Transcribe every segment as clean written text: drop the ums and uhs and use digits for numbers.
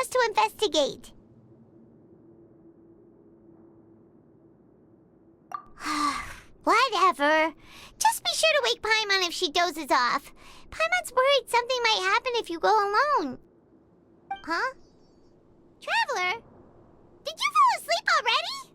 us to investigate. Whatever. Just be sure to wake Paimon if she dozes off. Paimon's worried something might happen if you go alone. Huh? Traveler? Did you fall asleep already?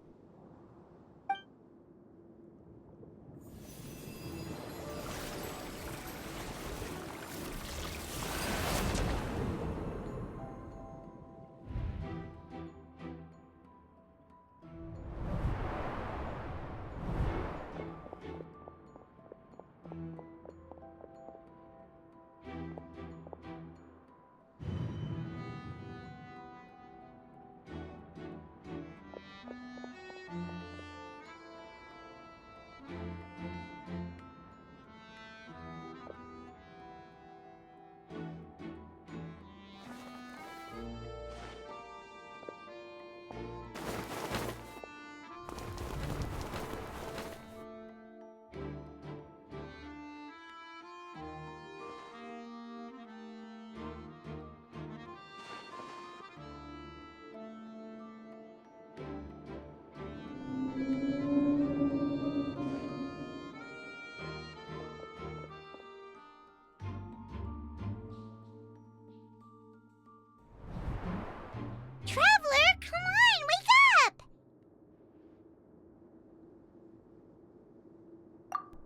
Traveler, come on, wake up!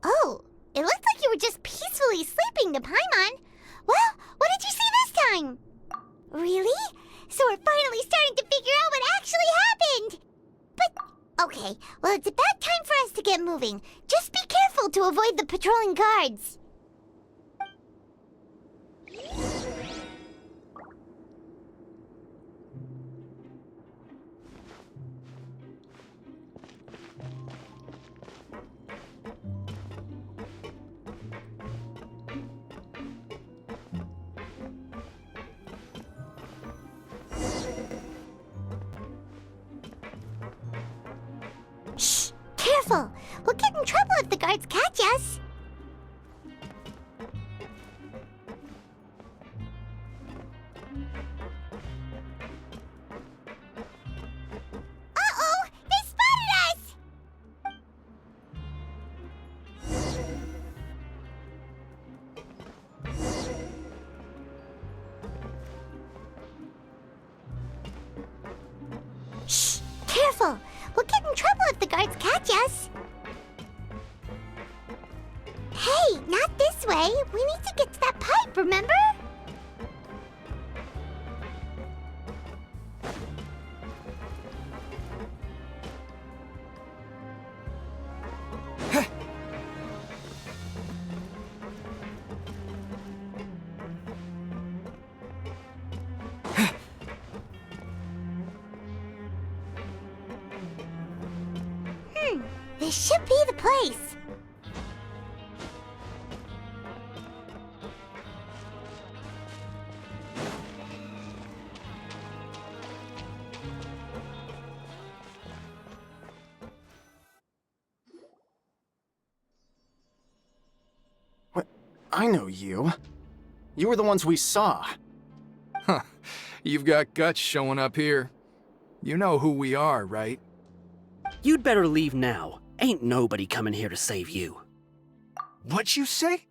Oh, it looked like you were just peacefully sleeping to Paimon. Well, what did you see this time? Really? So we're finally starting to figure out what actually happened! But, okay, well it's about time for us to get moving. Just be careful to avoid the patrolling guards. Shh! Careful! We'll get in trouble if the guards catch us! Uh-oh! They spotted us! Shh! Careful! We'll get in trouble if the guards catch us. Hey, not this way. We need to get to that pipe, remember? This should be the place. What? I know you. You were the ones we saw. Huh. You've got guts showing up here. You know who we are, right? You'd better leave now. Ain't nobody coming here to save you. What'd you say?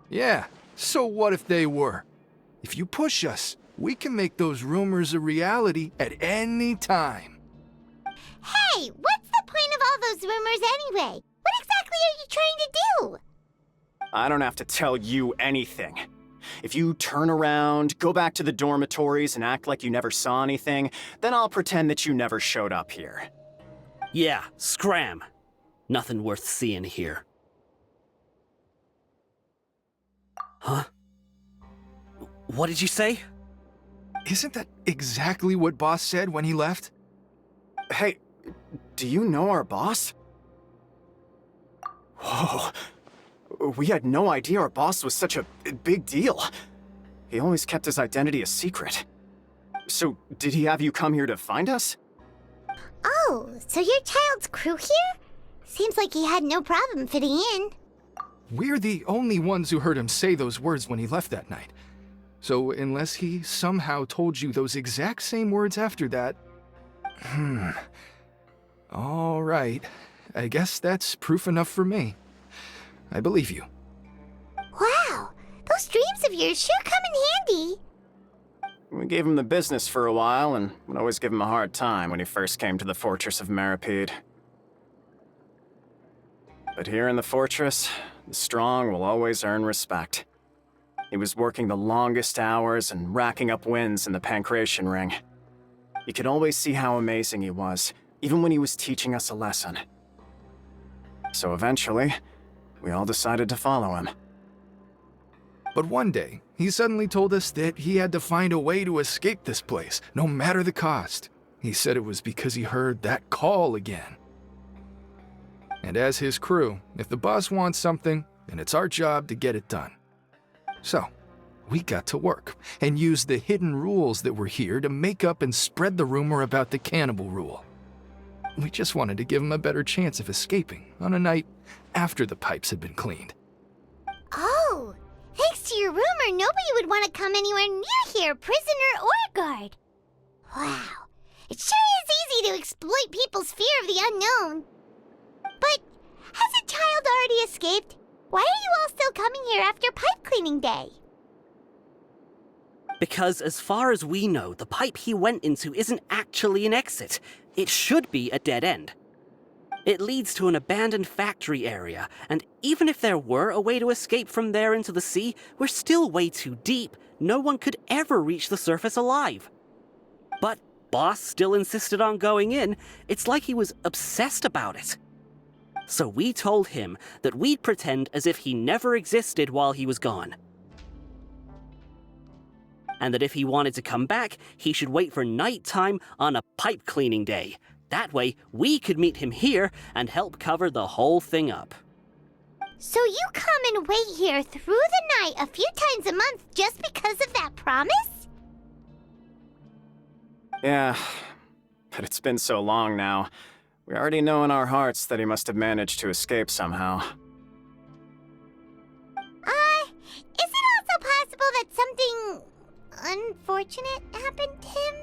Yeah, so what if they were? If you push us, we can make those rumors a reality at any time. Hey, what's the point of all those rumors anyway? What exactly are you trying to do? I don't have to tell you anything. If you turn around, go back to the dormitories and act like you never saw anything, then I'll pretend that you never showed up here. Yeah, scram. Nothing worth seeing here. Huh? What did you say? Isn't that exactly what Boss said when he left? Hey, do you know our boss? Whoa. We had no idea our boss was such a big deal. He always kept his identity a secret. So, did he have you come here to find us? Oh, so your child's crew here? Seems like he had no problem fitting in. We're the only ones who heard him say those words when he left that night. So unless he somehow told you those exact same words after that... All right. I guess that's proof enough for me. I believe you. Wow, those dreams of yours sure come in handy. We gave him the business for a while and would always give him a hard time when he first came to the fortress of Meripede. But here in the fortress, the strong will always earn respect. He was working the longest hours and racking up wins in the Pancration Ring. You could always see how amazing he was, even when he was teaching us a lesson. So eventually, we all decided to follow him. But one day, he suddenly told us that he had to find a way to escape this place, no matter the cost. He said it was because he heard that call again. And as his crew, if the boss wants something, then it's our job to get it done. So, we got to work, and used the hidden rules that were here to make up and spread the rumor about the cannibal rule. We just wanted to give him a better chance of escaping on a night after the pipes had been cleaned. Oh, thanks to your rumor, nobody would want to come anywhere near here, prisoner or guard. Wow, it sure is easy to exploit people's fear of the unknown. But has a child already escaped? Why are you all still coming here after pipe cleaning day? Because as far as we know, the pipe he went into isn't actually an exit. It should be a dead end. It leads to an abandoned factory area, and even if there were a way to escape from there into the sea, we're still way too deep. No one could ever reach the surface alive. But Boss still insisted on going in. It's like he was obsessed about it. So we told him that we'd pretend as if he never existed while he was gone. And that if he wanted to come back, he should wait for nighttime on a pipe cleaning day. That way, we could meet him here and help cover the whole thing up. So you come and wait here through the night a few times a month just because of that promise? Yeah, but it's been so long now. We already know in our hearts that he must have managed to escape somehow. Is it also possible that something unfortunate happened to him?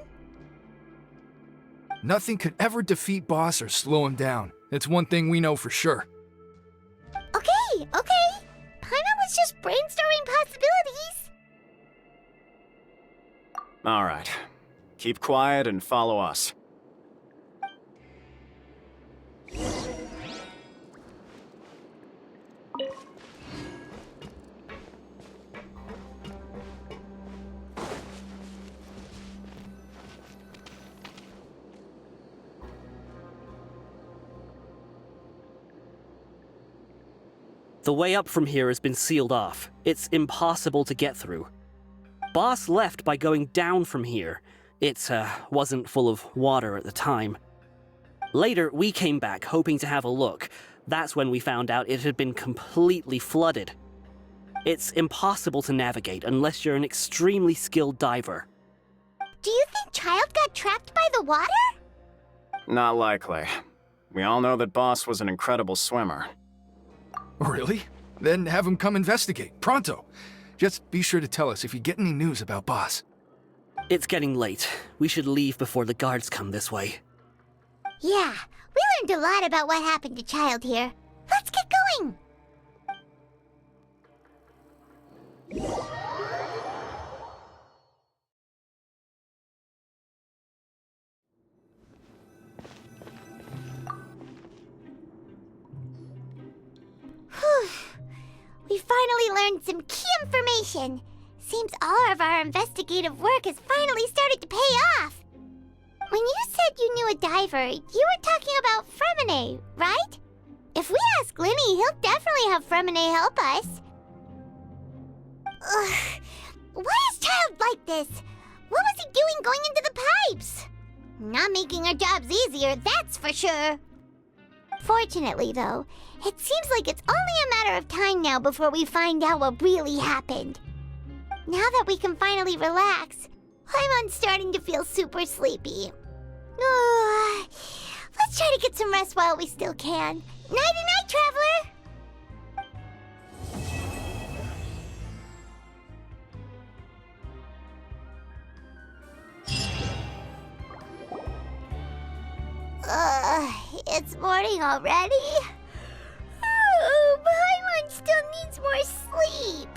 Nothing could ever defeat Boss or slow him down. It's one thing we know for sure. Okay. Paimon was just brainstorming possibilities. All right. Keep quiet and follow us. The way up from here has been sealed off. It's impossible to get through. Boss left by going down from here. It wasn't full of water at the time. Later, we came back hoping to have a look. That's when we found out it had been completely flooded. It's impossible to navigate unless you're an extremely skilled diver. Do you think Child got trapped by the water? Not likely. We all know that Boss was an incredible swimmer. Really? Then have him come investigate, pronto. Just be sure to tell us if you get any news about Boss. It's getting late. We should leave before the guards come this way. Yeah, we learned a lot about what happened to Child here. Let's get going! Whew. We finally learned some key information. Seems all of our investigative work has finally started to pay off. When you said you knew a diver, you were talking about Fremine, right? If we ask Linny, he'll definitely have Fremine help us. Ugh. Why is Child like this? What was he doing going into the pipes? Not making our jobs easier, that's for sure. Fortunately, though, it seems like it's only a matter of time now before we find out what really happened. Now that we can finally relax, I'm starting to feel super sleepy. Let's try to get some rest while we still can. Nighty-night, traveler! It's morning already. Oh, Paimon still needs more sleep.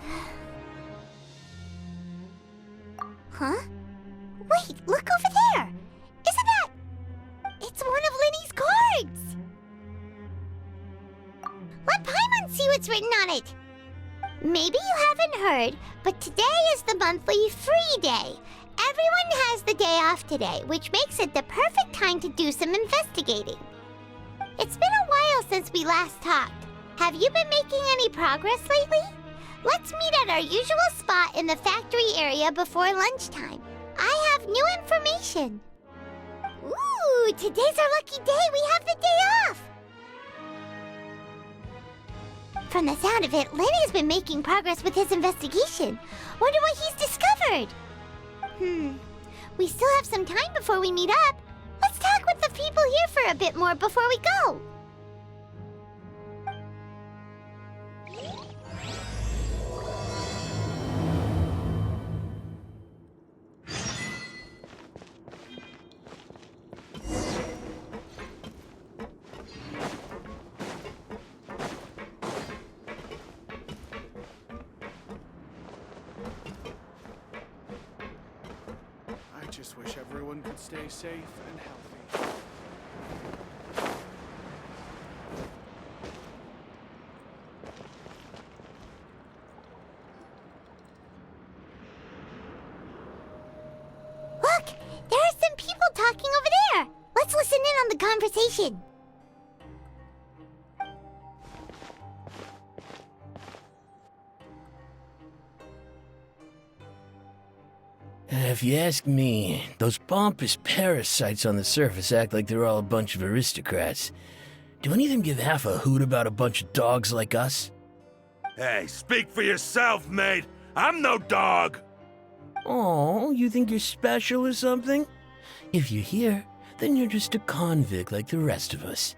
Huh? Wait, look over there. Isn't that... It's one of Linny's cards. Let Paimon see what's written on it. Maybe you haven't heard, but today is the monthly free day. Everyone has the day off today, which makes it the perfect time to do some investigating. It's been a while since we last talked. Have you been making any progress lately? Let's meet at our usual spot in the factory area before lunchtime. I have new information. Ooh, today's our lucky day. We have the day off. From the sound of it, Lenny's been making progress with his investigation. Wonder what he's discovered. We still have some time before we meet up. Let's talk with the people here for a bit more before we go. I just wish everyone could stay safe and healthy. Look, there are some people talking over there. Let's listen in on the conversation. If you ask me, those pompous parasites on the surface act like they're all a bunch of aristocrats. Do any of them give half a hoot about a bunch of dogs like us? Hey, speak for yourself, mate. I'm no dog. Oh, you think you're special or something? If you're here, then you're just a convict like the rest of us.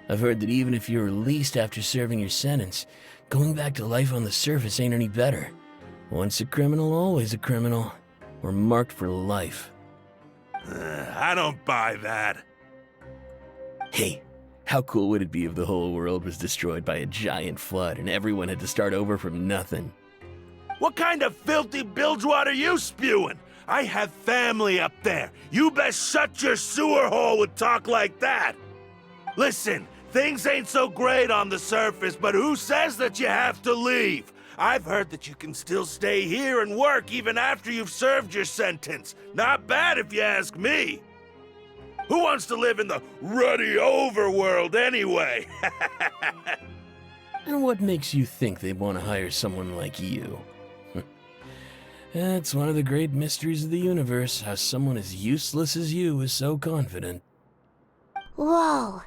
I've heard that even if you're released after serving your sentence, going back to life on the surface ain't any better. Once a criminal, always a criminal. We're marked for life. I don't buy that. Hey, how cool would it be if the whole world was destroyed by a giant flood and everyone had to start over from nothing? What kind of filthy bilgewater are you spewing? I have family up there. You best shut your sewer hole with talk like that. Listen, things ain't so great on the surface, but who says that you have to leave? I've heard that you can still stay here and work even after you've served your sentence. Not bad if you ask me. Who wants to live in the ruddy overworld anyway? And what makes you think they want to hire someone like you? That's one of the great mysteries of the universe, how someone as useless as you is so confident. Whoa.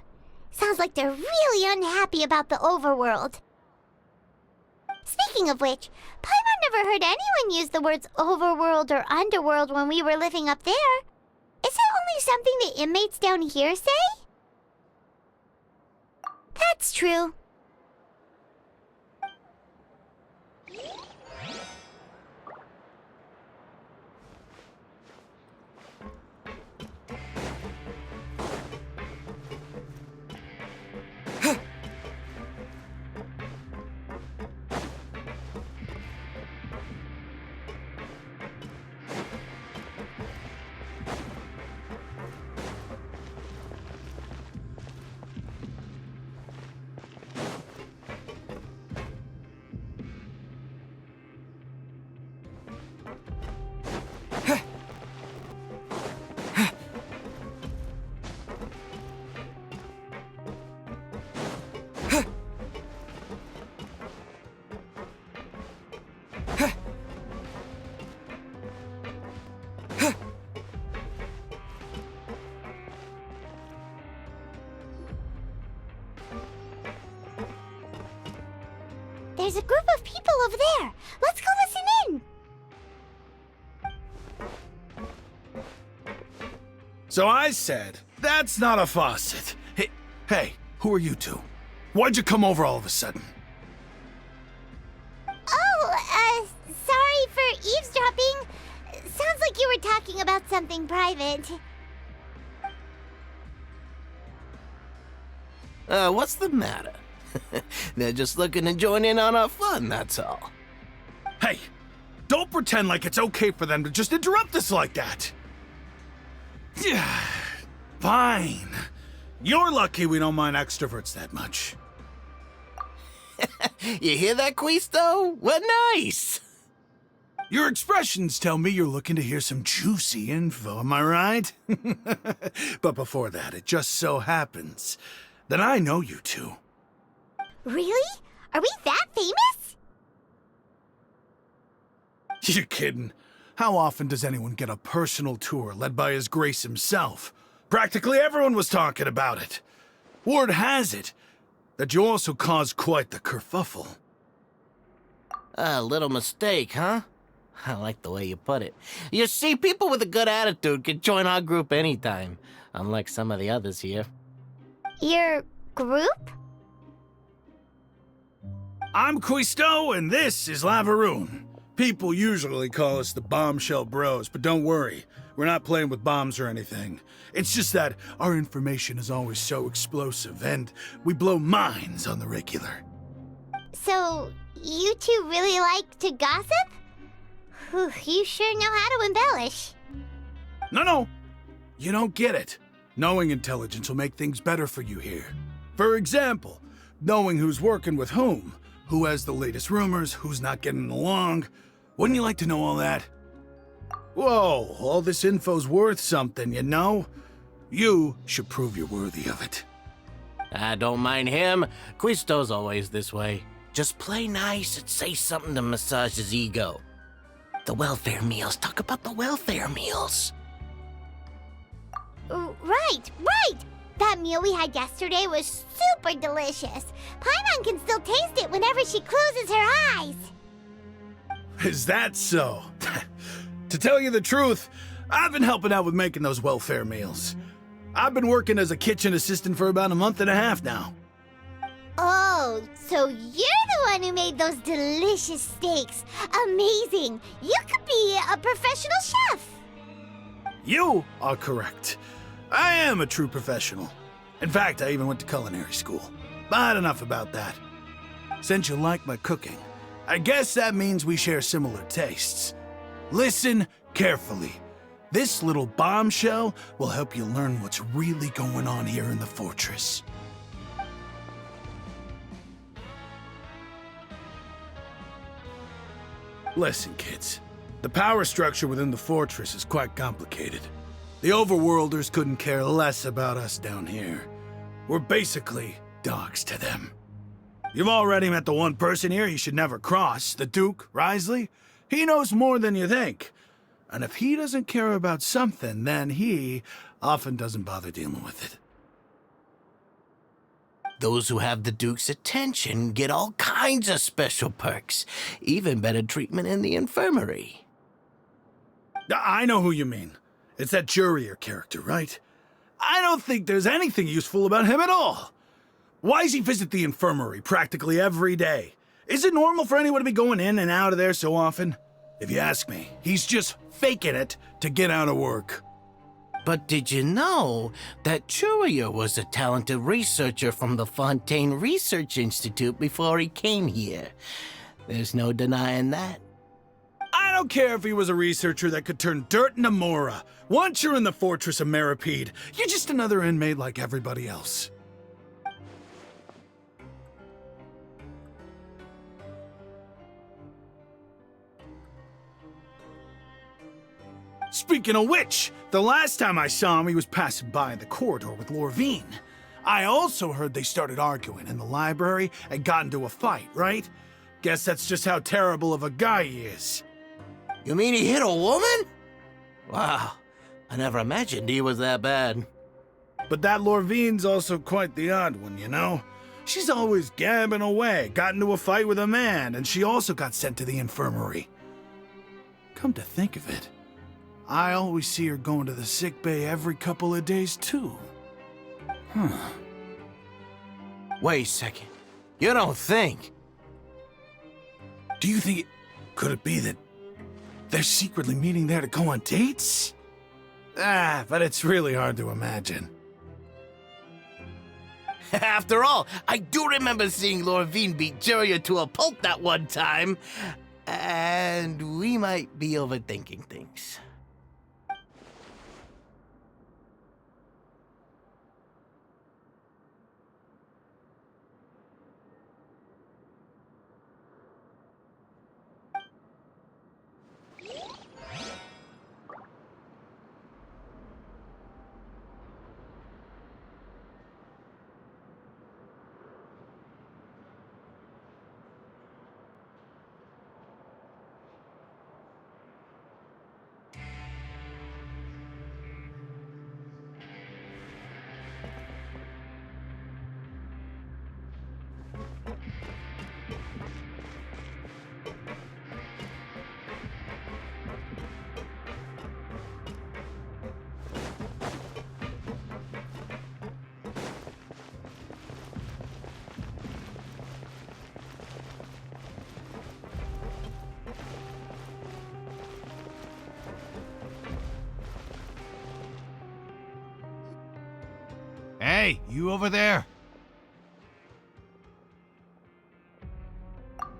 Sounds like they're really unhappy about the overworld. Speaking of which, Paimon never heard anyone use the words overworld or underworld when we were living up there. Is it only something the inmates down here say? That's true. There's a group of people over there. Let's go listen in. So I said, that's not a faucet. Hey, who are you two? Why'd you come over all of a sudden? Oh, sorry for eavesdropping. Sounds like you were talking about something private. What's the matter? They're just looking to join in on our fun, that's all. Hey, don't pretend like it's okay for them to just interrupt us like that. Fine. You're lucky we don't mind extroverts that much. You hear that, Quisto? We're nice! Your expressions tell me you're looking to hear some juicy info, am I right? But before that, it just so happens that I know you two. Really? Are we that famous? You're kidding. How often does anyone get a personal tour led by His Grace himself? Practically everyone was talking about it. Word has it that you also caused quite the kerfuffle. A little mistake, huh? I like the way you put it. You see, people with a good attitude can join our group anytime, unlike some of the others here. Your group? I'm Quisto, and this is Lavaroon. People usually call us the Bombshell Bros, but don't worry. We're not playing with bombs or anything. It's just that our information is always so explosive, and we blow minds on the regular. So, you two really like to gossip? Whew, you sure know how to embellish. No. You don't get it. Knowing intelligence will make things better for you here. For example, knowing who's working with whom, who has the latest rumors, who's not getting along. Wouldn't you like to know all that? Whoa, all this info's worth something, you know? You should prove you're worthy of it. I don't mind him. Quisto's always this way. Just play nice and say something to massage his ego. The welfare meals. Talk about the welfare meals. Right. That meal we had yesterday was super delicious. Paimon can still taste it whenever she closes her eyes. Is that so? To tell you the truth, I've been helping out with making those welfare meals. I've been working as a kitchen assistant for about a month and a half now. Oh, so you're the one who made those delicious steaks. Amazing. You could be a professional chef. You are correct. I am a true professional. In fact, I even went to culinary school. But enough about that. Since you like my cooking, I guess that means we share similar tastes. Listen carefully. This little bombshell will help you learn what's really going on here in the fortress. Listen, kids. The power structure within the fortress is quite complicated. The overworlders couldn't care less about us down here. We're basically dogs to them. You've already met the one person here you should never cross, the Duke, Risley. He knows more than you think. And if he doesn't care about something, then he often doesn't bother dealing with it. Those who have the Duke's attention get all kinds of special perks, even better treatment in the infirmary. I know who you mean. It's that Jurier character, right? I don't think there's anything useful about him at all. Why does he visit the infirmary practically every day? Is it normal for anyone to be going in and out of there so often? If you ask me, he's just faking it to get out of work. But did you know that Jurier was a talented researcher from the Fontaine Research Institute before he came here? There's no denying that. I don't care if he was a researcher that could turn dirt into Mora. Once you're in the fortress of Meripede, you're just another inmate like everybody else. Speaking of which, the last time I saw him, he was passing by in the corridor with Lorvine. I also heard they started arguing in the library and got into a fight, right? Guess that's just how terrible of a guy he is. You mean he hit a woman? Wow, I never imagined he was that bad. But that Lorvine's also quite the odd one, you know? She's always gabbing away, got into a fight with a man, and she also got sent to the infirmary. Come to think of it, I always see her going to the sick bay every couple of days, too. Wait a second. You don't think? Do you think could it be that they're secretly meeting there to go on dates? But it's really hard to imagine. After all, I do remember seeing Lorvine beat Juria to a pulp that one time. And we might be overthinking things. Hey, you over there?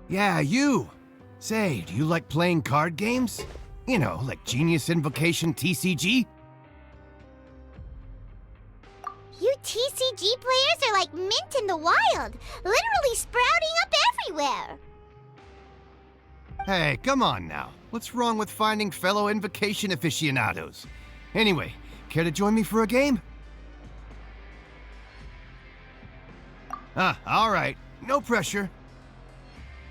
Yeah, you. Say, do you like playing card games? You know, like Genius Invocation TCG? You TCG players are like mint in the wild, literally sprouting up everywhere. Hey, come on now. What's wrong with finding fellow Invocation aficionados? Anyway, care to join me for a game? All right. No pressure.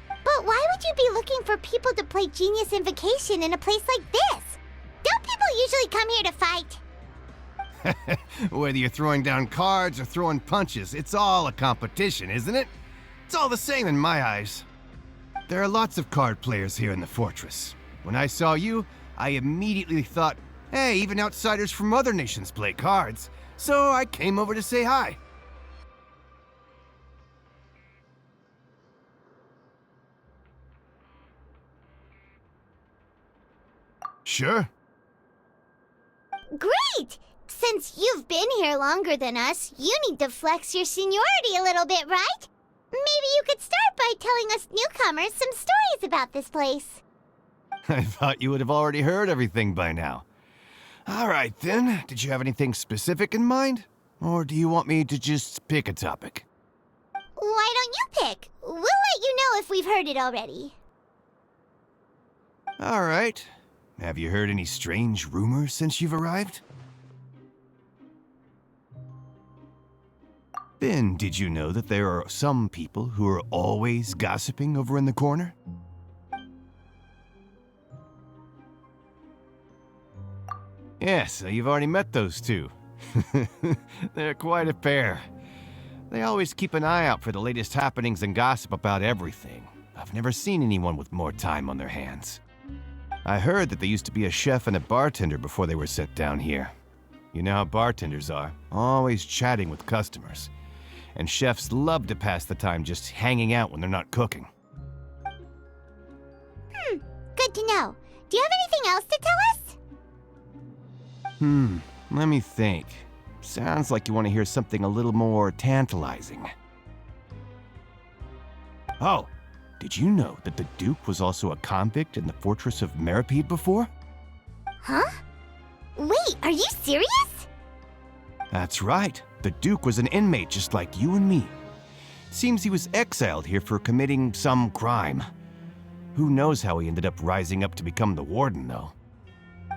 But why would you be looking for people to play Genius Invocation in a place like this? Don't people usually come here to fight? Whether you're throwing down cards or throwing punches, it's all a competition, isn't it? It's all the same in my eyes. There are lots of card players here in the fortress. When I saw you, I immediately thought, hey, even outsiders from other nations play cards. So I came over to say hi. Sure. Great! Since you've been here longer than us, you need to flex your seniority a little bit, right? Maybe you could start by telling us newcomers some stories about this place. I thought you would have already heard everything by now. All right, then. Did you have anything specific in mind? Or do you want me to just pick a topic? Why don't you pick? We'll let you know if we've heard it already. All right. Have you heard any strange rumors since you've arrived? Ben, did you know that there are some people who are always gossiping over in the corner? Yes, so you've already met those two. They're quite a pair. They always keep an eye out for the latest happenings and gossip about everything. I've never seen anyone with more time on their hands. I heard that they used to be a chef and a bartender before they were sent down here. You know how bartenders are, always chatting with customers. And chefs love to pass the time just hanging out when they're not cooking. Good to know. Do you have anything else to tell us? Let me think. Sounds like you want to hear something a little more tantalizing. Oh, did you know that the Duke was also a convict in the fortress of Meripede before? Huh? Wait, are you serious? That's right. The Duke was an inmate just like you and me. Seems he was exiled here for committing some crime. Who knows how he ended up rising up to become the warden, though.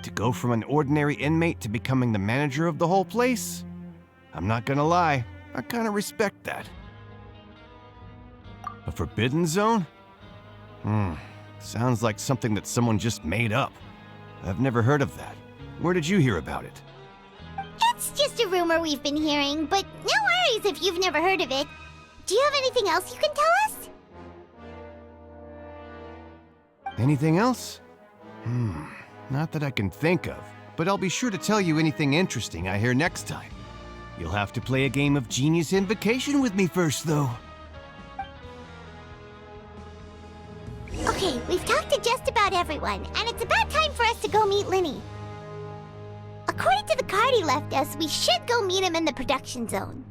To go from an ordinary inmate to becoming the manager of the whole place? I'm not gonna lie, I kinda respect that. A forbidden zone? Sounds like something that someone just made up. I've never heard of that. Where did you hear about it? It's just a rumor we've been hearing, but no worries if you've never heard of it. Do you have anything else you can tell us? Anything else? Not that I can think of, but I'll be sure to tell you anything interesting I hear next time. You'll have to play a game of Genius Invocation with me first, though. Okay, we've talked to just about everyone, and it's about time for us to go meet Linny. According to the card he left us, we should go meet him in the production zone.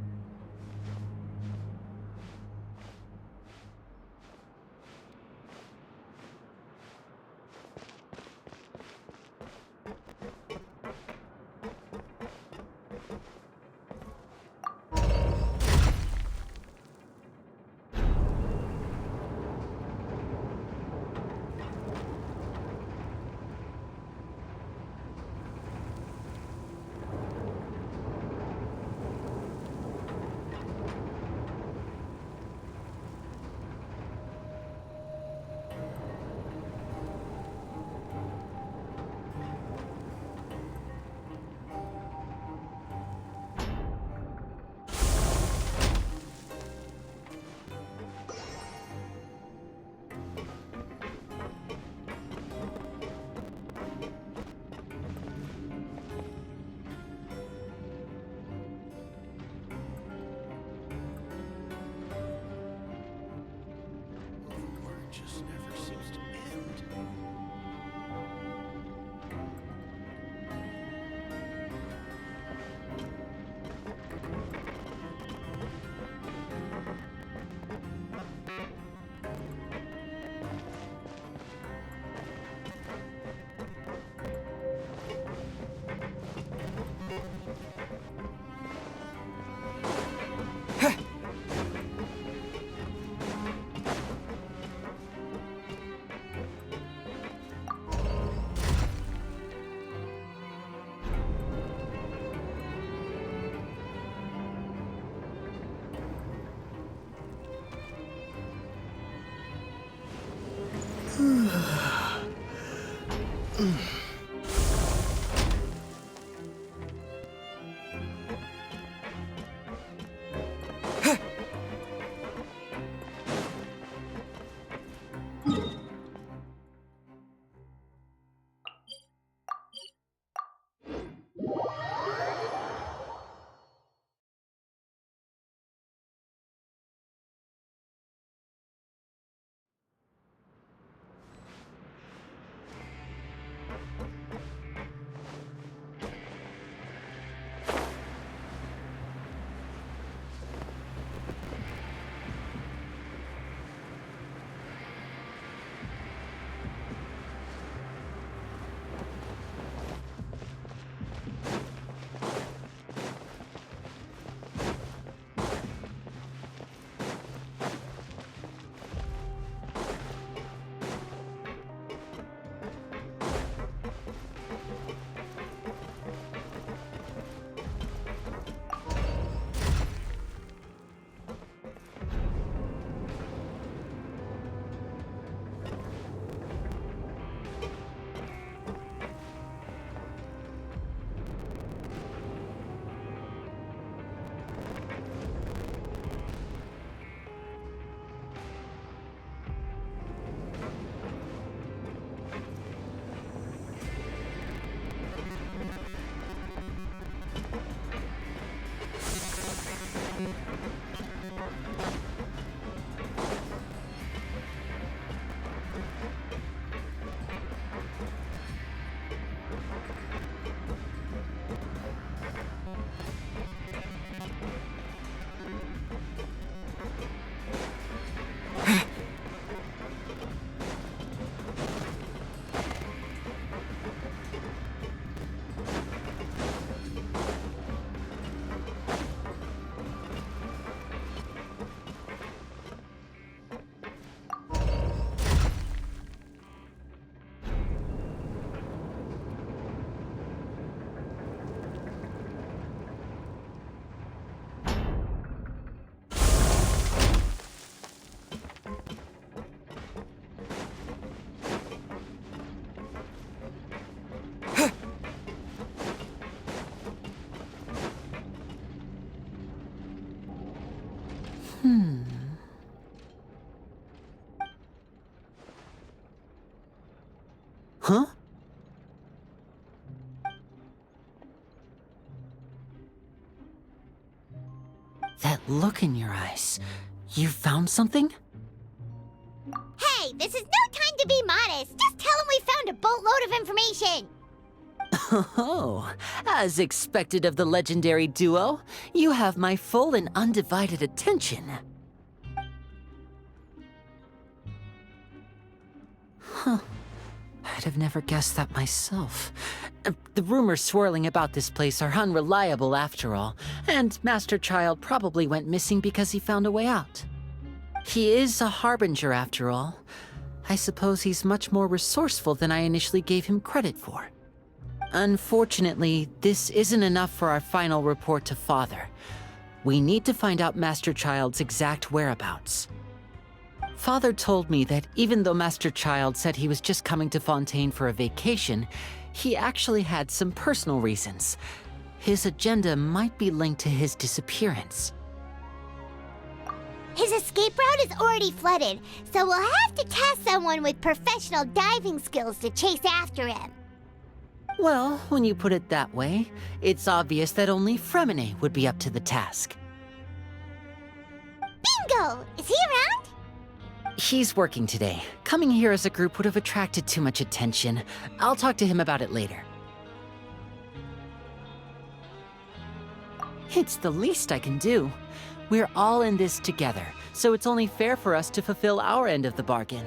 That look in your eyes. You found something? Hey, this is no time to be modest. Just tell him we found a boatload of information. Oh, as expected of the legendary duo, you have my full and undivided attention. Huh. I'd have never guessed that myself. The rumors swirling about this place are unreliable after all, and Master Child probably went missing because he found a way out. He is a harbinger after all. I suppose he's much more resourceful than I initially gave him credit for. Unfortunately, this isn't enough for our final report to Father. We need to find out Master Child's exact whereabouts. Father told me that even though Master Child said he was just coming to Fontaine for a vacation, he actually had some personal reasons. His agenda might be linked to his disappearance. His escape route is already flooded, so we'll have to task someone with professional diving skills to chase after him. Well, when you put it that way, it's obvious that only Fremine would be up to the task. Bingo! Is he around? He's working today. Coming here as a group would have attracted too much attention. I'll talk to him about it later. It's the least I can do. We're all in this together, so it's only fair for us to fulfill our end of the bargain.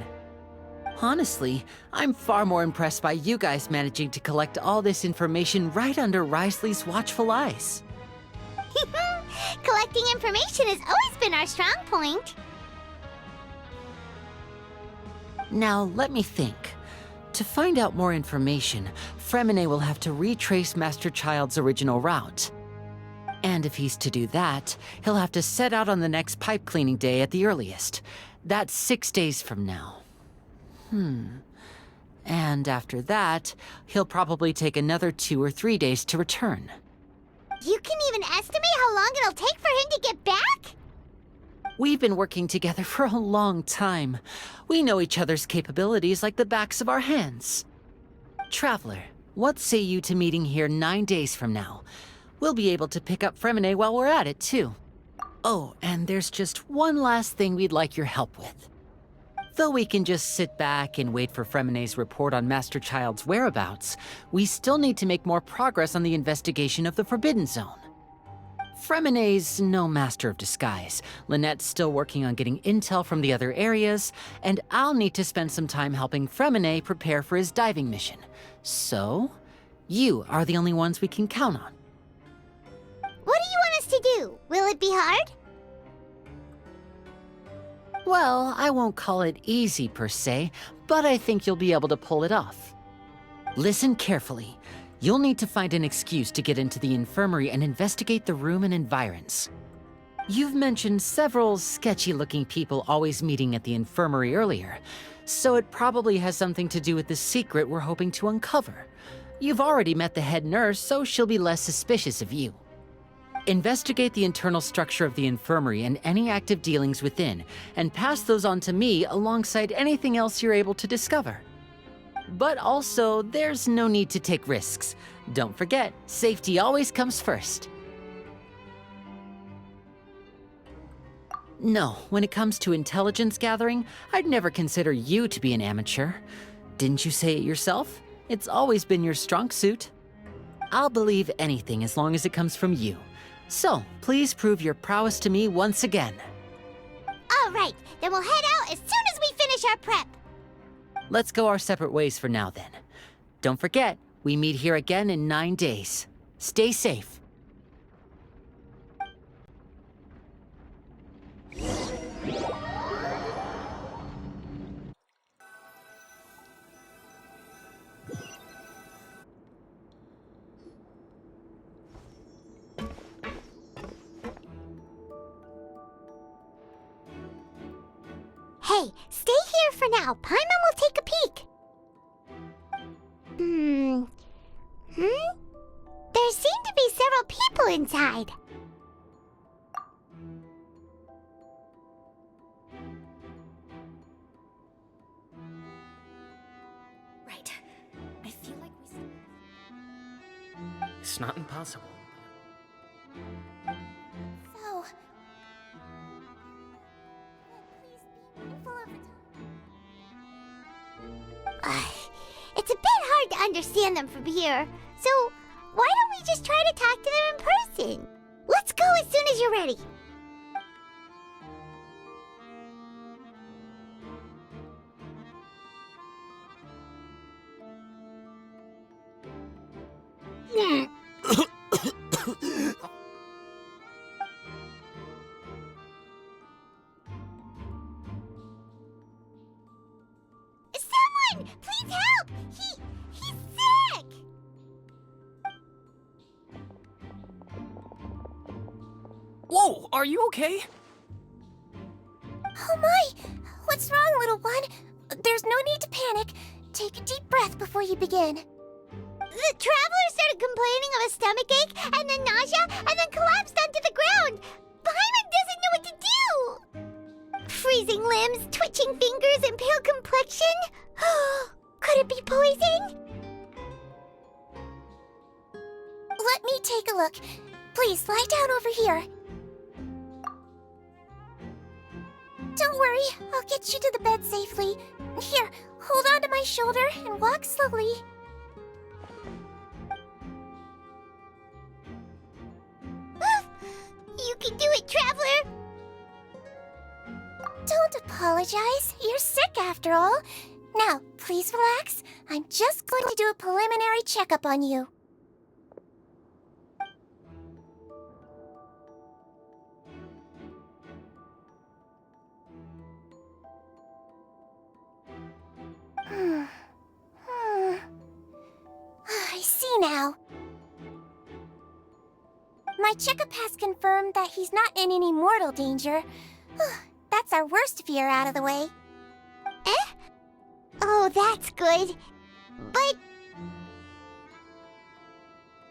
Honestly, I'm far more impressed by you guys managing to collect all this information right under Risley's watchful eyes. Collecting information has always been our strong point. Now, let me think. To find out more information, Fremine will have to retrace Master Child's original route. And if he's to do that, he'll have to set out on the next pipe cleaning day at the earliest. That's 6 days from now. And after that, he'll probably take another 2 or 3 days to return. You can even estimate how long it'll take for him to get back? We've been working together for a long time. We know each other's capabilities like the backs of our hands. Traveler, what say you to meeting here 9 days from now? We'll be able to pick up Fremine while we're at it, too. Oh, and there's just one last thing we'd like your help with. Though we can just sit back and wait for Fremine's report on Master Child's whereabouts, we still need to make more progress on the investigation of the Forbidden Zone. Fremine's no master of disguise, Lynette's still working on getting intel from the other areas, and I'll need to spend some time helping Fremine prepare for his diving mission. So, you are the only ones we can count on. What do you want us to do? Will it be hard? Well, I won't call it easy per se, but I think you'll be able to pull it off. Listen carefully. You'll need to find an excuse to get into the infirmary and investigate the room and environs. You've mentioned several sketchy-looking people always meeting at the infirmary earlier, so it probably has something to do with the secret we're hoping to uncover. You've already met the head nurse, so she'll be less suspicious of you. Investigate the internal structure of the infirmary and any active dealings within, and pass those on to me alongside anything else you're able to discover. But also, there's no need to take risks. Don't forget, safety always comes first. No, when it comes to intelligence gathering, I'd never consider you to be an amateur. Didn't you say it yourself? It's always been your strong suit. I'll believe anything as long as it comes from you. So, please prove your prowess to me once again. All right, then we'll head out as soon as we finish our prep. Let's go our separate ways for now then. Don't forget, we meet here again in 9 days. Stay safe. Hey, stay here for now. Paimon will take a peek. There seem to be several people inside. Right. I feel like we... It's not impossible. So, understand them from here. So, why don't we just try to talk to them in person? Let's go as soon as you're ready. Someone! Please help! He's sick! Whoa, are you okay? Oh my! What's wrong, little one? There's no need to panic. Take a deep breath before you begin. The traveler started complaining of a stomachache, and then nausea, and then collapsed onto the ground. Paimon doesn't know what to do! Freezing limbs, twitching fingers, and pale complexion? Could it be poison? Let me take a look. Please, lie down over here. Don't worry, I'll get you to the bed safely. Here, hold on to my shoulder and walk slowly. You can do it, traveler! Don't apologize. You're sick after all. Now, please relax. I'm just going to do a preliminary checkup on you. I see now. My checkup has confirmed that he's not in any mortal danger. That's our worst fear out of the way. Eh? Oh, that's good. But...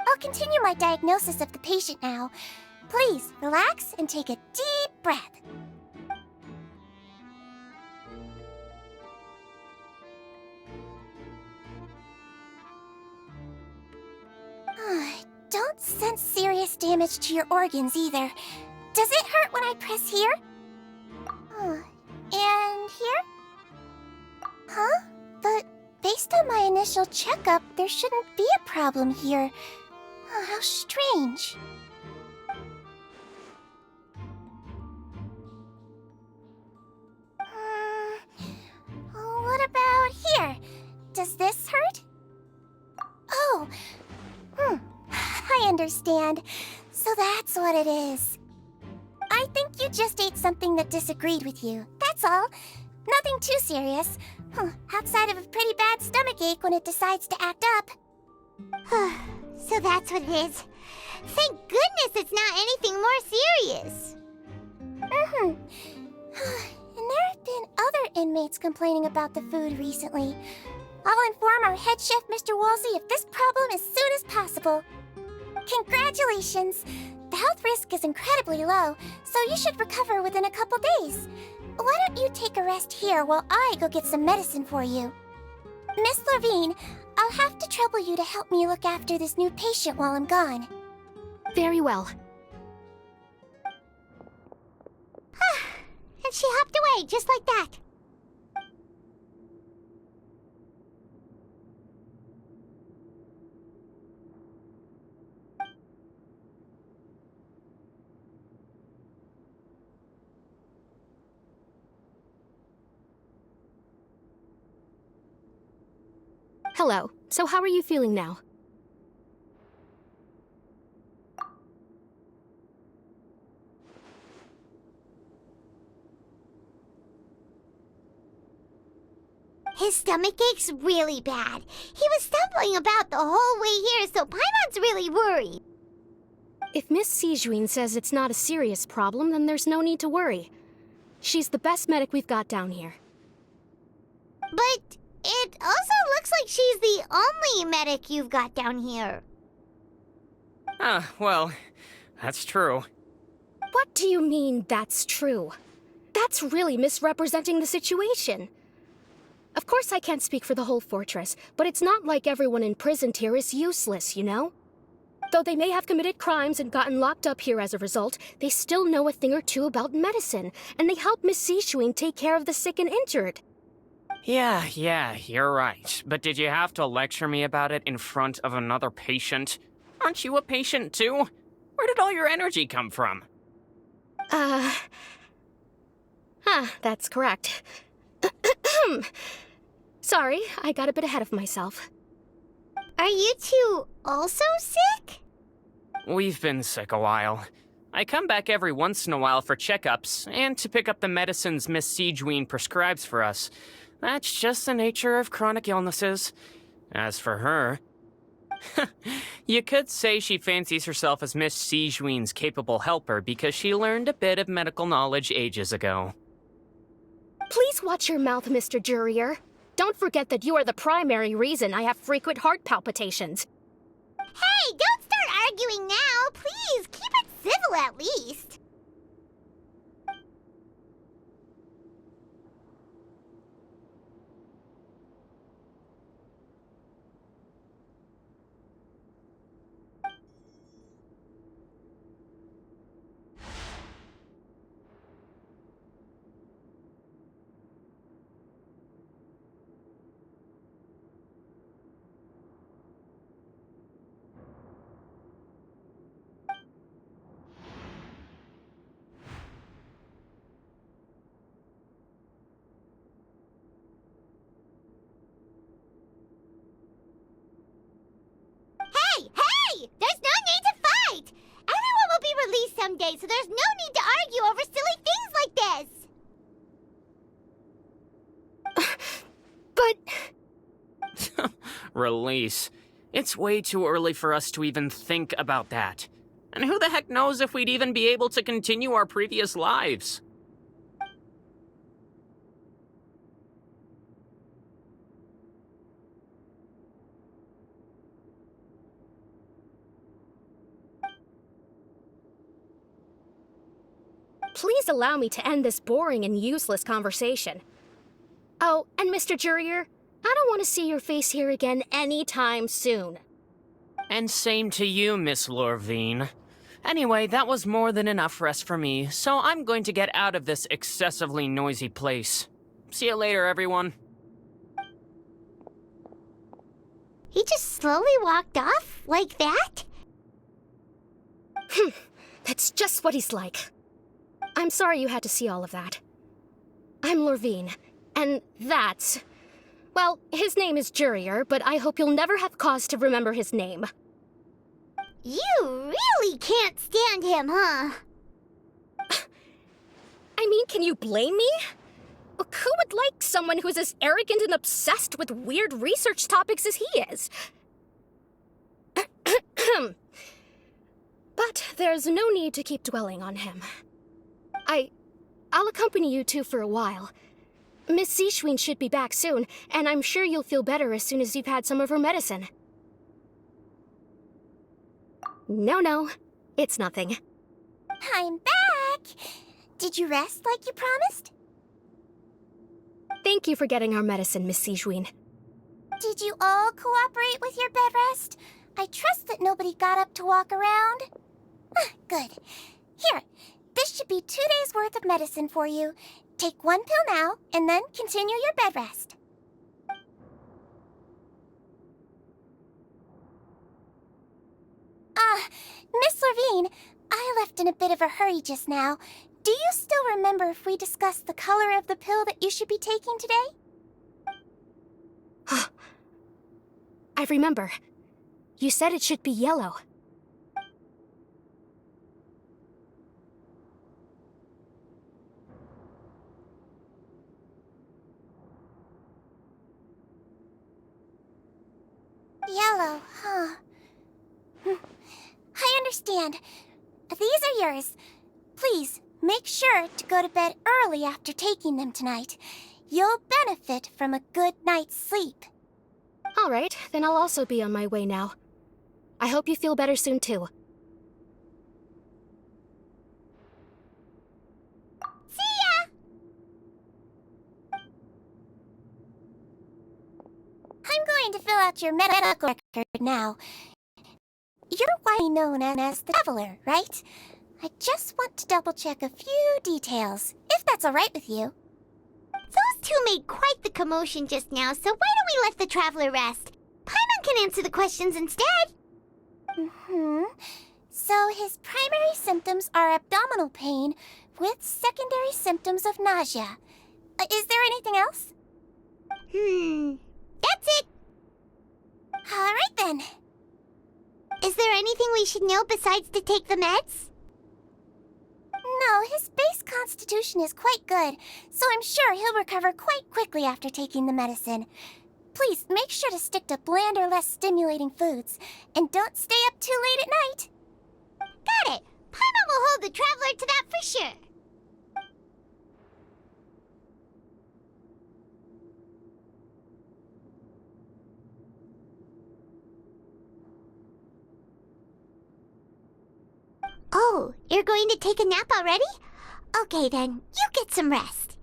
I'll continue my diagnosis of the patient now. Please, relax and take a deep breath. Don't sense serious damage to your organs either. Does it hurt when I press here? And here? Huh? But based on my initial checkup, there shouldn't be a problem here. How strange. What about here? Does this hurt? Oh, I understand. So that's what it is. I think you just ate something that disagreed with you. That's all. Nothing too serious. Outside of a pretty bad stomachache when it decides to act up. So that's what it is. Thank goodness it's not anything more serious. And there have been other inmates complaining about the food recently. I'll inform our head chef, Mr. Wolsey, of this problem as soon as possible. Congratulations! The health risk is incredibly low, so you should recover within a couple days. Why don't you take a rest here while I go get some medicine for you? Miss Levine, I'll have to trouble you to help me look after this new patient while I'm gone. Very well. And she hopped away just like that. Hello. So how are you feeling now? His stomach ache's really bad. He was stumbling about the whole way here, so Paimon's really worried. If Miss Sijuin says it's not a serious problem, then there's no need to worry. She's the best medic we've got down here. But it also looks like she's the only medic you've got down here. Well, that's true. What do you mean, that's true? That's really misrepresenting the situation. Of course I can't speak for the whole fortress, but it's not like everyone imprisoned here is useless, you know? Though they may have committed crimes and gotten locked up here as a result, they still know a thing or two about medicine, and they help Miss Sijuin take care of the sick and injured. Yeah, you're right. But did you have to lecture me about it in front of another patient? Aren't you a patient too? Where did all your energy come from? That's correct. Sorry, I got a bit ahead of myself. Are you two also sick? We've been sick a while. I come back every once in a while for checkups, and to pick up the medicines Miss Siegewien prescribes for us. That's just the nature of chronic illnesses. As for her... you could say she fancies herself as Miss Siegewien's capable helper because she learned a bit of medical knowledge ages ago. Please watch your mouth, Mr. Jurier. Don't forget that you are the primary reason I have frequent heart palpitations. Hey, don't start arguing now! Please, keep it civil at least! Hey! There's no need to fight! Everyone will be released someday, so there's no need to argue over silly things like this! But... Release. It's way too early for us to even think about that. And who the heck knows if we'd even be able to continue our previous lives? Please allow me to end this boring and useless conversation. Oh, and Mr. Jurier, I don't want to see your face here again anytime soon. And same to you, Miss Lorvine. Anyway, that was more than enough rest for me, so I'm going to get out of this excessively noisy place. See you later, everyone. He just slowly walked off like that? That's just what he's like. I'm sorry you had to see all of that. I'm Lorvine, and that's... Well, his name is Jurier, but I hope you'll never have cause to remember his name. You really can't stand him, huh? I mean, can you blame me? Who would like someone who's as arrogant and obsessed with weird research topics as he is? But there's no need to keep dwelling on him. I'll accompany you two for a while. Miss Siegewien should be back soon, and I'm sure you'll feel better as soon as you've had some of her medicine. No, it's nothing. I'm back! Did you rest like you promised? Thank you for getting our medicine, Miss Siegewien. Did you all cooperate with your bed rest? I trust that nobody got up to walk around. Good. Here, this should be 2 days' worth of medicine for you. Take 1 pill now, and then continue your bed rest. Miss Lorvine, I left in a bit of a hurry just now. Do you still remember if we discussed the color of the pill that you should be taking today? I remember. You said it should be yellow. Yellow, huh? I understand. These are yours. Please, make sure to go to bed early after taking them tonight. You'll benefit from a good night's sleep. All right, then I'll also be on my way now. I hope you feel better soon, too. See ya! I'm going to fill out your medical record now. You're widely known as the Traveler, right? I just want to double-check a few details, if that's all right with you. Those two made quite the commotion just now, so why don't we let the traveler rest? Paimon can answer the questions instead. So his primary symptoms are abdominal pain with secondary symptoms of nausea. Is there anything else? That's it. All right then. Is there anything we should know besides to take the meds? No, his base constitution is quite good, so I'm sure he'll recover quite quickly after taking the medicine. Please make sure to stick to bland or less stimulating foods, and don't stay up too late at night. Got it. Paimon will hold the traveler to that for sure. Oh, you're going to take a nap already? Okay then, you get some rest.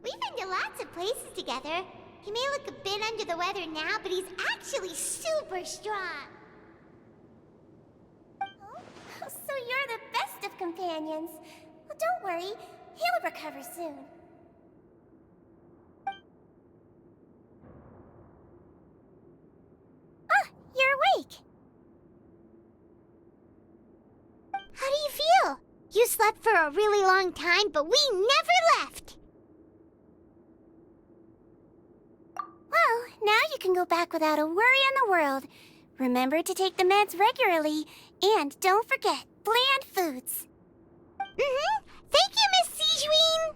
We've been to lots of places together. He may look a bit under the weather now, but he's actually super strong. Oh, so you're the best of companions. Well, don't worry, he'll recover soon. Ah, you're awake. How do you feel? You slept for a really long time, but we never left. Well, now you can go back without a worry in the world. Remember to take the meds regularly, and don't forget, bland foods. Thank you, Miss Sijuin.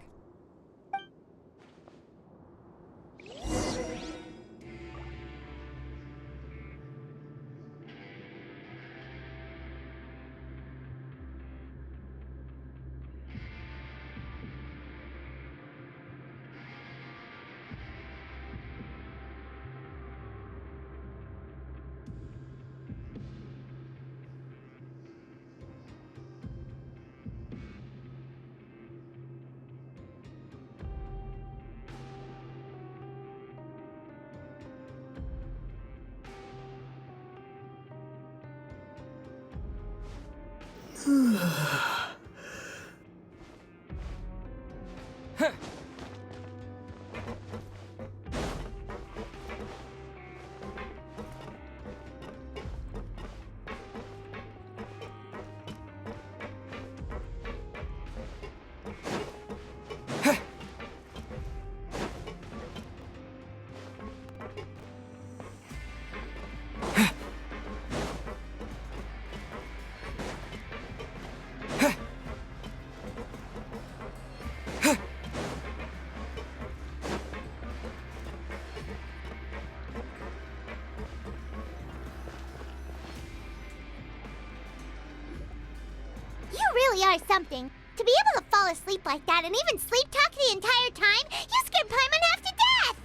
You really are something. To be able to fall asleep like that and even sleep talk the entire time, you scared Paimon half to death!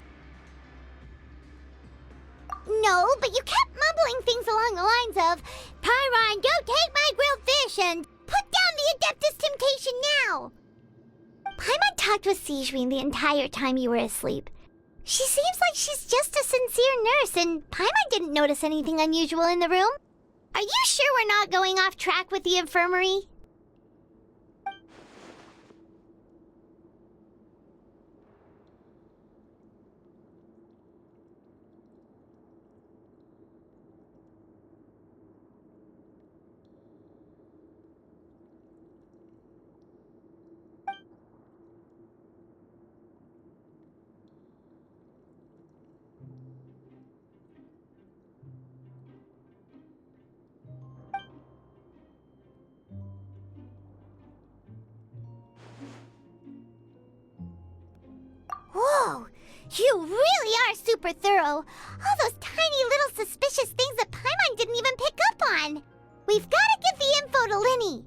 No, but you kept mumbling things along the lines of, Pyron, go take my grilled fish and put down the Adeptus Temptation now! Paimon talked with Sijuin the entire time you were asleep. She seems like she's just a sincere nurse, and Paimon didn't notice anything unusual in the room. Are you sure we're not going off track with the infirmary? Whoa! You really are super thorough! All those tiny little suspicious things that Paimon didn't even pick up on! We've gotta give the info to Linny!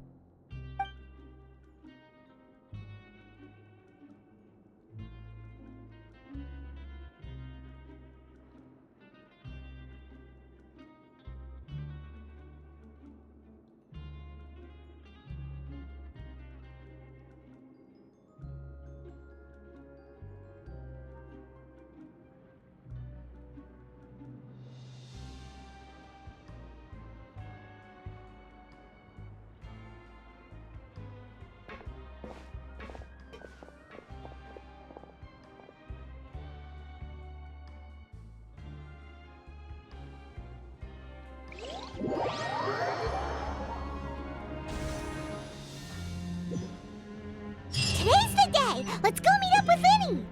Let's go meet up with Vinny!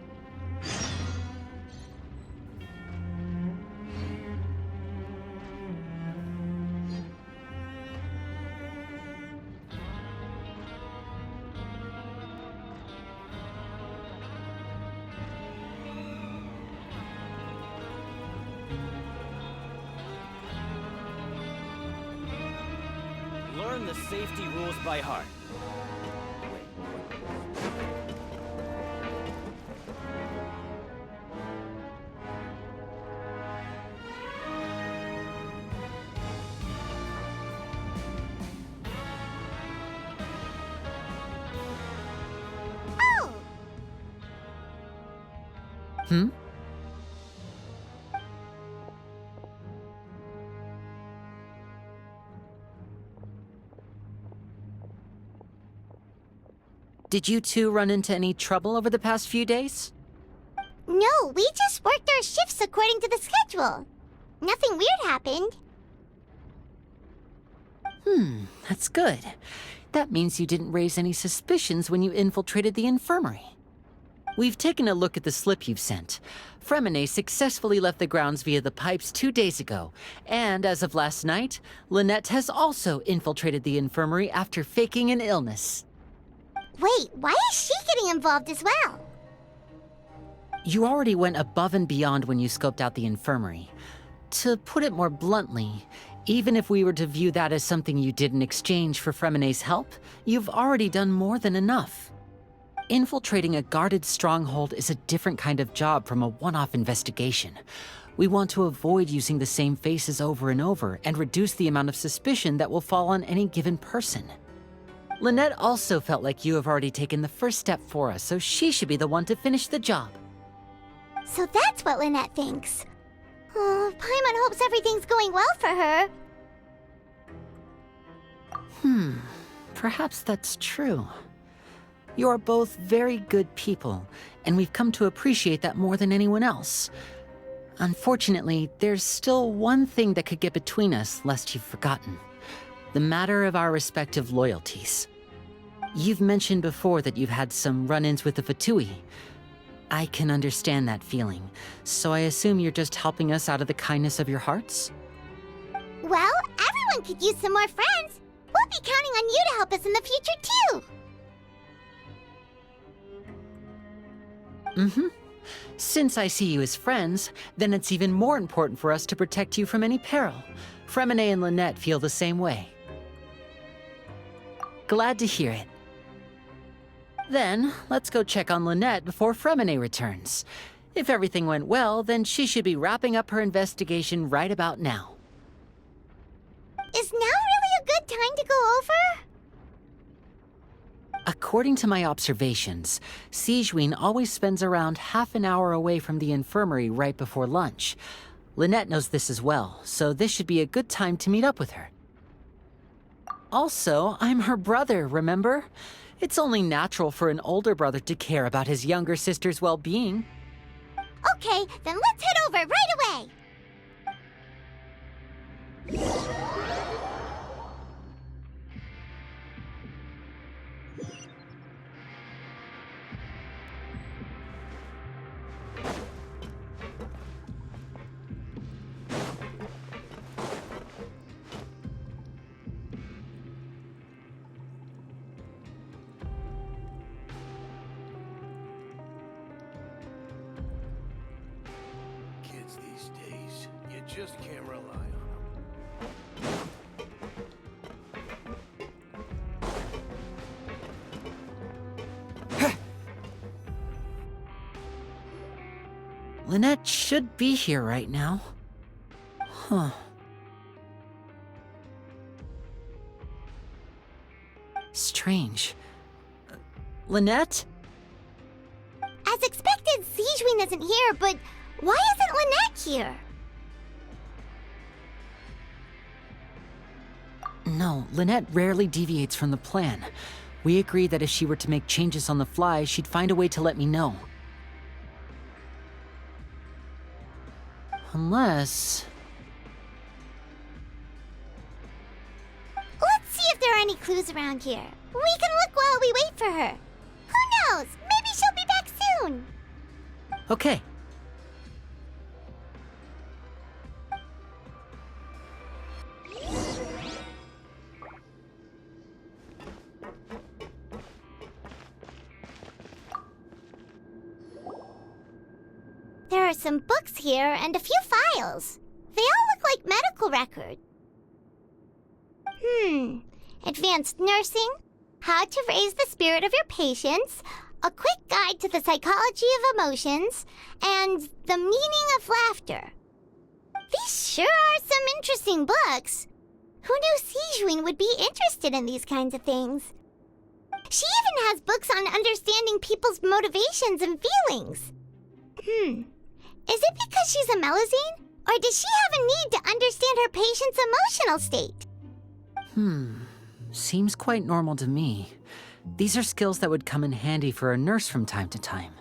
Learn the safety rules by heart. Oh! Hmm? Did you two run into any trouble over the past few days? No, we just worked our shifts according to the schedule. Nothing weird happened. That's good. That means you didn't raise any suspicions when you infiltrated the infirmary. We've taken a look at the slip you've sent. Fremine successfully left the grounds via the pipes 2 days ago, and as of last night, Lynette has also infiltrated the infirmary after faking an illness. Wait, why is she getting involved as well? You already went above and beyond when you scoped out the infirmary. To put it more bluntly, even if we were to view that as something you did in exchange for Fremine's help, you've already done more than enough. Infiltrating a guarded stronghold is a different kind of job from a one-off investigation. We want to avoid using the same faces over and over and reduce the amount of suspicion that will fall on any given person. Lynette also felt like you have already taken the first step for us, so she should be the one to finish the job. So that's what Lynette thinks. Oh, Paimon hopes everything's going well for her. Perhaps that's true. You are both very good people, and we've come to appreciate that more than anyone else. Unfortunately, there's still one thing that could get between us, lest you've forgotten. The matter of our respective loyalties. You've mentioned before that you've had some run-ins with the Fatui. I can understand that feeling, so I assume you're just helping us out of the kindness of your hearts? Well, everyone could use some more friends. We'll be counting on you to help us in the future, too. Since I see you as friends, then it's even more important for us to protect you from any peril. Fremine and Lynette feel the same way. Glad to hear it. Then, let's go check on Lynette before Fremine returns. If everything went well, then she should be wrapping up her investigation right about now. Is now really a good time to go over? According to my observations, Sigewinne always spends around half an hour away from the infirmary right before lunch. Lynette knows this as well, so this should be a good time to meet up with her. Also, I'm her brother, remember? It's only natural for an older brother to care about his younger sister's well-being. Okay, then let's head over right away! Kids these days, you just can't rely on them. Lynette should be here right now. Huh. Strange. Lynette? As expected, Sigewinne isn't here, but why isn't Lynette here? No, Lynette rarely deviates from the plan. We agreed that if she were to make changes on the fly, she'd find a way to let me know. Unless... Let's see if there are any clues around here. We can look while we wait for her. Who knows? Maybe she'll be back Okay. There are some books here and a few files. They all look like medical records. Advanced nursing, how to raise the spirit of your patients, a quick guide to the psychology of emotions, and the meaning of laughter. These sure are some interesting books. Who knew Sijuin would be interested in these kinds of things? She even has books on understanding people's motivations and feelings. Is it because she's a Melazine? Or does she have a need to understand her patient's emotional state? Seems quite normal to me. These are skills that would come in handy for a nurse from time to time.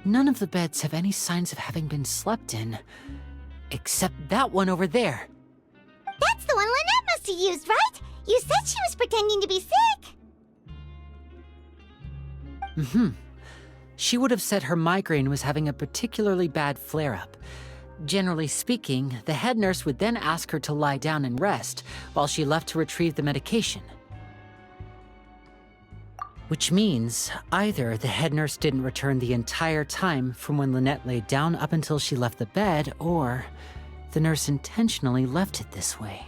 None of the beds have any signs of having been slept in, except that one over there. That's the one Lynette must have used, right? You said she was pretending to be sick. She would have said her migraine was having a particularly bad flare-up. Generally speaking, the head nurse would then ask her to lie down and rest while she left to retrieve the medication. Which means either the head nurse didn't return the entire time from when Lynette laid down up until she left the bed, or the nurse intentionally left it this way.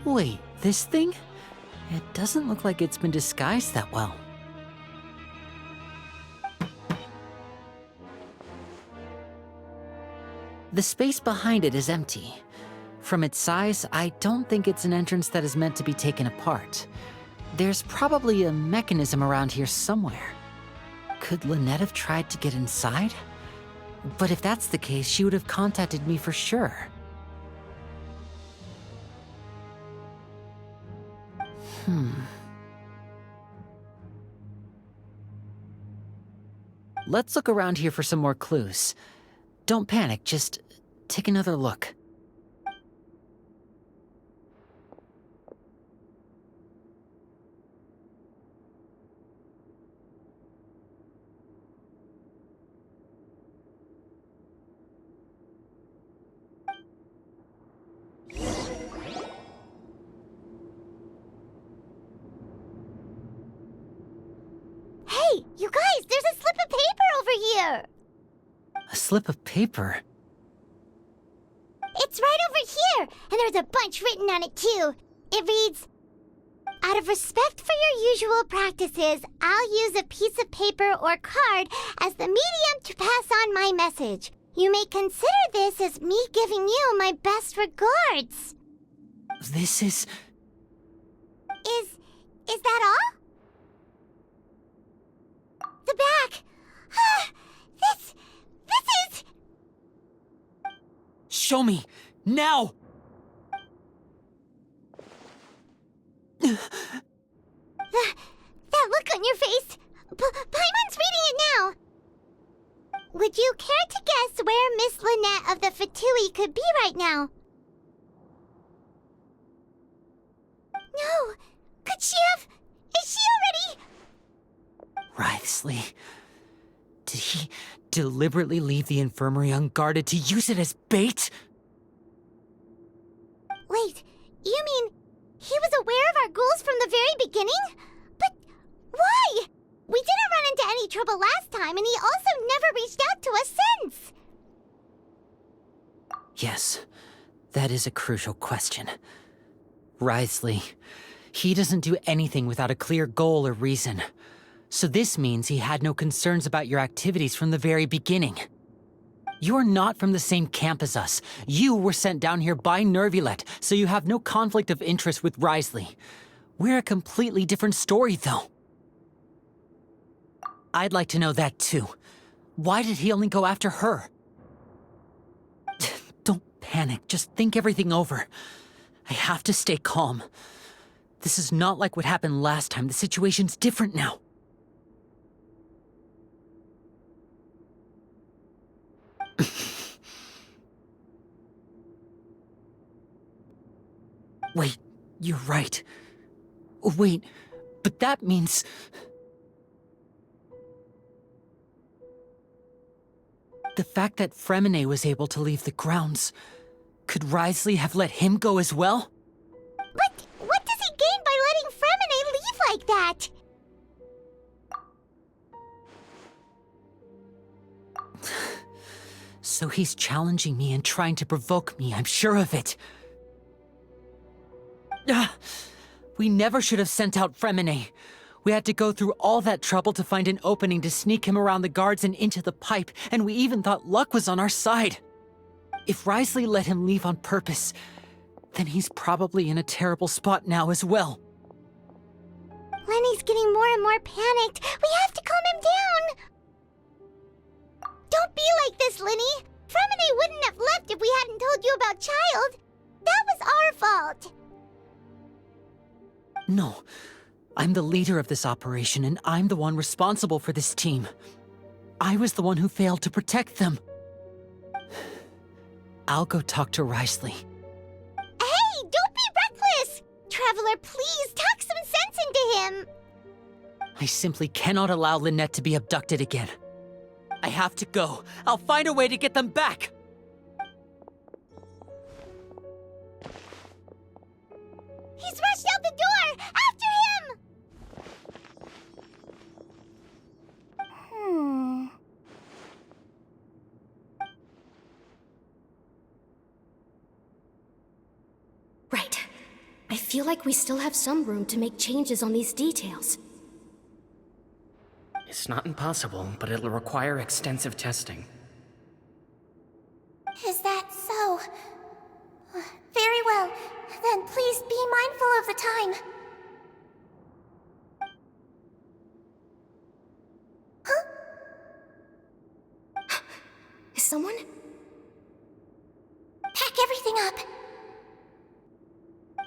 Wait, this thing? It doesn't look like it's been disguised that well. The space behind it is empty. From its size, I don't think it's an entrance that is meant to be taken apart. There's probably a mechanism around here somewhere. Could Lynette have tried to get inside? But if that's the case, she would have contacted me for sure. Let's look around here for some more clues. Don't panic, just take another look. Hey, you guys, there's a slip of paper over here! A slip of paper? It's right over here, and there's a bunch written on it too. It reads, "Out of respect for your usual practices, I'll use a piece of paper or card as the medium to pass on my message. You may consider this as me giving you my best regards." This is... Is that all? The back. This is... Show me! Now! That look on your face. Paimon's reading it now. Would you care to guess where Miss Lynette of the Fatui could be right now? No. Could she have... Is she already... Writhsley. Did he deliberately leave the infirmary unguarded to use it as bait? Wait, you mean he was aware of our goals from the very beginning? But why? We didn't run into any trouble last time, and he also never reached out to us since. Yes, that is a crucial question. Writhsley, he doesn't do anything without a clear goal or reason. So this means he had no concerns about your activities from the very beginning. You're not from the same camp as us. You were sent down here by Nervulet, so you have no conflict of interest with Wriothesley. We're a completely different story, though. I'd like to know that, too. Why did he only go after her? Don't panic. Just think everything over. I have to stay calm. This is not like what happened last time. The situation's different now. Wait, you're right. Wait, but that means... The fact that Fremine was able to leave the grounds, could Wriothesley have let him go as well? But what does he gain by letting Fremine leave like that? So he's challenging me and trying to provoke me, I'm sure of it. We never should have sent out Fremine. We had to go through all that trouble to find an opening to sneak him around the guards and into the pipe, and we even thought luck was on our side. If Wriothesley let him leave on purpose, then he's probably in a terrible spot now as well. Lenny's getting more and more panicked. We have to calm him down. Don't be like this, Lenny. Fremine wouldn't have left if we hadn't told you about Child. That was our fault. No. I'm the leader of this operation, and I'm the one responsible for this team. I was the one who failed to protect them. I'll go talk to Wriothesley. Hey, don't be reckless! Traveler, please talk some sense into him. I simply cannot allow Lynette to be abducted again. I have to go. I'll find a way to get them back! He's rushed out the door! After him! Right. I feel like we still have some room to make changes on these details. It's not impossible, but it'll require extensive testing. Is that so? Very well. Then please be mindful of the time. Huh? Is someone? Pack everything up.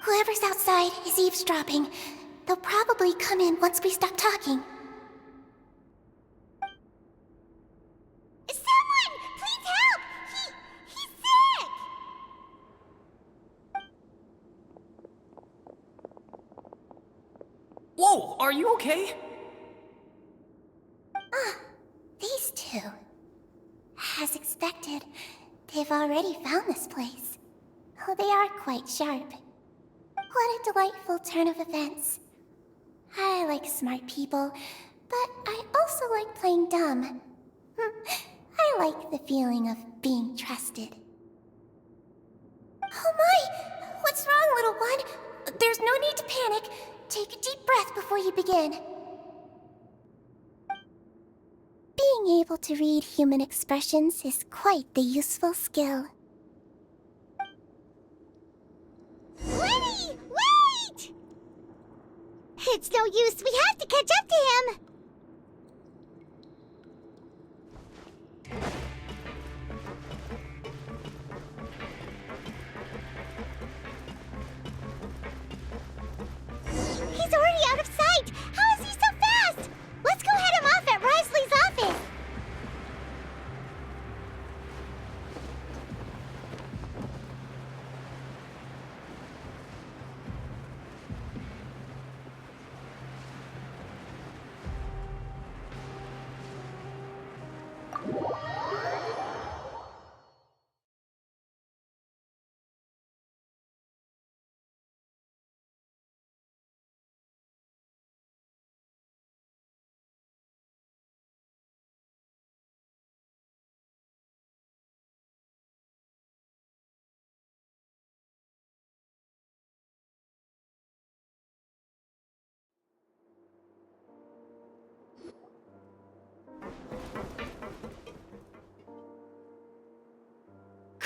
Whoever's outside is eavesdropping. They'll probably come in once we stop talking. Someone! Please help! He's sick! Whoa, are you okay? These two. As expected, they've already found this place. Oh, they are quite sharp. What a delightful turn of events. I like smart people, but I also like playing dumb. I like the feeling of being trusted. Oh my! What's wrong, little one? There's no need to panic. Take a deep breath before you begin. Being able to read human expressions is quite the useful skill. Lenny! Wait! It's no use. We have to catch up to him. He's already out of sight! How is he so fast? Let's go head him off at Wriothesley's office!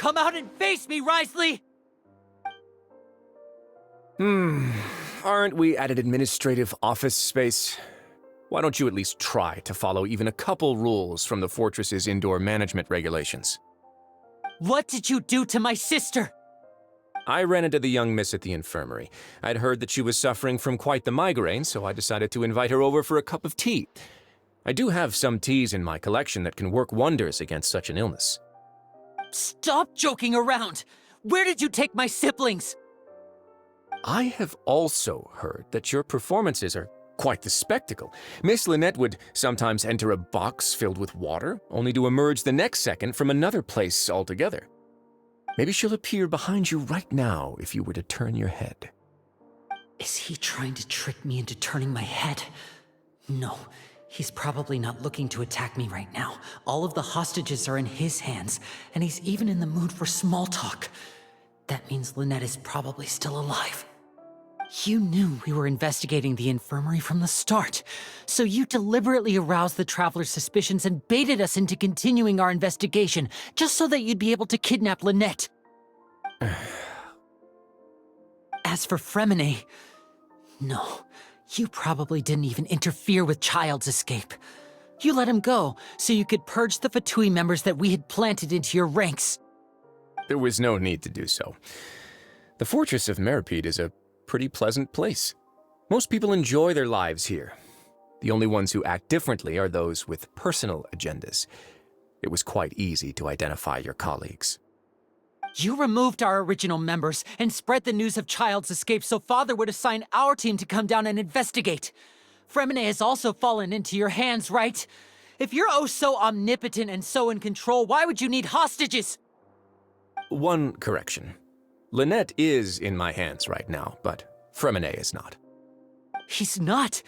Come out and face me, Risley! Aren't we at an administrative office space? Why don't you at least try to follow even a couple rules from the fortress's indoor management regulations? What did you do to my sister? I ran into the young miss at the infirmary. I'd heard that she was suffering from quite the migraine, so I decided to invite her over for a cup of tea. I do have some teas in my collection that can work wonders against such an illness. Stop joking around! Where did you take my siblings? I have also heard that your performances are quite the spectacle. Miss Lynette would sometimes enter a box filled with water, only to emerge the next second from another place altogether. Maybe she'll appear behind you right now if you were to turn your head. Is he trying to trick me into turning my head? No, he's probably not looking to attack me right now. All of the hostages are in his hands, and he's even in the mood for small talk. That means Lynette is probably still alive. You knew we were investigating the infirmary from the start, so you deliberately aroused the Traveler's suspicions and baited us into continuing our investigation, just so that you'd be able to kidnap Lynette. As for Fremine, no, you probably didn't even interfere with Child's escape. You let him go, so you could purge the Fatui members that we had planted into your ranks. There was no need to do so. The Fortress of Meripede is a pretty pleasant place. Most people enjoy their lives here. The only ones who act differently are those with personal agendas. It was quite easy to identify your colleagues. You removed our original members and spread the news of Child's escape so Father would assign our team to come down and investigate. Fremine has also fallen into your hands, right? If you're oh so omnipotent and so in control, why would you need hostages? One correction. Lynette is in my hands right now, but Fremine is not. He's not?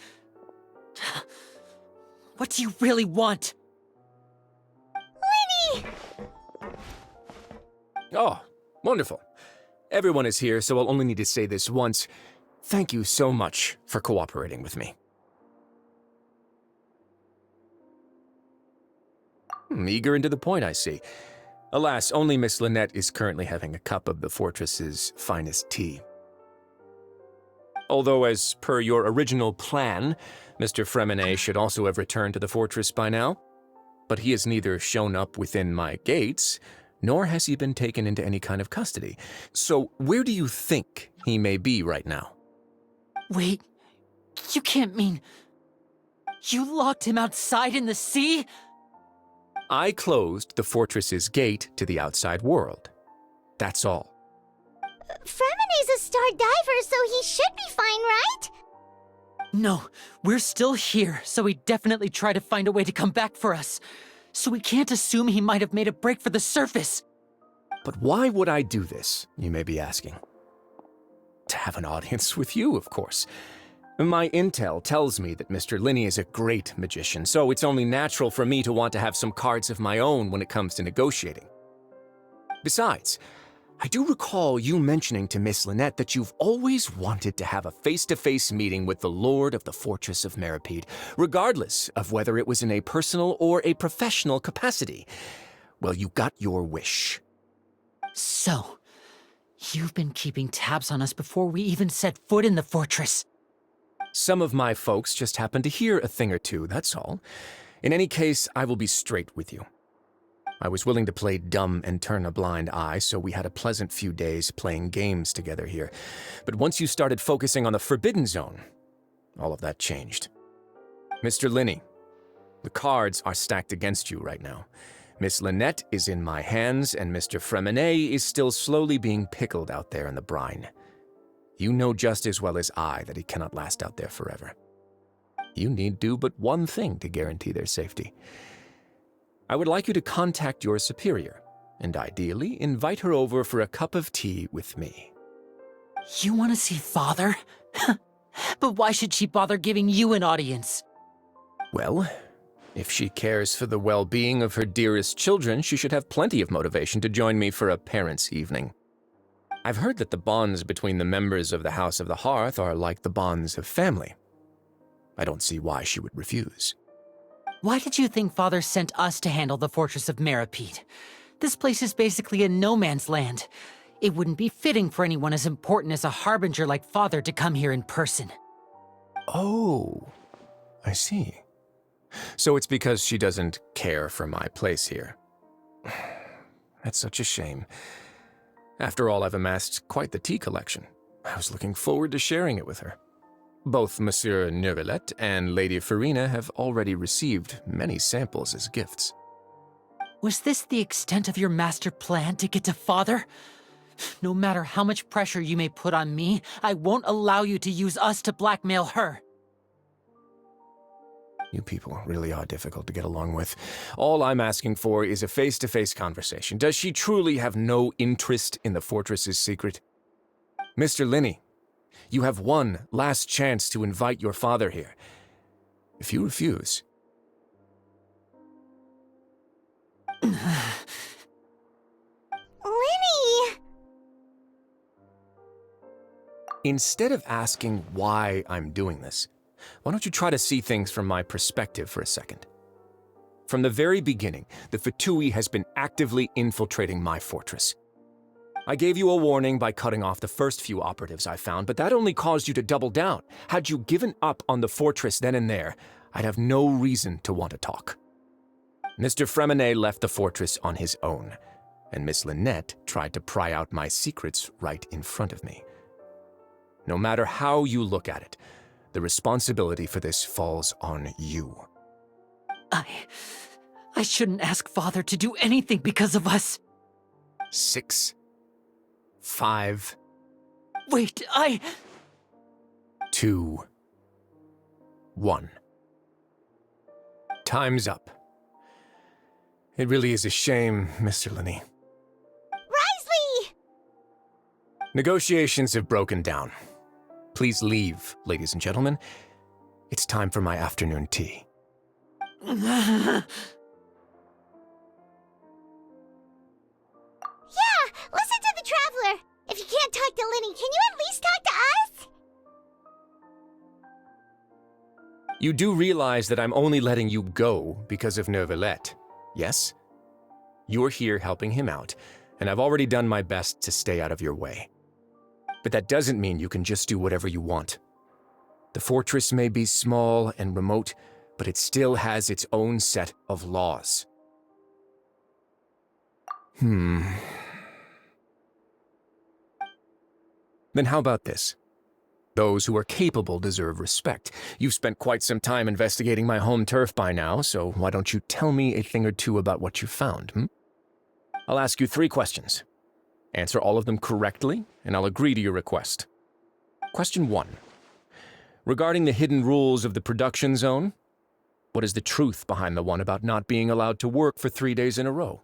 What do you really want? Lenny! Oh, wonderful. Everyone is here, so I'll only need to say this once. Thank you so much for cooperating with me. Eager and to the point, I see. Alas, only Miss Lynette is currently having a cup of the fortress's finest tea. Although, as per your original plan, Mr. Fremine should also have returned to the fortress by now. But he has neither shown up within my gates, nor has he been taken into any kind of custody. So where do you think he may be right now? Wait, you can't mean... You locked him outside in the sea? I closed the fortress's gate to the outside world. That's all. Fremine's a star diver, so he should be fine, right? No, we're still here, so he definitely tried to find a way to come back for us. So we can't assume he might have made a break for the surface. But why would I do this, you may be asking? To have an audience with you, of course. My intel tells me that Mr. Linney is a great magician, so it's only natural for me to want to have some cards of my own when it comes to negotiating. Besides, I do recall you mentioning to Miss Lynette that you've always wanted to have a face-to-face meeting with the Lord of the Fortress of Meripede, regardless of whether it was in a personal or a professional capacity. Well, you got your wish. So, you've been keeping tabs on us before we even set foot in the fortress. Some of my folks just happened to hear a thing or two, that's all. In any case, I will be straight with you. I was willing to play dumb and turn a blind eye, so we had a pleasant few days playing games together here. But once you started focusing on the Forbidden Zone, all of that changed. Mr. Linney, the cards are stacked against you right now. Miss Lynette is in my hands, and Mr. Fremine is still slowly being pickled out there in the brine. You know just as well as I that he cannot last out there forever. You need do but one thing to guarantee their safety. I would like you to contact your superior, and ideally invite her over for a cup of tea with me. You want to see Father? But why should she bother giving you an audience? Well, if she cares for the well-being of her dearest children, she should have plenty of motivation to join me for a parents' evening. I've heard that the bonds between the members of the House of the Hearth are like the bonds of family. I don't see why she would refuse. Why did you think Father sent us to handle the Fortress of Meripede? This place is basically a no man's land. It wouldn't be fitting for anyone as important as a harbinger like Father to come here in person. Oh, I see. So it's because she doesn't care for my place here. That's such a shame. After all, I've amassed quite the tea collection. I was looking forward to sharing it with her. Both Monsieur Neuvillette and Lady Farina have already received many samples as gifts. Was this the extent of your master plan to get to Father? No matter how much pressure you may put on me, I won't allow you to use us to blackmail her. You people really are difficult to get along with. All I'm asking for is a face-to-face conversation. Does she truly have no interest in the fortress's secret? Mr. Linney, you have one last chance to invite your father here. If you refuse... Linny! Instead of asking why I'm doing this, why don't you try to see things from my perspective for a second? From the very beginning, the Fatui has been actively infiltrating my fortress. I gave you a warning by cutting off the first few operatives I found, but that only caused you to double down. Had you given up on the fortress then and there, I'd have no reason to want to talk. Mr. Fremenet left the fortress on his own, and Miss Lynette tried to pry out my secrets right in front of me. No matter how you look at it, the responsibility for this falls on you. I shouldn't ask Father to do anything because of us. 6, 5... Wait, 2, 1. Time's up. It really is a shame, Mr. Linney. Risley! Negotiations have broken down. Please leave, ladies and gentlemen. It's time for my afternoon tea. Yeah, listen to the Traveler. If you can't talk to Linny, can you at least talk to us? You do realize that I'm only letting you go because of Neuvillette, yes? You're here helping him out, and I've already done my best to stay out of your way. But that doesn't mean you can just do whatever you want. The fortress may be small and remote, but it still has its own set of laws. Then how about this? Those who are capable deserve respect. You've spent quite some time investigating my home turf by now, so why don't you tell me a thing or two about what you found, I'll ask you 3 questions. Answer all of them correctly, and I'll agree to your request. Question 1. Regarding the hidden rules of the production zone, what is the truth behind the one about not being allowed to work for 3 days in a row?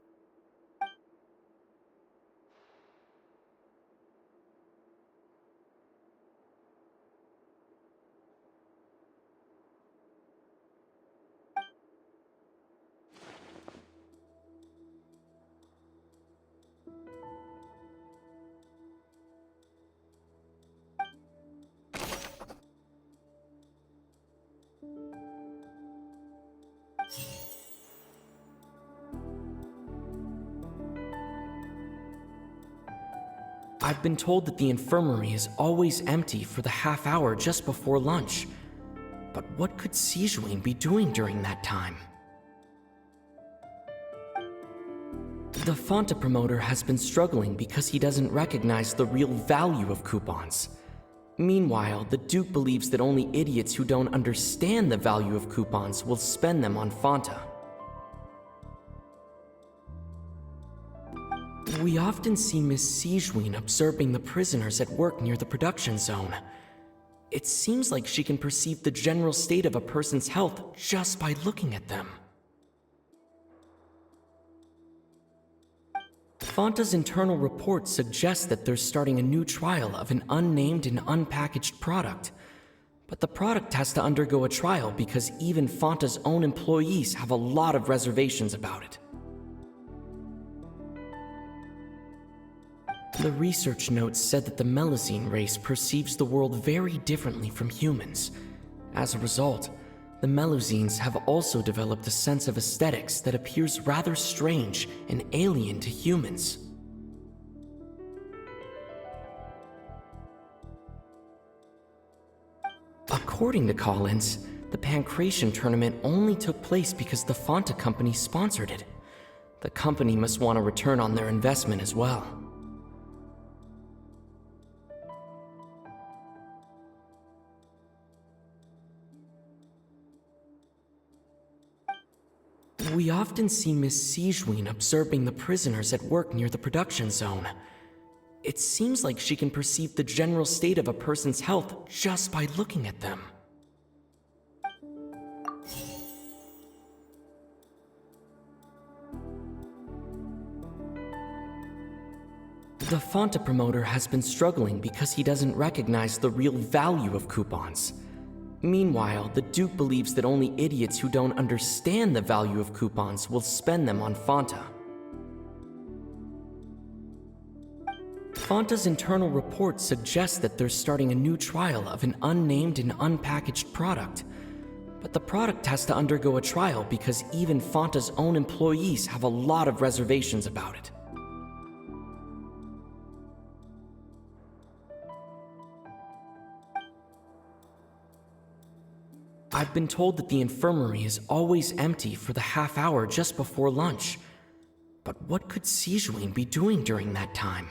I've been told that the infirmary is always empty for the half hour just before lunch. But what could Sijuin be doing during that time? The Fonta promoter has been struggling because he doesn't recognize the real value of coupons. Meanwhile, the Duke believes that only idiots who don't understand the value of coupons will spend them on Fonta. We often see Miss Sijuin observing the prisoners at work near the production zone. It seems like she can perceive the general state of a person's health just by looking at them. Fonta's internal report suggests that they're starting a new trial of an unnamed and unpackaged product. But the product has to undergo a trial because even Fonta's own employees have a lot of reservations about it. The research notes said that the Melusine race perceives the world very differently from humans. As a result, the Melusines have also developed a sense of aesthetics that appears rather strange and alien to humans. According to Collins, the Pancration tournament only took place because the Fonta company sponsored it. The company must want a return on their investment as well. We often see Miss Sijween observing the prisoners at work near the production zone. It seems like she can perceive the general state of a person's health just by looking at them. The Fonta promoter has been struggling because he doesn't recognize the real value of coupons. Meanwhile, the Duke believes that only idiots who don't understand the value of coupons will spend them on Fonta. Fonta's internal report suggests that they're starting a new trial of an unnamed and unpackaged product. But the product has to undergo a trial because even Fonta's own employees have a lot of reservations about it. I've been told that the infirmary is always empty for the half hour just before lunch. But what could Sijween be doing during that time?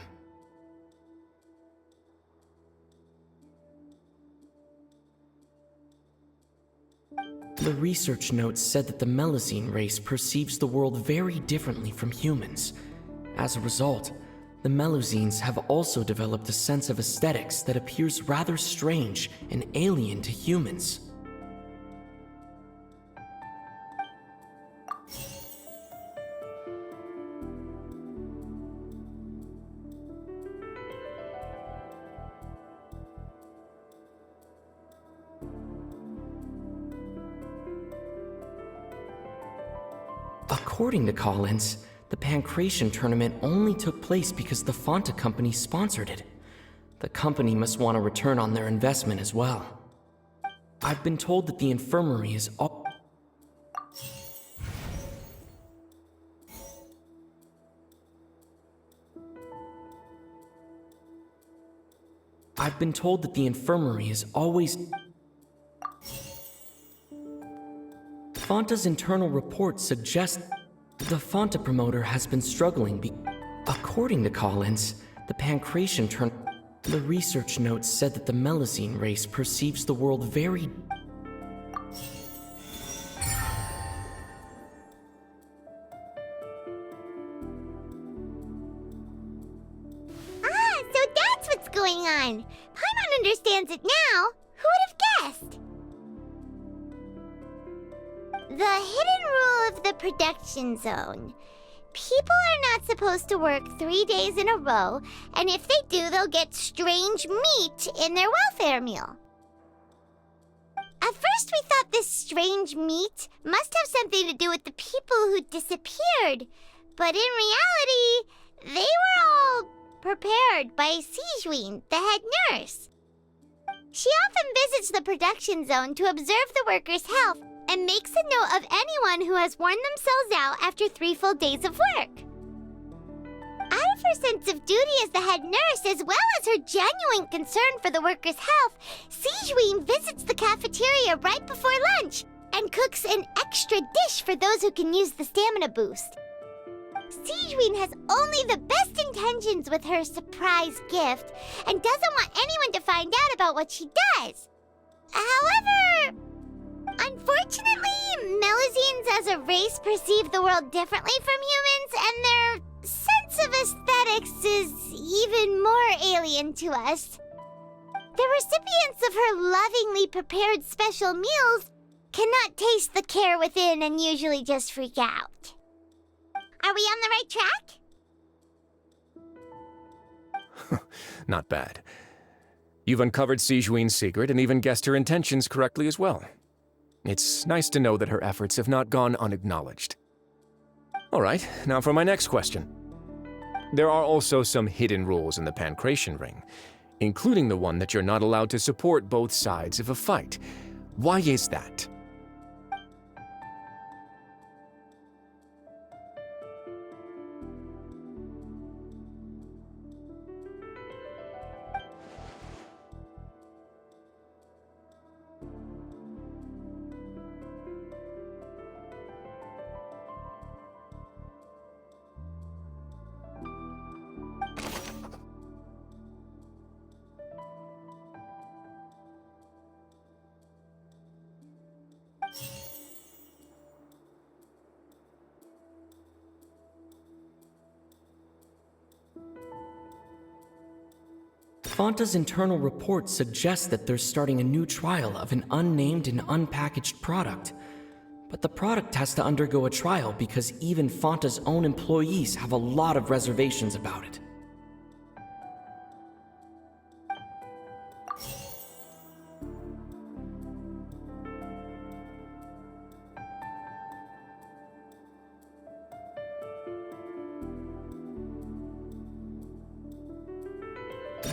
The research notes said that the Melusine race perceives the world very differently from humans. As a result, the Melusines have also developed a sense of aesthetics that appears rather strange and alien to humans. According to Collins, the Pancration tournament only took place because the Fonta company sponsored it. The company must want a return on their investment as well. I've been told that the infirmary is always... Fonta's internal report suggests the Fonta promoter has been struggling according to Collins, the Pancration the research notes said that the Melusine race perceives the world very... So that's what's going on. Paimon understands it now. Who would have guessed? The hidden rule of the production zone. People are not supposed to work 3 days in a row, and if they do, they'll get strange meat in their welfare meal. At first, we thought this strange meat must have something to do with the people who disappeared, but in reality, they were all prepared by Sijween, the head nurse. She often visits the production zone to observe the workers' health and makes a note of anyone who has worn themselves out after 3 full days of work. Out of her sense of duty as the head nurse, as well as her genuine concern for the workers' health, Sijween visits the cafeteria right before lunch and cooks an extra dish for those who can use the stamina boost. Sijween has only the best intentions with her surprise gift and doesn't want anyone to find out about what she does. However, unfortunately, Melusines as a race perceive the world differently from humans, and their sense of aesthetics is even more alien to us. The recipients of her lovingly prepared special meals cannot taste the care within and usually just freak out. Are we on the right track? Not bad. You've uncovered Sijween's secret and even guessed her intentions correctly as well. It's nice to know that her efforts have not gone unacknowledged. All right, now for my next question. There are also some hidden rules in the Pancration ring, including the one that you're not allowed to support both sides of a fight. Why is that? Fonta's internal reports suggest that they're starting a new trial of an unnamed and unpackaged product. But the product has to undergo a trial because even Fonta's own employees have a lot of reservations about it.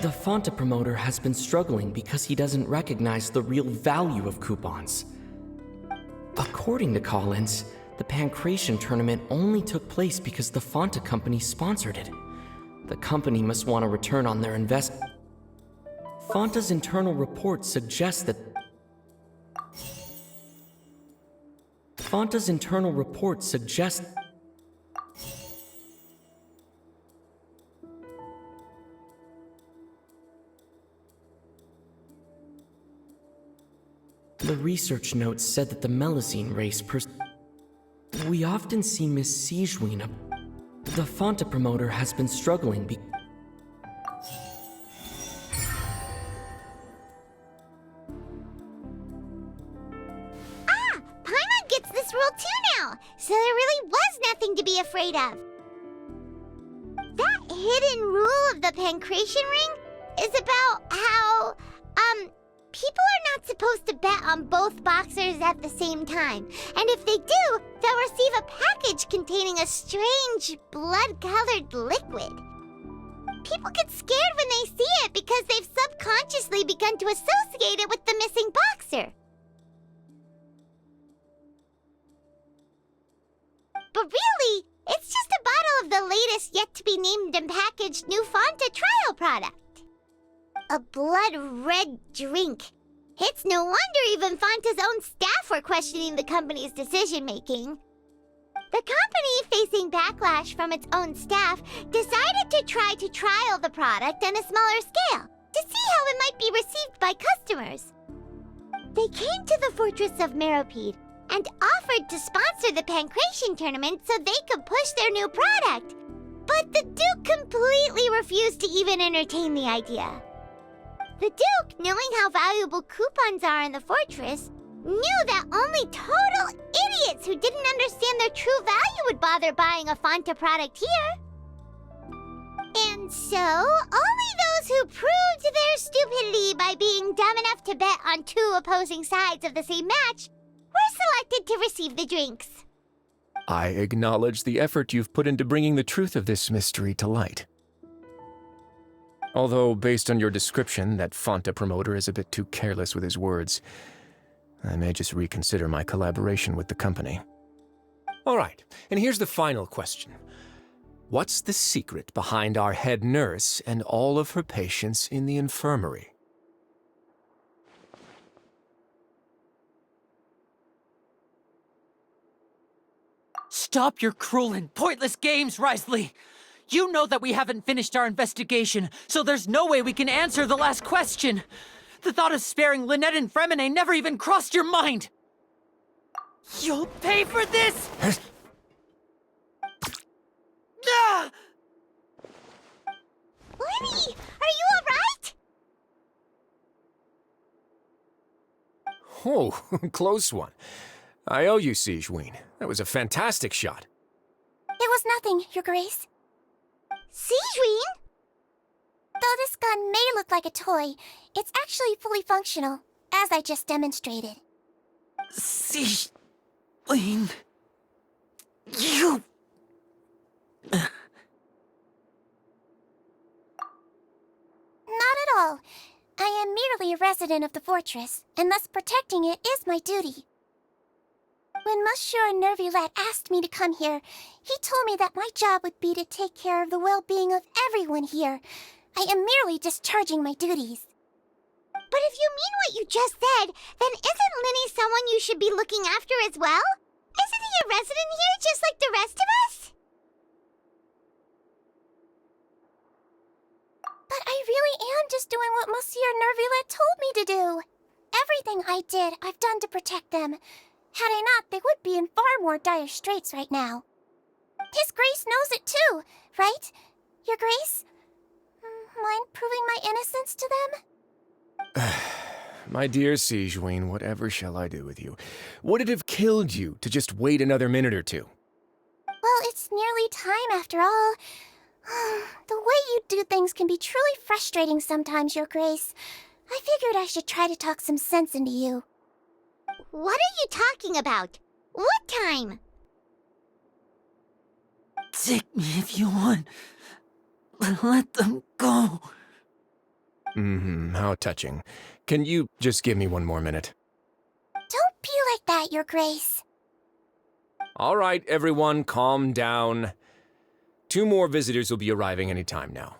The Fonta promoter has been struggling because he doesn't recognize the real value of coupons. According to Collins, the Pancration tournament only took place because the Fonta company sponsored it. The company must want to return on their investment. Fonta's internal reports suggest that the research notes said that the Melusine race we often see Miss Sigewin. The Fonta promoter has been struggling Paimon gets this rule too now, so there really was nothing to be afraid of. That hidden rule of the Pancration ring is about how, people are not supposed to bet on both boxers at the same time. And if they do, they'll receive a package containing a strange, blood-colored liquid. People get scared when they see it because they've subconsciously begun to associate it with the missing boxer. But really, it's just a bottle of the latest yet-to-be-named and packaged new Fonta trial product. A blood-red drink. It's no wonder even Fonta's own staff were questioning the company's decision-making. The company, facing backlash from its own staff, decided to try to trial the product on a smaller scale to see how it might be received by customers. They came to the fortress of Meropide and offered to sponsor the Pancration tournament so they could push their new product. But the Duke completely refused to even entertain the idea. The Duke, knowing how valuable coupons are in the fortress, knew that only total idiots who didn't understand their true value would bother buying a Fonta product here. And so, only those who proved their stupidity by being dumb enough to bet on two opposing sides of the same match were selected to receive the drinks. I acknowledge the effort you've put into bringing the truth of this mystery to light. Although, based on your description, that Fonta promoter is a bit too careless with his words, I may just reconsider my collaboration with the company. All right, and here's the final question. What's the secret behind our head nurse and all of her patients in the infirmary? Stop your cruel and pointless games, Risley! You know that we haven't finished our investigation, so there's no way we can answer the last question. The thought of sparing Lynette and Fremine never even crossed your mind. You'll pay for this! Ah! Lenny, are you alright? Oh, close one. I owe you, Sigewin. That was a fantastic shot. It was nothing, Your Grace. Sigewin? Though this gun may look like a toy, it's actually fully functional, as I just demonstrated. Sigewin... You... Not at all. I am merely a resident of the fortress, and thus protecting it is my duty. When Monsieur Nervulette asked me to come here, he told me that my job would be to take care of the well-being of everyone here. I am merely discharging my duties. But if you mean what you just said, then isn't Linny someone you should be looking after as well? Isn't he a resident here just like the rest of us? But I really am just doing what Monsieur Nervulette told me to do. Everything I did, I've done to protect them. Had I not, they would be in far more dire straits right now. His Grace knows it too, right? Your Grace? Mind proving my innocence to them? My dear Sigewinne, whatever shall I do with you? Would it have killed you to just wait another minute or two? Well, it's nearly time after all. The way you do things can be truly frustrating sometimes, Your Grace. I figured I should try to talk some sense into you. What are you talking about? What time? Take me if you want, but let them go. How touching. Can you just give me one more minute? Don't be like that, Your Grace. All right, everyone, calm down. 2 more visitors will be arriving any time now.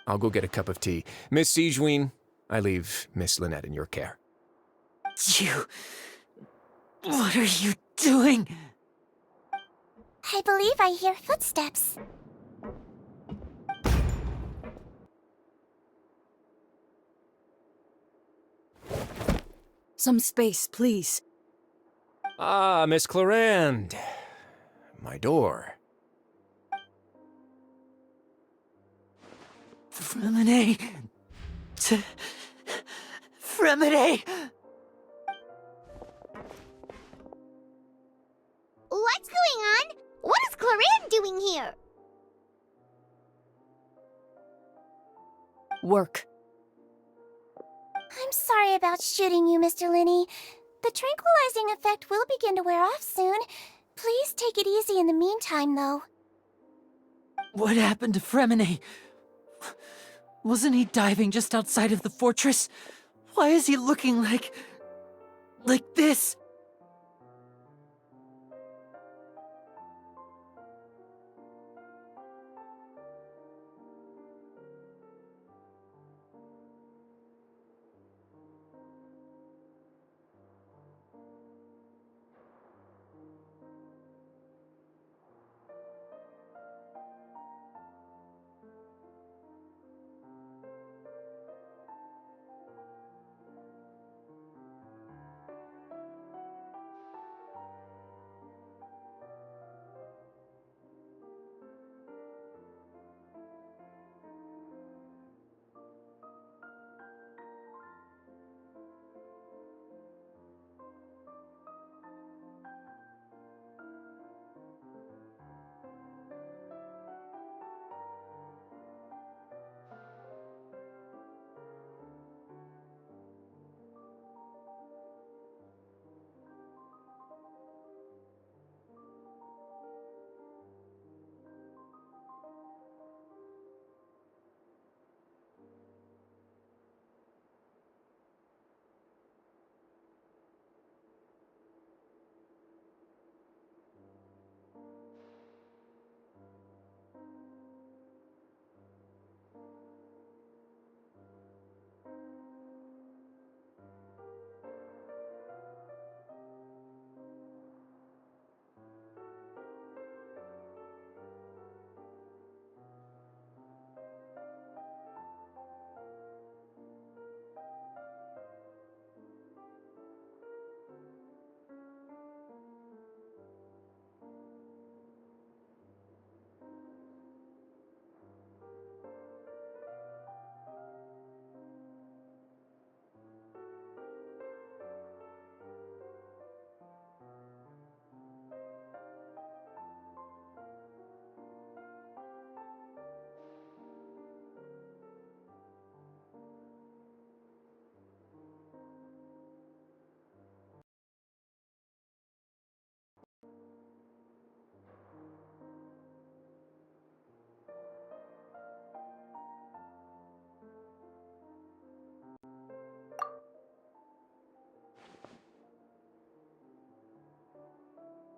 I'll go get a cup of tea. Miss Sigewinne, I leave Miss Lynette in your care. You... What are you doing? I believe I hear footsteps. Some space, please. Ah, Miss Clarande. My door. Fremine... Fremine... What's going on? What is Clarande doing here? Work. I'm sorry about shooting you, Mr. Linney. The tranquilizing effect will begin to wear off soon. Please take it easy in the meantime, though. What happened to Fremine? Wasn't he diving just outside of the fortress? Why is he looking like this?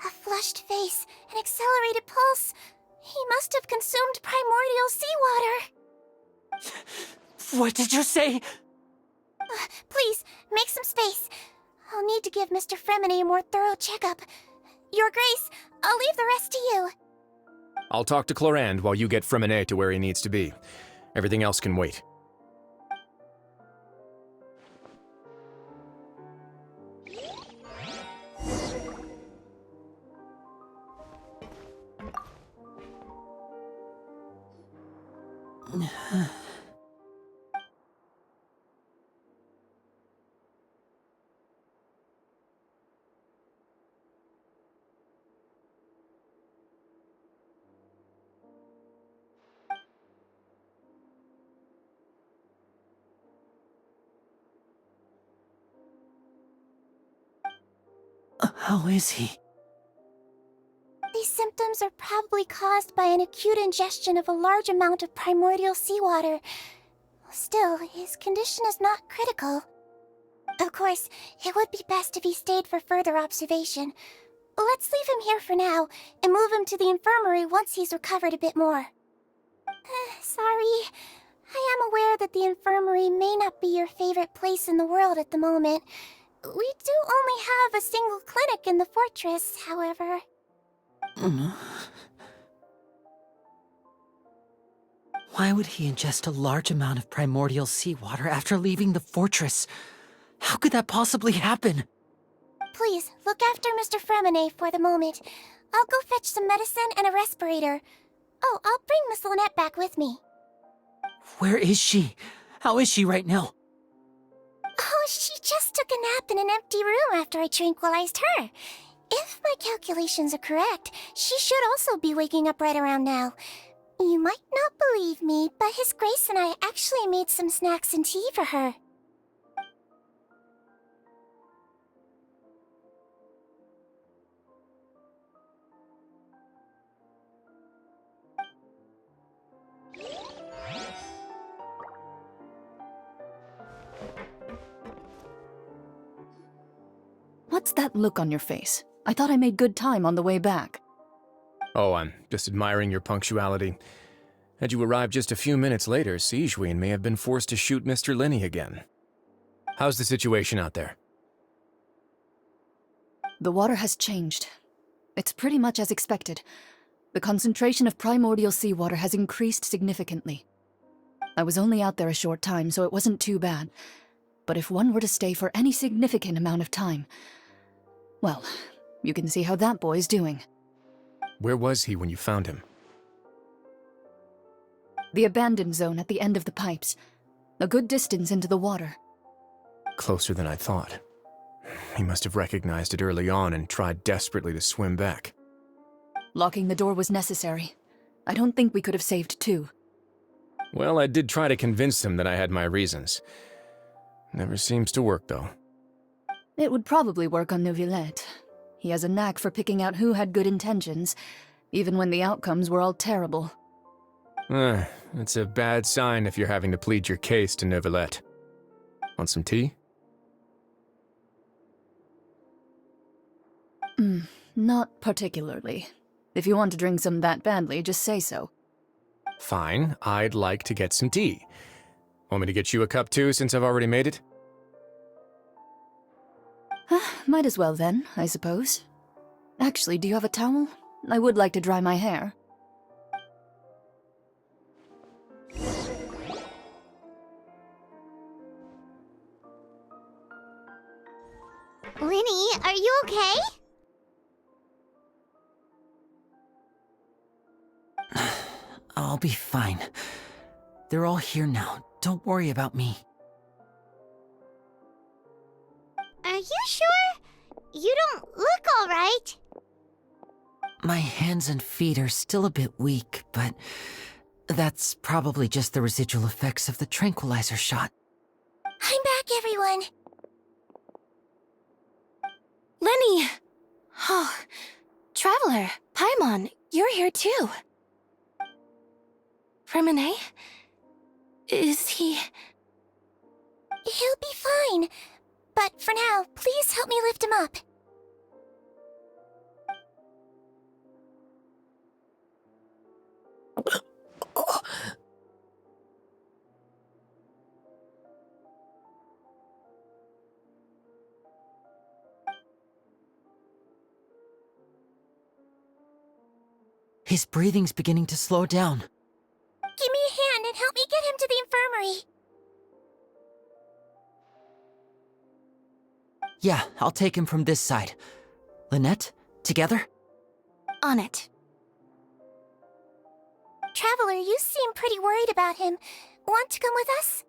A flushed face, an accelerated pulse. He must have consumed primordial seawater. What did you say? Please, make some space. I'll need to give Mr. Fremine a more thorough checkup. Your Grace, I'll leave the rest to you. I'll talk to Clarande while you get Fremine to where he needs to be. Everything else can wait. How is he? These symptoms are probably caused by an acute ingestion of a large amount of primordial seawater. Still, his condition is not critical. Of course, it would be best if he stayed for further observation. Let's leave him here for now, and move him to the infirmary once he's recovered a bit more. Sorry. I am aware that the infirmary may not be your favorite place in the world at the moment. We do only have a single clinic in the fortress, however. Why would he ingest a large amount of primordial seawater after leaving the fortress? How could that possibly happen? Please, look after Mr. Fremine for the moment. I'll go fetch some medicine and a respirator. Oh, I'll bring Miss Lynette back with me. Where is she? How is she right now? Oh, she just took a nap in an empty room after I tranquilized her. If my calculations are correct, she should also be waking up right around now. You might not believe me, but His Grace and I actually made some snacks and tea for her. What's that look on your face? I thought I made good time on the way back. Oh, I'm just admiring your punctuality. Had you arrived just a few minutes later, Sigewinne may have been forced to shoot Mr. Linney again. How's the situation out there? The water has changed. It's pretty much as expected. The concentration of primordial seawater has increased significantly. I was only out there a short time, so it wasn't too bad. But if one were to stay for any significant amount of time, well, you can see how that boy's doing. Where was he when you found him? The abandoned zone at the end of the pipes. A good distance into the water. Closer than I thought. He must have recognized it early on and tried desperately to swim back. Locking the door was necessary. I don't think we could have saved two. Well, I did try to convince him that I had my reasons. Never seems to work, though. It would probably work on Neuvillette. He has a knack for picking out who had good intentions, even when the outcomes were all terrible. It's a bad sign if you're having to plead your case to Neuvillette. Want some tea? Not particularly. If you want to drink some that badly, just say so. Fine, I'd like to get some tea. Want me to get you a cup too, since I've already made it? Might as well then, I suppose. Actually, do you have a towel? I would like to dry my hair. Linny, are you okay? I'll be fine. They're all here now. Don't worry about me. Are you sure? You don't look all right. My hands and feet are still a bit weak, but that's probably just the residual effects of the tranquilizer shot. I'm back, everyone. Lenny! Oh, Traveler, Paimon, you're here too. Fremine? Is he... He'll be fine. But for now, please help me lift him up. His breathing's beginning to slow down. Give me a hand and help me get him to the infirmary. Yeah, I'll take him from this side. Lynette, together? On it. Traveler, you seem pretty worried about him. Want to come with us?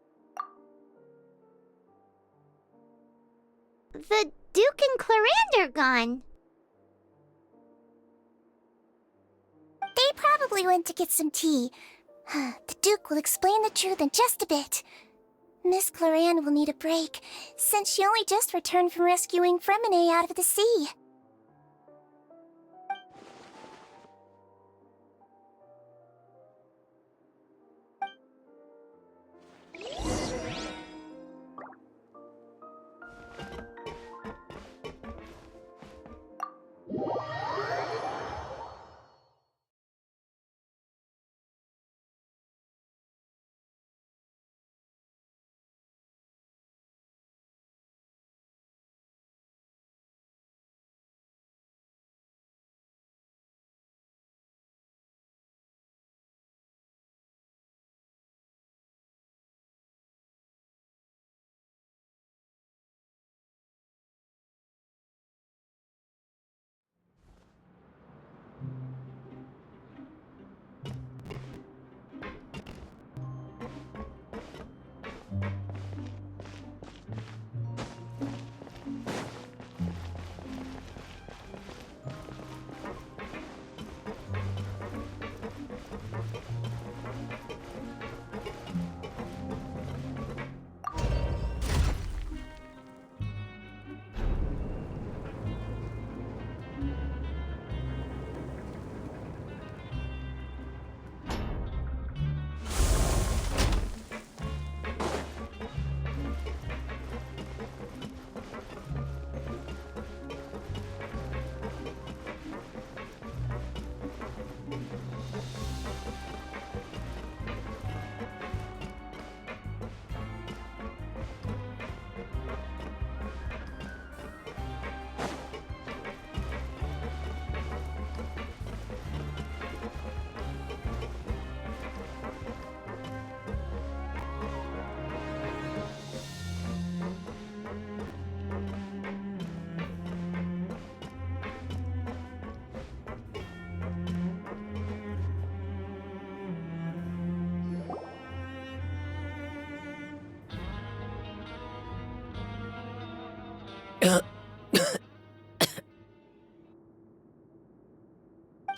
The Duke and Clarande are gone. They probably went to get some tea. The Duke will explain the truth in just a bit. Miss Clarande will need a break, since she only just returned from rescuing Fremine out of the sea.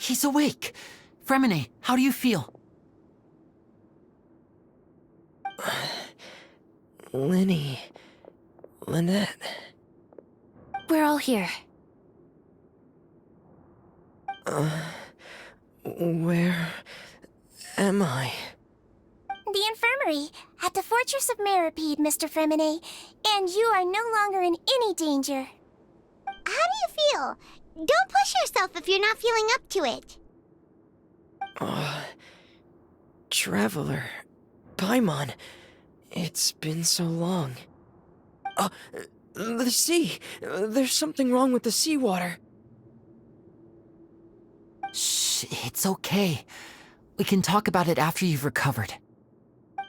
He's awake. Fremine, how do you feel? Linny. Lynette. We're all here. Where am I? The infirmary, at the Fortress of Meripede, Mr. Fremine, and you are no longer in any danger. How do you feel? Don't push yourself if you're not feeling up to it. Traveler. Paimon. It's been so long. The sea. There's something wrong with the seawater. Shh, it's okay. We can talk about it after you've recovered.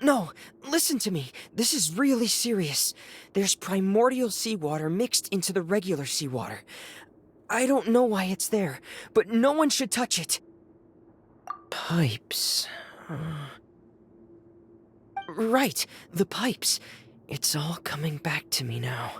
No, listen to me. This is really serious. There's primordial seawater mixed into the regular seawater. I don't know why it's there, but no one should touch it. Pipes. Right, the pipes. It's all coming back to me now.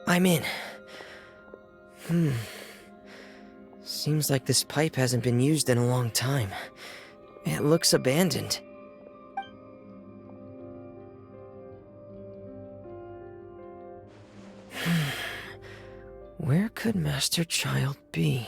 I'm in. Seems like this pipe hasn't been used in a long time. It looks abandoned. Where could Master Child be?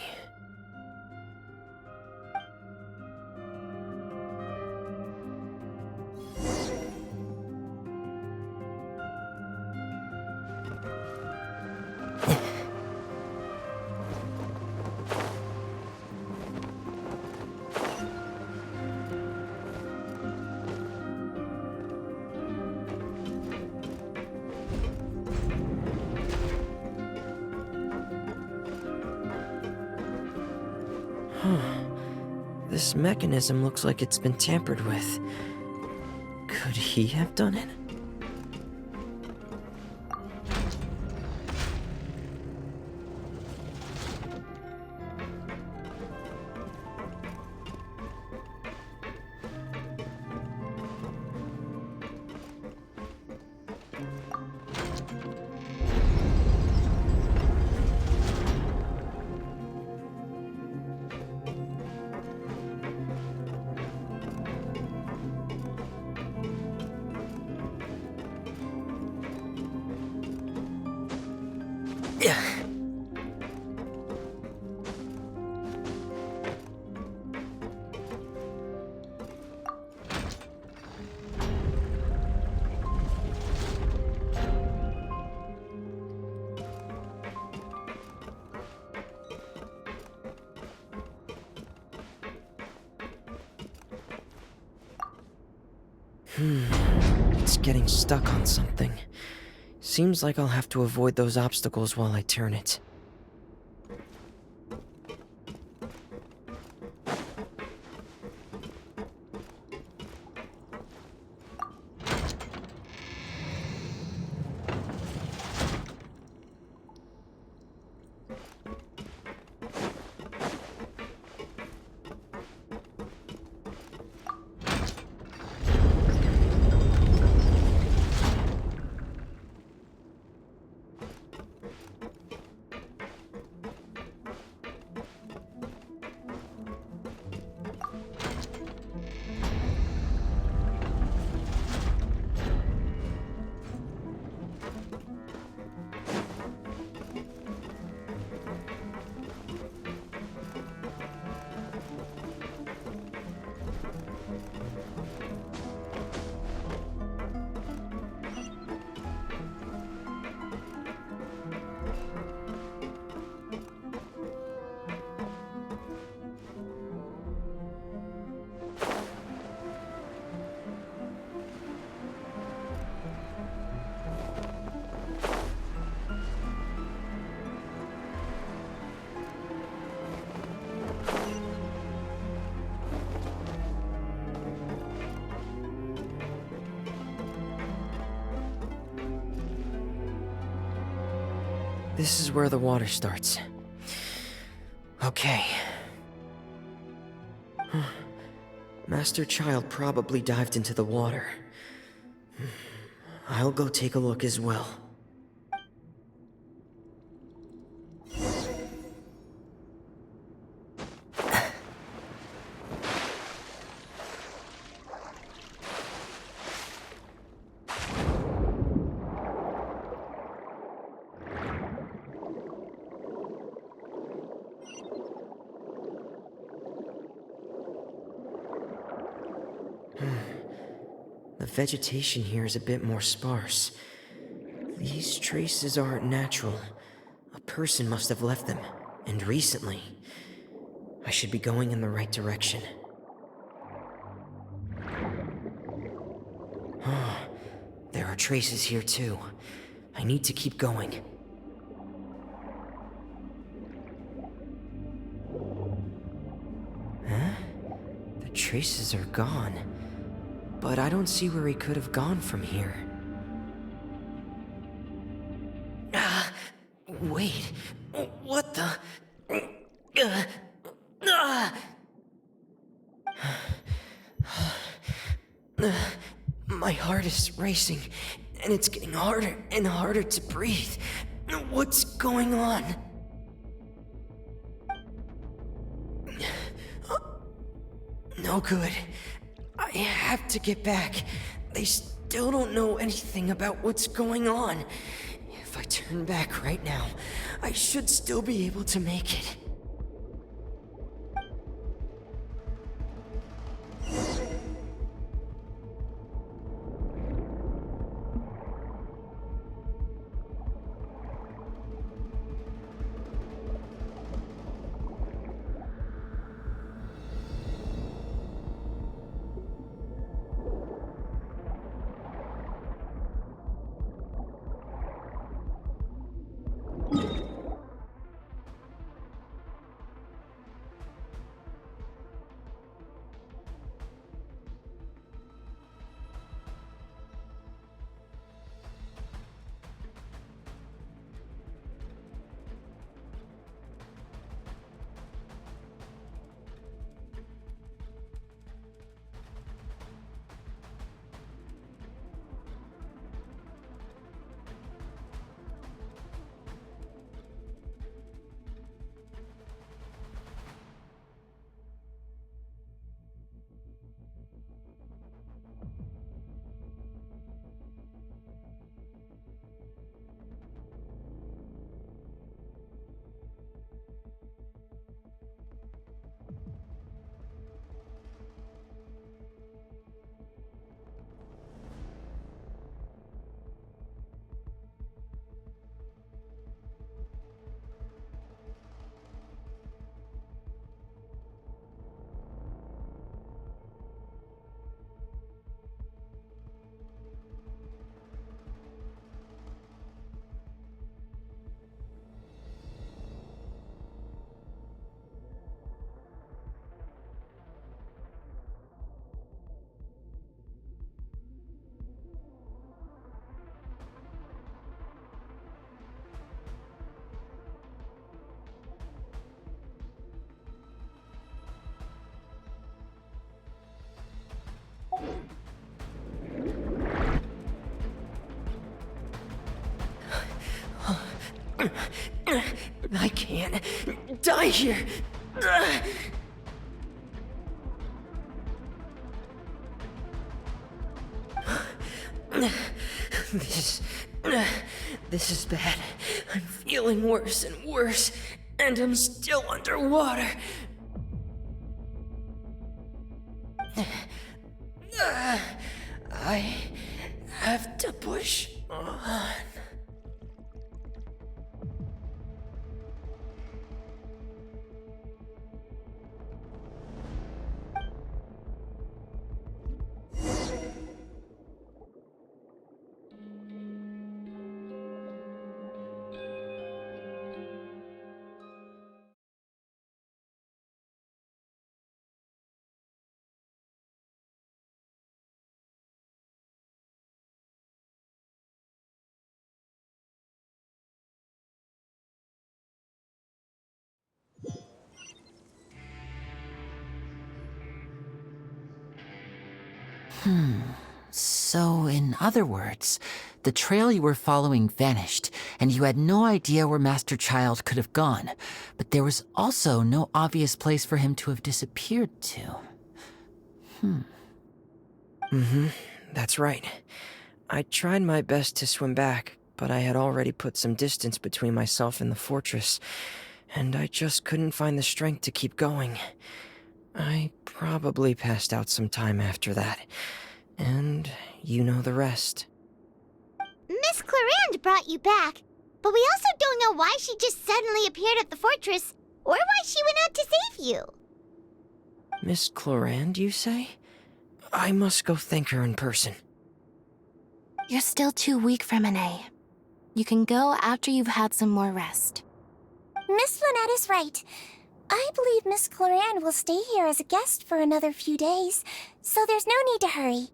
This mechanism looks like it's been tampered with. Could he have done it? It's getting stuck on something. Seems like I'll have to avoid those obstacles while I turn it. This is where the water starts. Okay. Master Child probably dived into the water. I'll go take a look as well. The vegetation here is a bit more sparse. These traces aren't natural. A person must have left them, and recently. I should be going in the right direction. There are traces here too. I need to keep going. Huh? The traces are gone. But I don't see where he could have gone from here. Wait, what the? My heart is racing, and it's getting harder and harder to breathe. What's going on? No good. I have to get back. They still don't know anything about what's going on. If I turn back right now, I should still be able to make it. I can't die here. This is bad. I'm feeling worse and worse, and I'm still underwater. I have to push on. So, in other words, the trail you were following vanished, and you had no idea where Master Child could have gone, but there was also no obvious place for him to have disappeared to. That's right. I tried my best to swim back, but I had already put some distance between myself and the fortress, and I just couldn't find the strength to keep going. I probably passed out some time after that, and you know the rest. Miss Clarande brought you back, but we also don't know why she just suddenly appeared at the fortress, or why she went out to save you. Miss Clarande, you say? I must go thank her in person. You're still too weak, Fremine. You can go after you've had some more rest. Miss Lynette is right. I believe Miss Clarande will stay here as a guest for another few days, so there's no need to hurry.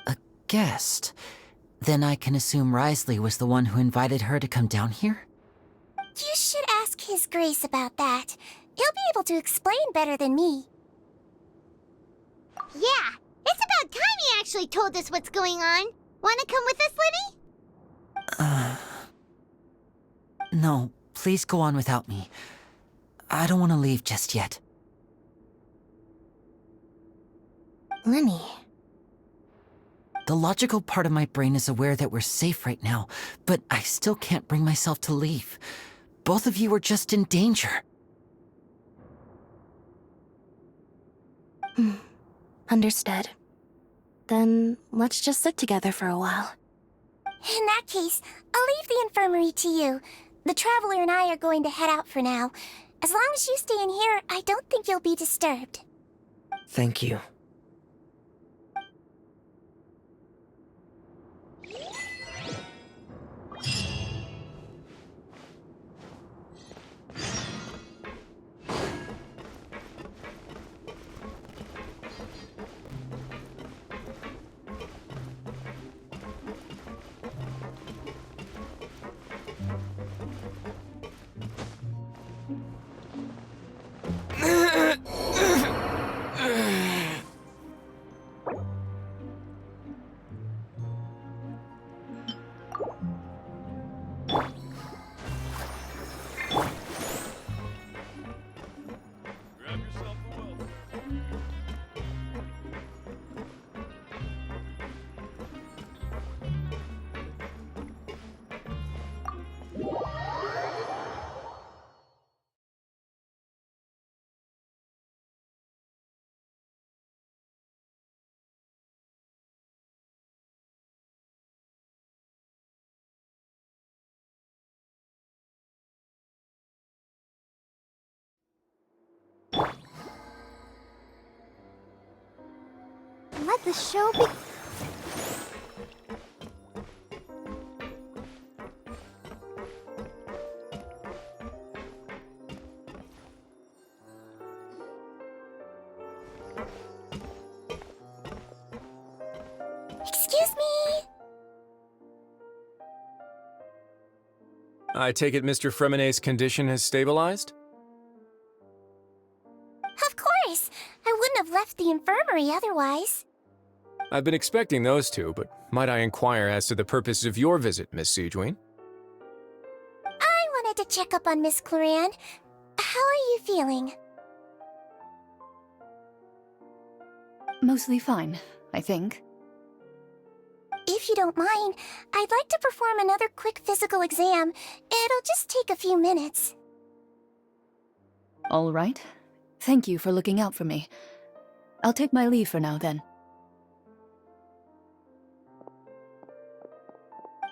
A guest? Then I can assume Risley was the one who invited her to come down here? You should ask His Grace about that. He'll be able to explain better than me. Yeah, it's about time he actually told us what's going on. Wanna come with us, Libby? No, please go on without me. I don't want to leave just yet. Lenny. The logical part of my brain is aware that we're safe right now, but I still can't bring myself to leave. Both of you are just in danger. Understood. Then let's just sit together for a while. In that case, I'll leave the infirmary to you. The Traveler and I are going to head out for now. As long as you stay in here, I don't think you'll be disturbed. Thank you. Let the show be... Excuse me! I take it Mr. Fremine's condition has stabilized? Of course! I wouldn't have left the infirmary otherwise. I've been expecting those two, but might I inquire as to the purpose of your visit, Miss Siegeween? I wanted to check up on Miss Cloran. How are you feeling? Mostly fine, I think. If you don't mind, I'd like to perform another quick physical exam. It'll just take a few minutes. All right. Thank you for looking out for me. I'll take my leave for now, then.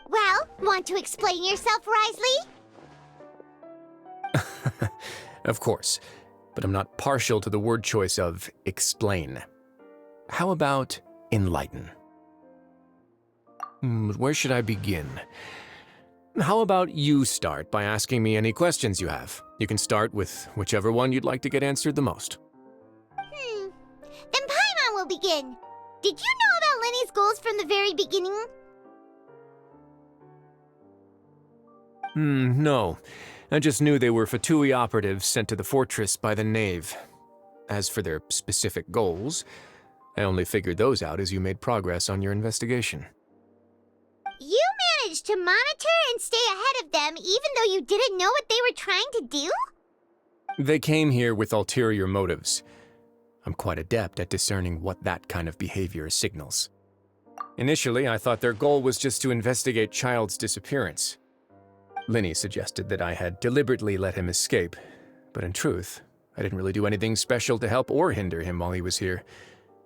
Well, want to explain yourself, Risley? Of course, but I'm not partial to the word choice of explain. How about enlighten? Where should I begin? How about you start by asking me any questions you have? You can start with whichever one you'd like to get answered the most. Then Paimon will begin. Did you know about Lenny's goals from the very beginning? No. I just knew they were Fatui operatives sent to the fortress by the Knave. As for their specific goals, I only figured those out as you made progress on your investigation. You managed to monitor and stay ahead of them even though you didn't know what they were trying to do? They came here with ulterior motives. I'm quite adept at discerning what that kind of behavior signals. Initially, I thought their goal was just to investigate Child's disappearance. Linny suggested that I had deliberately let him escape, but in truth, I didn't really do anything special to help or hinder him while he was here.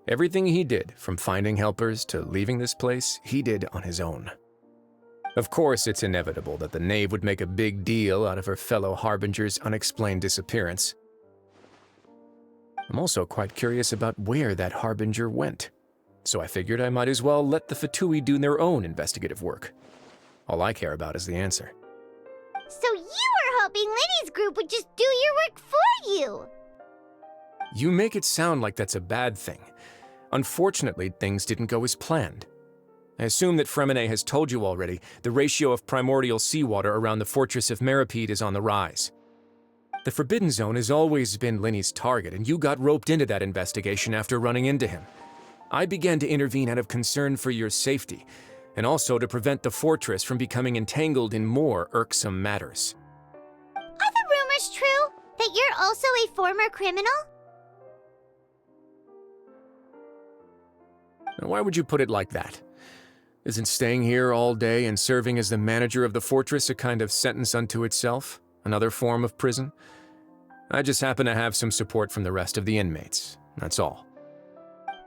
Everything he did, from finding helpers to leaving this place, he did on his own. Of course, it's inevitable that the Knave would make a big deal out of her fellow Harbinger's unexplained disappearance. I'm also quite curious about where that Harbinger went, so I figured I might as well let the Fatui do their own investigative work. All I care about is the answer. So you were hoping Lenny's group would just do your work for you! You make it sound like that's a bad thing. Unfortunately, things didn't go as planned. I assume that Fremine has told you already, the ratio of primordial seawater around the fortress of Meripede is on the rise. The Forbidden Zone has always been Lenny's target, and you got roped into that investigation after running into him. I began to intervene out of concern for your safety, and also to prevent the fortress from becoming entangled in more irksome matters. Are the rumors true? That you're also a former criminal? Now, why would you put it like that? Isn't staying here all day and serving as the manager of the fortress a kind of sentence unto itself? Another form of prison? I just happen to have some support from the rest of the inmates. That's all.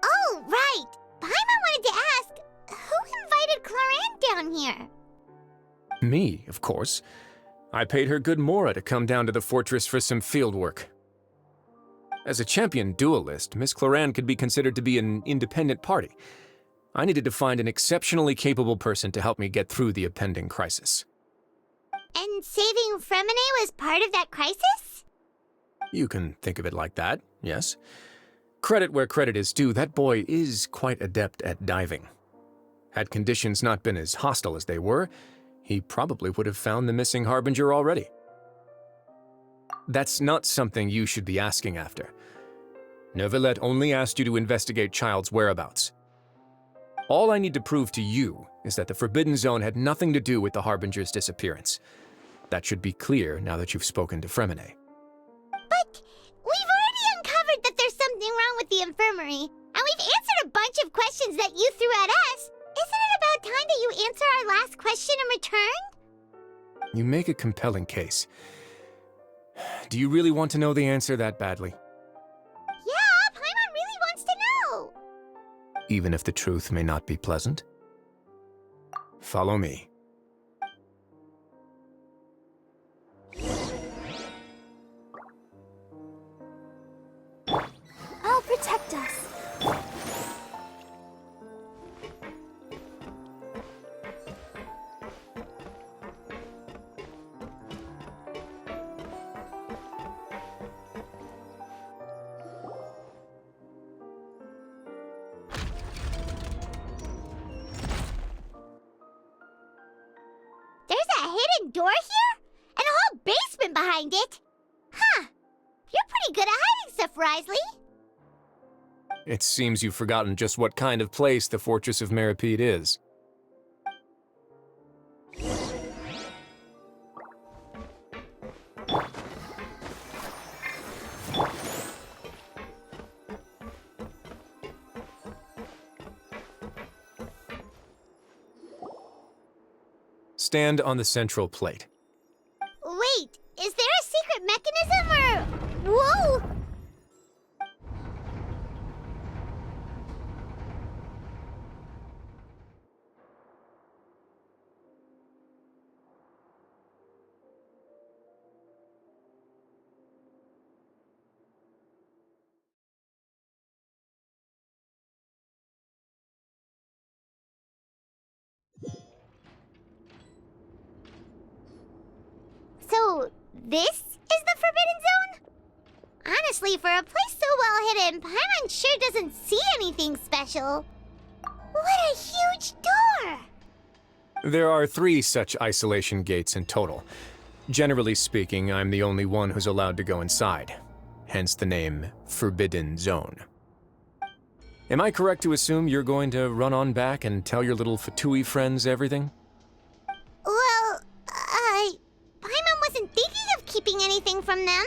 Oh, right! Paimon wanted to ask, who invited Cloran down here? Me, of course. I paid her good mora to come down to the fortress for some field work. As a champion duelist, Miss Cloran could be considered to be an independent party. I needed to find an exceptionally capable person to help me get through the impending crisis. And saving Fremine was part of that crisis? You can think of it like that, yes. Credit where credit is due, that boy is quite adept at diving. Had conditions not been as hostile as they were, he probably would have found the missing Harbinger already. That's not something you should be asking after. Neuvillette only asked you to investigate Child's whereabouts. All I need to prove to you is that the Forbidden Zone had nothing to do with the Harbinger's disappearance. That should be clear now that you've spoken to Fremine. But we've already uncovered that there's something wrong with the infirmary, and we've answered a bunch of questions that you threw at us. Isn't it about time that you answer our last question in return? You make a compelling case. Do you really want to know the answer that badly? Yeah, Paimon really wants to know! Even if the truth may not be pleasant? Follow me. I'll protect us. There's a hidden door here? And a whole basement behind it? Huh. You're pretty good at hiding stuff, Risley. It seems you've forgotten just what kind of place the Fortress of Meripede is. stand on the central plate. Wait, is there a secret mechanism or... Whoa! So, this is the Forbidden Zone? Honestly, for a place so well hidden, Paimon sure doesn't see anything special. What a huge door! There are 3 such isolation gates in total. Generally speaking, I'm the only one who's allowed to go inside. Hence the name Forbidden Zone. Am I correct to assume you're going to run on back and tell your little Fatui friends everything? Well, Paimon wasn't thinking of keeping anything from them.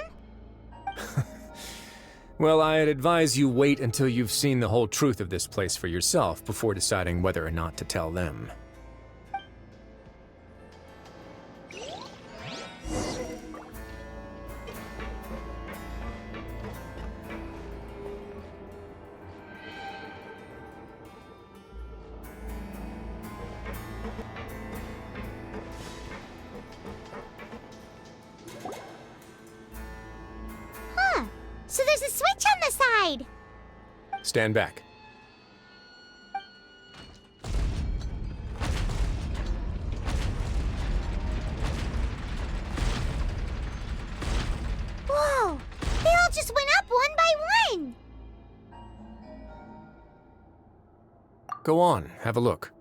Well, I'd advise you wait until you've seen the whole truth of this place for yourself before deciding whether or not to tell them. So there's a switch on the side. Stand back. Whoa! They all just went up one by one. Go on, have a look.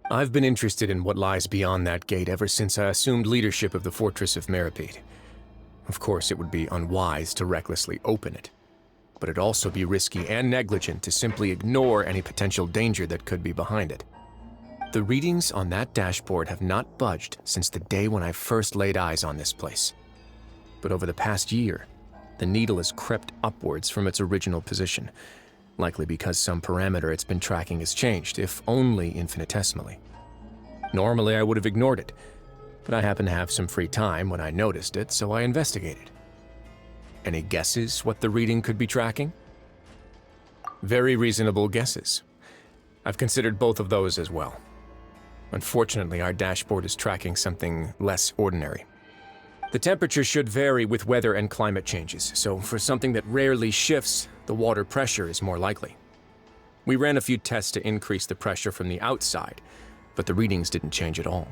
I've been interested in what lies beyond that gate ever since I assumed leadership of the Fortress of Meripede. Of course, it would be unwise to recklessly open it, but it'd also be risky and negligent to simply ignore any potential danger that could be behind it. The readings on that dashboard have not budged since the day when I first laid eyes on this place. But over the past year, the needle has crept upwards from its original position, likely because some parameter it's been tracking has changed, if only infinitesimally. Normally I would have ignored it, but I happened to have some free time when I noticed it, so I investigated. Any guesses what the reading could be tracking? Very reasonable guesses. I've considered both of those as well. Unfortunately, our dashboard is tracking something less ordinary. The temperature should vary with weather and climate changes, so for something that rarely shifts, the water pressure is more likely. We ran a few tests to increase the pressure from the outside, but the readings didn't change at all.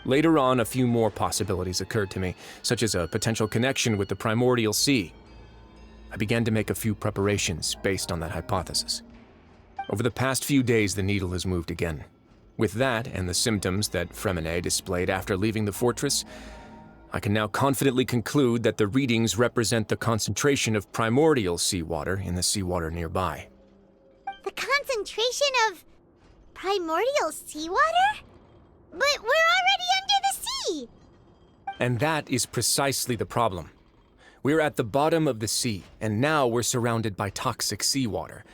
Later on, a few more possibilities occurred to me, such as a potential connection with the primordial sea. I began to make a few preparations based on that hypothesis. Over the past few days, the needle has moved again. With that, and the symptoms that Fremine displayed after leaving the fortress, I can now confidently conclude that the readings represent the concentration of primordial seawater in the seawater nearby. The concentration of primordial seawater? But we're already under the sea! And that is precisely the problem. We're at the bottom of the sea, and now we're surrounded by toxic seawater.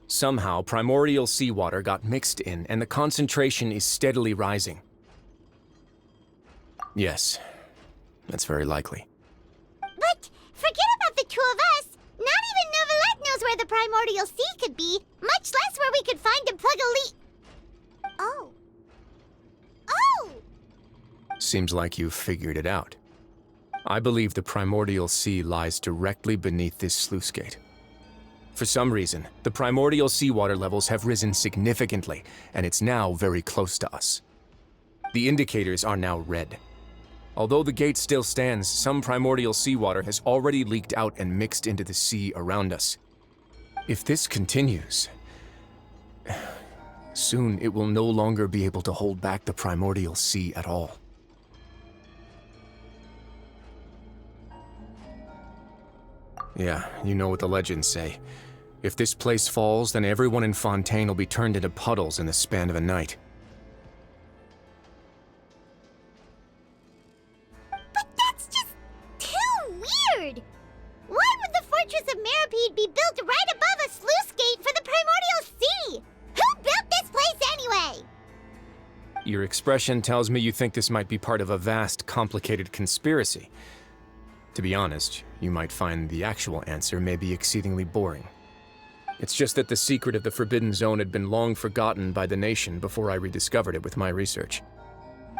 Somehow, primordial seawater got mixed in, and the concentration is steadily rising. Yes. That's very likely. But forget about the two of us. Not even Novelette knows where the primordial sea could be, much less where we could find and plug a leak. Oh. Oh! Seems like you've figured it out. I believe the primordial sea lies directly beneath this sluice gate. For some reason, the primordial seawater levels have risen significantly, and it's now very close to us. The indicators are now red. Although the gate still stands, some primordial seawater has already leaked out and mixed into the sea around us. If this continues, soon it will no longer be able to hold back the primordial sea at all. Yeah, you know what the legends say. If this place falls, then everyone in Fontaine will be turned into puddles in the span of a night. But that's just too weird! Why would the Fortress of Meripede be built right above a sluice gate for the Primordial Sea? Who built this place anyway? Your expression tells me you think this might be part of a vast, complicated conspiracy. To be honest, you might find the actual answer may be exceedingly boring. It's just that the secret of the Forbidden Zone had been long forgotten by the nation before I rediscovered it with my research.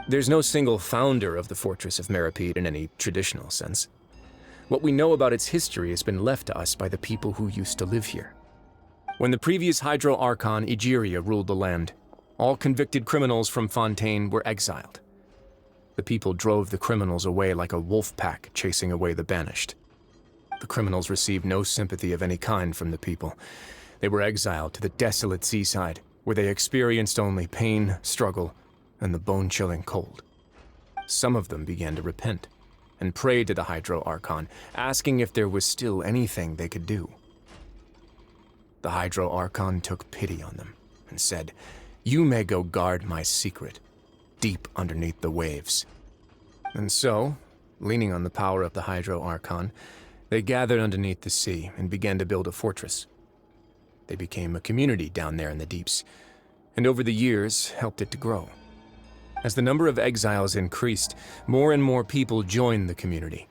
There's no single founder of the Fortress of Meripede in any traditional sense. What we know about its history has been left to us by the people who used to live here. When the previous Hydro Archon Egeria ruled the land, all convicted criminals from Fontaine were exiled. The people drove the criminals away like a wolf pack chasing away the banished. The criminals received no sympathy of any kind from the people. They were exiled to the desolate seaside, where they experienced only pain, struggle, and the bone-chilling cold. Some of them began to repent, and prayed to the Hydro Archon, asking if there was still anything they could do. The Hydro Archon took pity on them, and said, "You may go guard my secret, deep underneath the waves." And so, leaning on the power of the Hydro Archon, they gathered underneath the sea and began to build a fortress. They became a community down there in the deeps, and over the years helped it to grow. As the number of exiles increased, more and more people joined the community.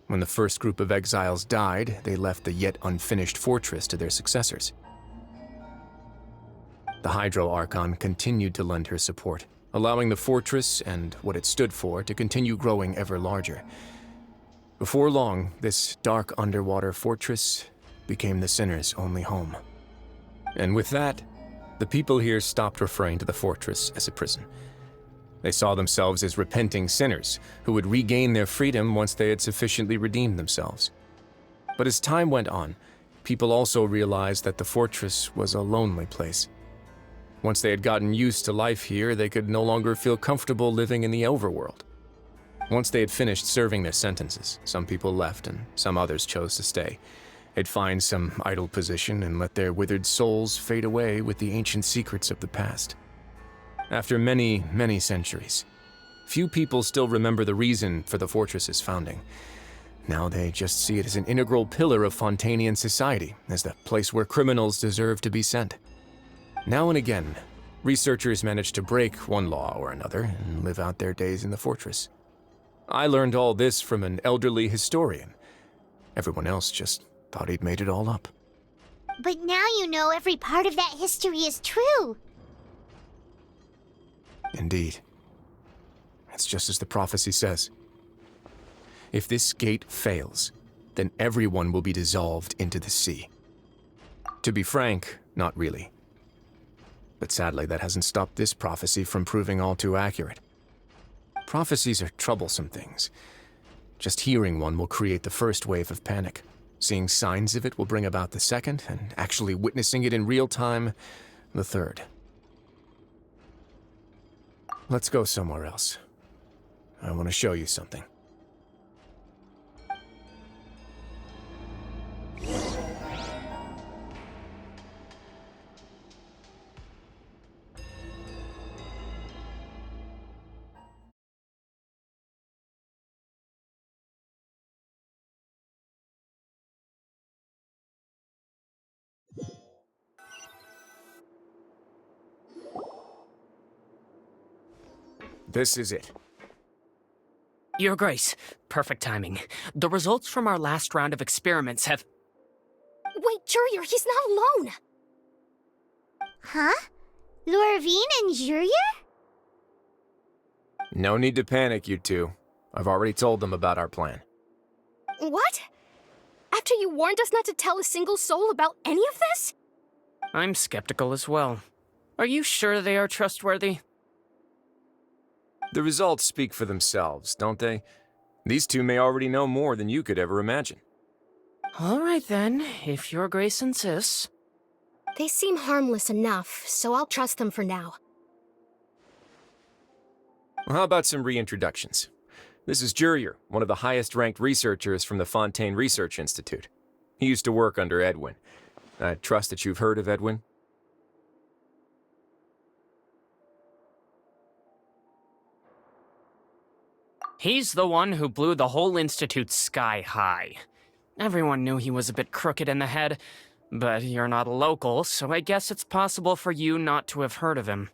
When the first group of exiles died, they left the yet unfinished fortress to their successors. The Hydro Archon continued to lend her support, allowing the fortress and what it stood for to continue growing ever larger. Before long, this dark underwater fortress became the sinner's only home. And with that, the people here stopped referring to the fortress as a prison. They saw themselves as repenting sinners who would regain their freedom once they had sufficiently redeemed themselves. But as time went on, people also realized that the fortress was a lonely place. Once they had gotten used to life here, they could no longer feel comfortable living in the overworld. Once they had finished serving their sentences, some people left and some others chose to stay. They'd find some idle position and let their withered souls fade away with the ancient secrets of the past. After many, many centuries, few people still remember the reason for the fortress's founding. Now they just see it as an integral pillar of Fontainian society, as the place where criminals deserve to be sent. Now and again, researchers manage to break one law or another and live out their days in the fortress. I learned all this from an elderly historian. Everyone else just thought he'd made it all up. But now you know every part of that history is true. Indeed. It's just as the prophecy says. If this gate fails, then everyone will be dissolved into the sea. To be frank, not really. But sadly, that hasn't stopped this prophecy from proving all too accurate. Prophecies are troublesome things. Just hearing one will create the first wave of panic. Seeing signs of it will bring about the second, and actually witnessing it in real time, the third. Let's go somewhere else. I want to show you something. This is it. Your Grace, perfect timing. The results from our last round of experiments have... Wait, Jurier, he's not alone! Huh? Lorvine and Jurier? No need to panic, you two. I've already told them about our plan. What? After you warned us not to tell a single soul about any of this? I'm skeptical as well. Are you sure they are trustworthy? The results speak for themselves, don't they? These two may already know more than you could ever imagine. All right then, if your grace insists. They seem harmless enough, so I'll trust them for now. Well, how about some reintroductions? This is Jurier, one of the highest-ranked researchers from the Fontaine Research Institute. He used to work under Edwin. I trust that you've heard of Edwin? He's the one who blew the whole institute sky high. Everyone knew he was a bit crooked in the head, but you're not a local, so I guess it's possible for you not to have heard of him.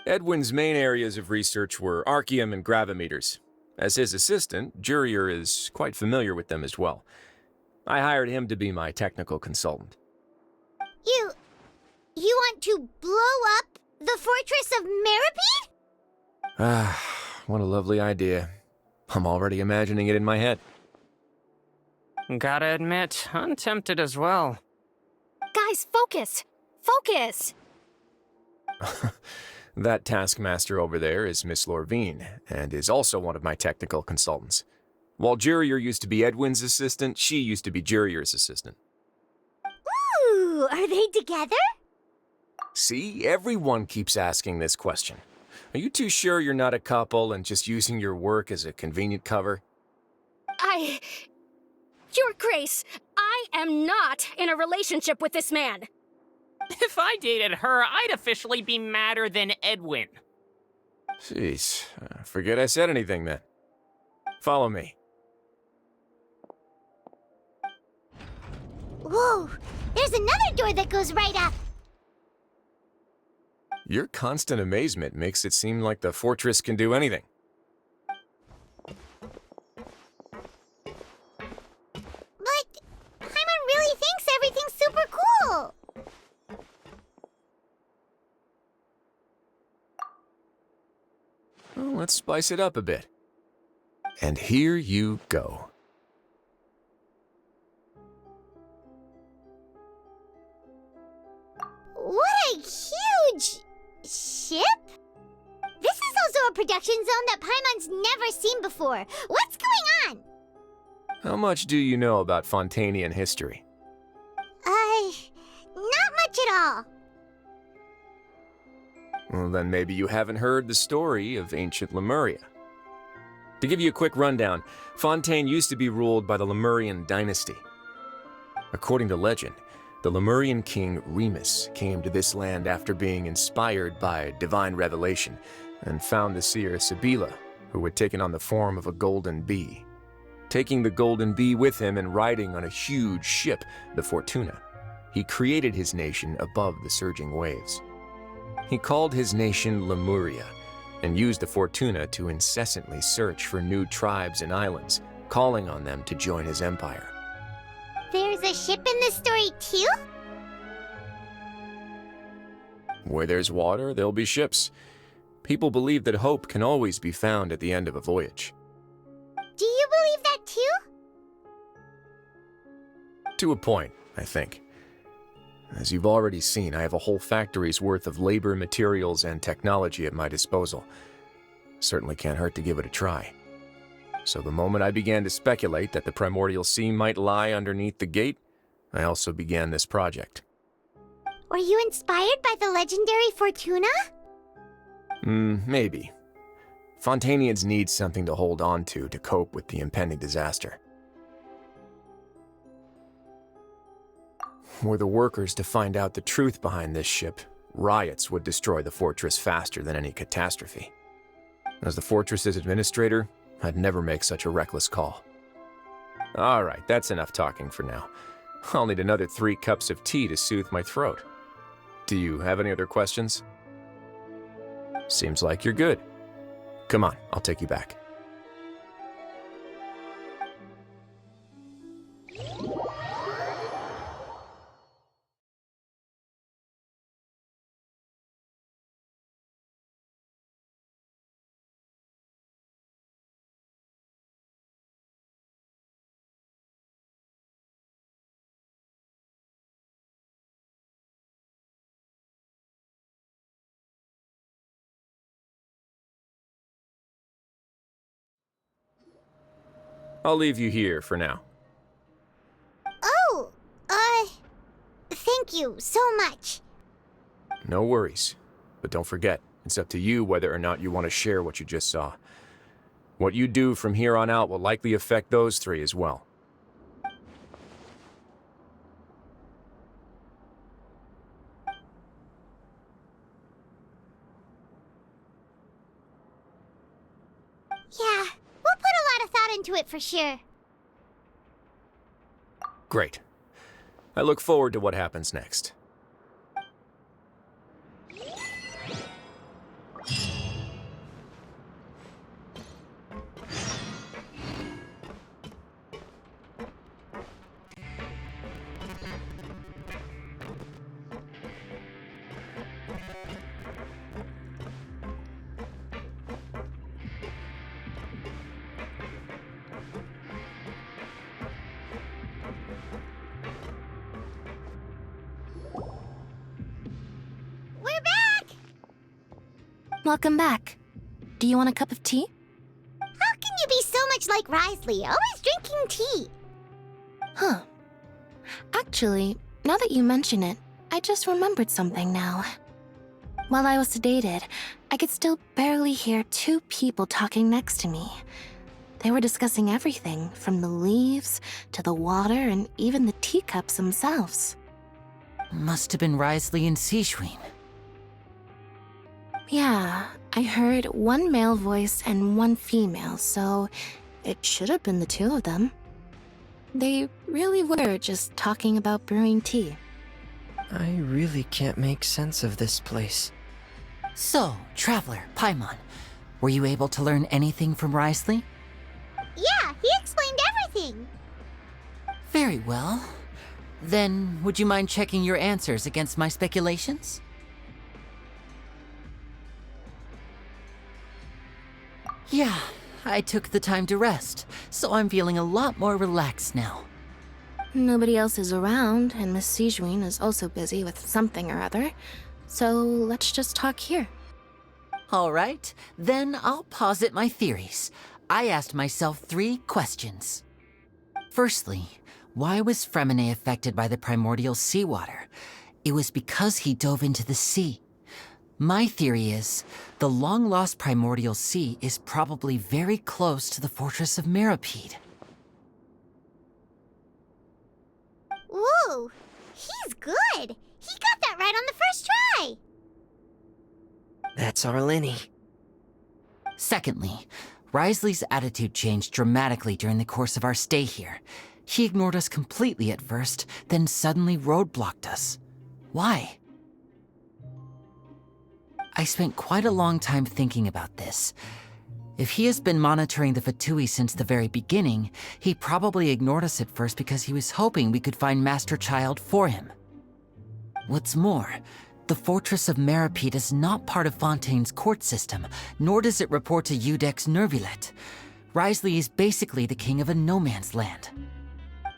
Edwin's main areas of research were archium and gravimeters. As his assistant, Jurier is quite familiar with them as well. I hired him to be my technical consultant. You want to blow up the fortress of Meripede? Ah, what a lovely idea. I'm already imagining it in my head. Gotta admit, I'm tempted as well. Guys, focus! Focus! That taskmaster over there is Miss Lorvine, and is also one of my technical consultants. While Jurier used to be Edwin's assistant, she used to be Jurier's assistant. Ooh, are they together? See, everyone keeps asking this question. Are you too sure you're not a couple and just using your work as a convenient cover? Your Grace, I am not in a relationship with this man. If I dated her, I'd officially be madder than Edwin. Jeez, forget I said anything then. Follow me. Whoa, there's another door that goes right up. Your constant amazement makes it seem like the fortress can do anything. But Paimon really thinks everything's super cool. Well, let's spice it up a bit. And here you go. What a huge ship? This is also a production zone that Paimon's never seen before. What's going on? How much do you know about Fontainian history? Not much at all. Well, then maybe you haven't heard the story of ancient Lemuria. To give you a quick rundown, Fontaine used to be ruled by the Lemurian dynasty. According to legend, the Lemurian king Remus came to this land after being inspired by divine revelation and found the seer Sibila, who had taken on the form of a golden bee. Taking the golden bee with him and riding on a huge ship, the Fortuna, he created his nation above the surging waves. He called his nation Lemuria and used the Fortuna to incessantly search for new tribes and islands, calling on them to join his empire. There's a ship in this story too? Where there's water, there'll be ships. People believe that hope can always be found at the end of a voyage. Do you believe that too? To a point, I think. As you've already seen, I have a whole factory's worth of labor, materials, and technology at my disposal. Certainly can't hurt to give it a try. So the moment I began to speculate that the primordial sea might lie underneath the gate, I also began this project. Were you inspired by the legendary Fortuna? Maybe. Fontainians need something to hold on to cope with the impending disaster. Were the workers to find out the truth behind this ship, riots would destroy the fortress faster than any catastrophe. As the fortress's administrator, I'd never make such a reckless call. All right, that's enough talking for now. I'll need another 3 cups of tea to soothe my throat. Do you have any other questions? Seems like you're good. Come on, I'll take you back. I'll leave you here for now. Oh, thank you so much. No worries. But don't forget, it's up to you whether or not you want to share what you just saw. What you do from here on out will likely affect those three as well. Yeah, we'll put a lot of thought into it for sure. Great. I look forward to what happens next. We're back! Welcome back. Do you want a cup of tea? How can you be so much like Risley, always drinking tea? Huh. Actually, now that you mention it, I just remembered something now. While I was sedated, I could still barely hear two people talking next to me. They were discussing everything, from the leaves to the water and even the teacups themselves. Must have been Risley and Seashween. Yeah, I heard one male voice and one female, so it should have been the two of them. They really were just talking about brewing tea. I really can't make sense of this place. So, Traveler, Paimon, were you able to learn anything from Risley? Yeah, he explained everything. Very well. Then, would you mind checking your answers against my speculations? Yeah, I took the time to rest, so I'm feeling a lot more relaxed now. Nobody else is around, and Miss Sejuin is also busy with something or other, so let's just talk here. All right, then I'll posit my theories. I asked myself 3 questions. Firstly, why was Fremine affected by the primordial seawater? It was because he dove into the sea. My theory is, the long-lost primordial sea is probably very close to the fortress of Mirapede. Whoa, he's good. He got that right on the first try. That's our Lenny. Secondly, Risley's attitude changed dramatically during the course of our stay here. He ignored us completely at first, then suddenly roadblocked us. Why? I spent quite a long time thinking about this. If he has been monitoring the Fatui since the very beginning, he probably ignored us at first because he was hoping we could find Master Child for him. What's more, the Fortress of Mirapede is not part of Fontaine's court system, nor does it report to Udex Nervulet. Risley is basically the king of a no-man's land.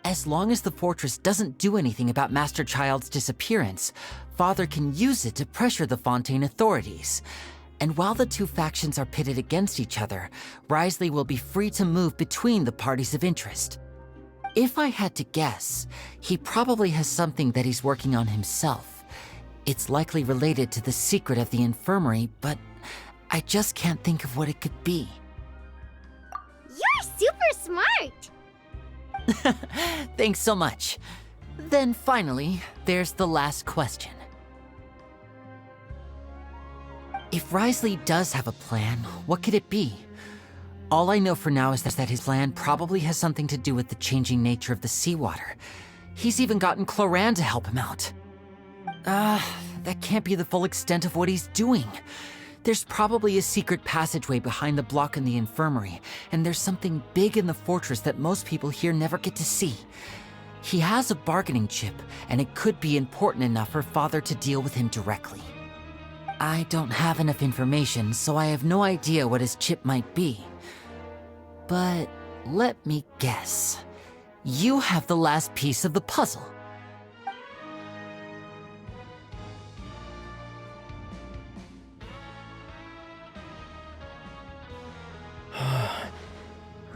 As long as the fortress doesn't do anything about Master Child's disappearance, Father can use it to pressure the Fontaine authorities. And while the two factions are pitted against each other, Risley will be free to move between the parties of interest. If I had to guess, he probably has something that he's working on himself. It's likely related to the secret of the infirmary, but I just can't think of what it could be. You're super smart. Thanks so much. Then finally, there's the last question. If Risley does have a plan, what could it be? All I know for now is that his plan probably has something to do with the changing nature of the seawater. He's even gotten Cloran to help him out. That can't be the full extent of what he's doing. There's probably a secret passageway behind the block in the infirmary, and there's something big in the fortress that most people here never get to see. He has a bargaining chip, and it could be important enough for Father to deal with him directly. I don't have enough information, so I have no idea what his chip might be. But let me guess. You have the last piece of the puzzle.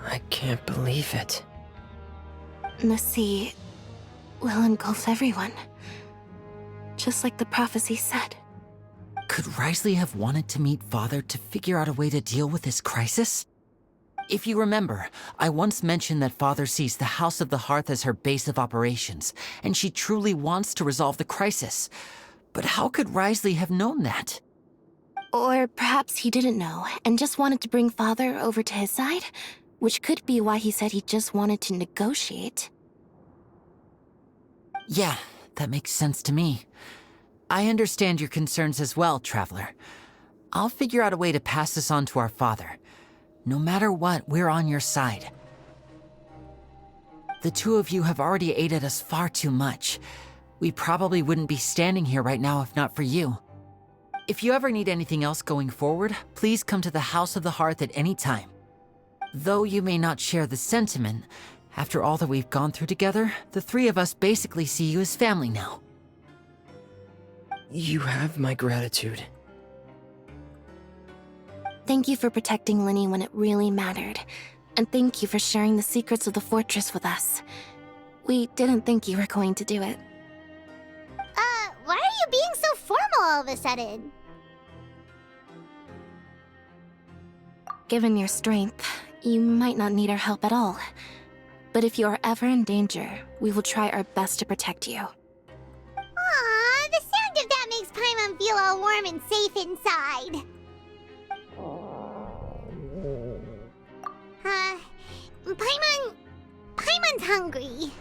I can't can't believe it. The sea will engulf everyone. Just like the prophecy said. Could Risley have wanted to meet Father to figure out a way to deal with this crisis? If you remember, I once mentioned that Father sees the House of the Hearth as her base of operations, and she truly wants to resolve the crisis. But how could Risley have known that? Or perhaps he didn't know, and just wanted to bring Father over to his side? Which could be why he said he just wanted to negotiate. Yeah, that makes sense to me. I understand your concerns as well, Traveler. I'll figure out a way to pass this on to our father. No matter what, we're on your side. The two of you have already aided us far too much. We probably wouldn't be standing here right now if not for you. If you ever need anything else going forward, please come to the House of the Hearth at any time. Though you may not share the sentiment, after all that we've gone through together, the three of us basically see you as family now. You have my gratitude. Thank you for protecting Linny when it really mattered. And thank you for sharing the secrets of the fortress with us. We didn't think you were going to do it. Why are you being so formal all of a sudden? Given your strength, you might not need our help at all. But if you are ever in danger, we will try our best to protect you. Aw, the sound of that makes Paimon feel all warm and safe inside. Paimon's hungry.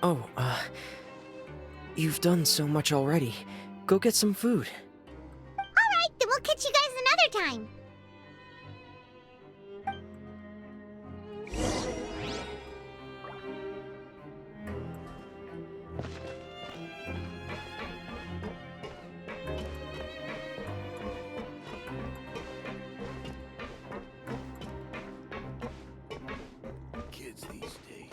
Oh, you've done so much already. Go get some food. Alright, then we'll catch you guys another time. Kids these days.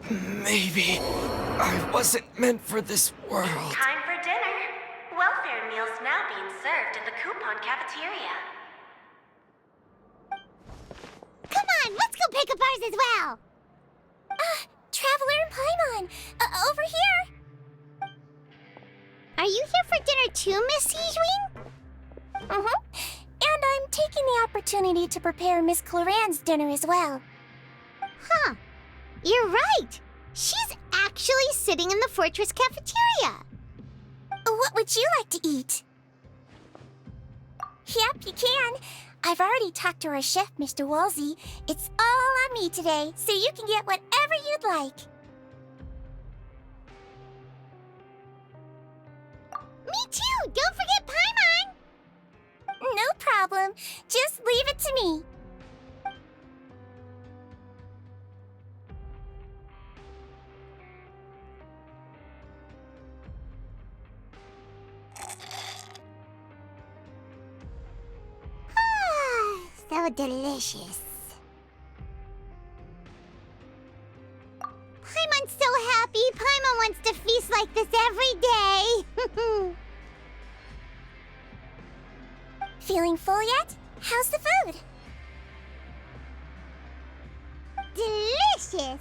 Maybe I wasn't meant for this world. Time for dinner. Welfare meals now being served in the coupon cafeteria. Come on, let's go pick up ours as well. Traveler and Paimon, over here. Are you here for dinner too, Miss Sijween? And I'm taking the opportunity to prepare Miss Cloran's dinner as well. Huh. You're right. She's actually sitting in the fortress cafeteria. What would you like to eat? Yep, you can. I've already talked to our chef, Mr. Wolsey. It's all on me today, so you can get whatever you'd like. Me too! Don't forget Paimon! No problem. Just leave it to me. So delicious. Paimon's so happy. Paimon wants to feast like this every day. Feeling full yet? How's the food? Delicious.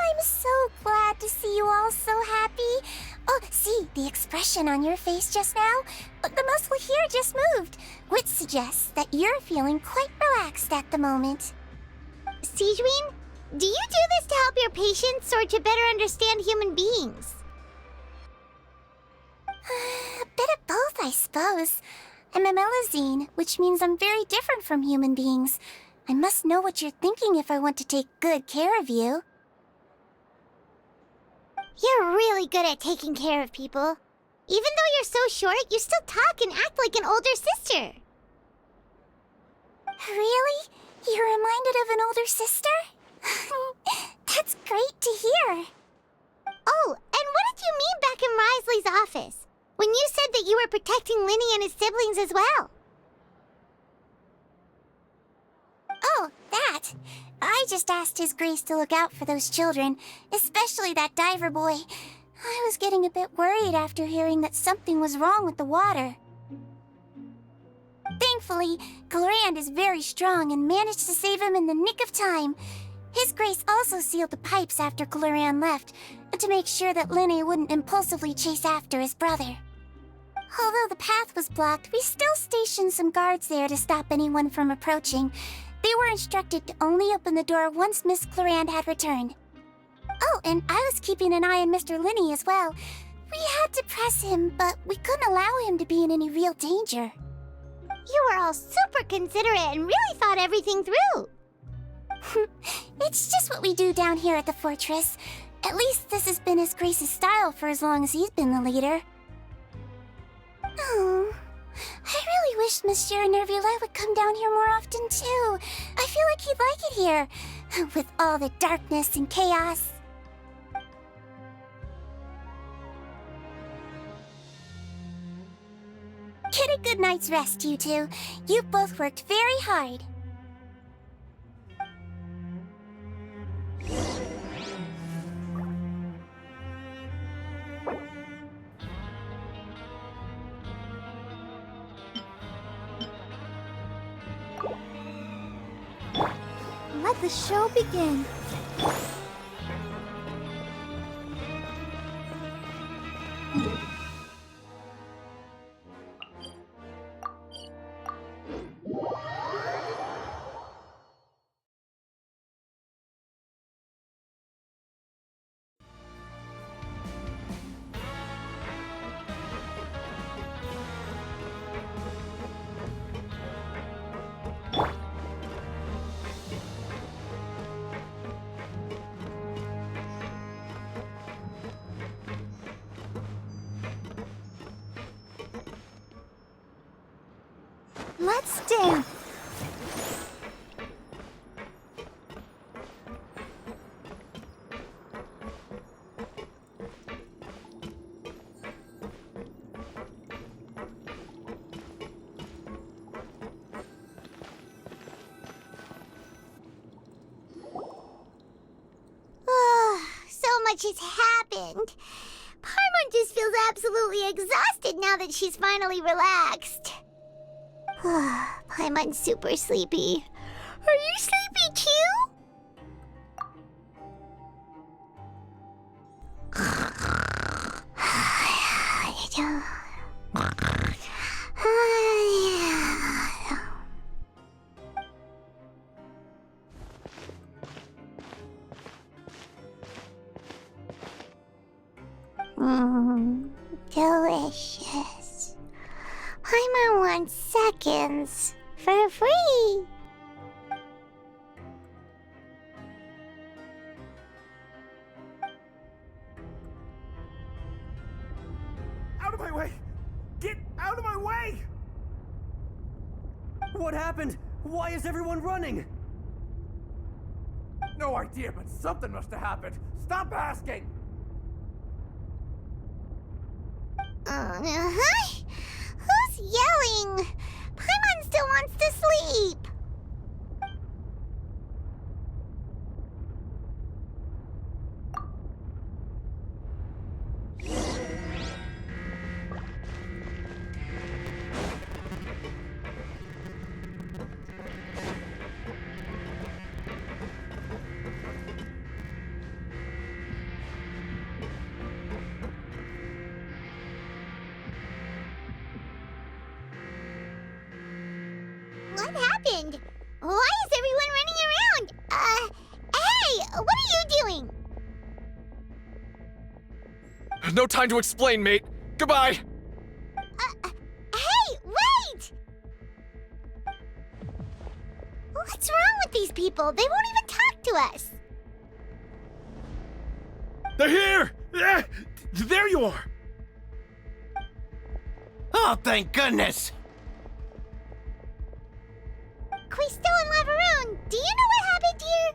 I'm so glad to see you all so happy. Oh, see, the expression on your face just now? The muscle here just moved, which suggests that you're feeling quite relaxed at the moment. Sijween, do you do this to help your patients or to better understand human beings? A bit of both, I suppose. I'm a Melusine, which means I'm very different from human beings. I must know what you're thinking if I want to take good care of you. You're really good at taking care of people. Even though you're so short, you still talk and act like an older sister. Really? You're reminded of an older sister? That's great to hear. Oh, and what did you mean back in Risley's office? When you said that you were protecting Linny and his siblings as well? Oh, just asked His Grace to look out for those children, especially that diver boy. I was getting a bit worried after hearing that something was wrong with the water. Thankfully, Glorand is very strong and managed to save him in the nick of time. His Grace also sealed the pipes after Glorand left, to make sure that Linne wouldn't impulsively chase after his brother. Although the path was blocked, we still stationed some guards there to stop anyone from approaching. They were instructed to only open the door once Miss Glorand had returned. Oh, and I was keeping an eye on Mr. Linne as well. We had to press him, but we couldn't allow him to be in any real danger. You were all super considerate and really thought everything through. It's just what we do down here at the fortress. At least this has been His Grace's style for as long as he's been the leader. Oh, I really wish Monsieur Nervula would come down here more often too. I feel like he'd like it here, with all the darkness and chaos. Get a good night's rest, you two. You both worked very hard. Let the show begin. Let's dance. So much has happened. Paimon just feels absolutely exhausted now that she's finally relaxed. Paimon's super sleepy. Are you sleepy too? Delicious. Paimon wants seconds for free. Out of my way! Get out of my way! What happened? Why is everyone running? No idea, but something must have happened. Stop asking! Who's yelling? Paimon still wants to sleep. What happened? Why is everyone running around? Hey, what are you doing? No time to explain, mate. Goodbye. Hey, wait! What's wrong with these people? They won't even talk to us. They're here! There you are! Oh, thank goodness! Questlines and Lavaroon, do you know what happened here?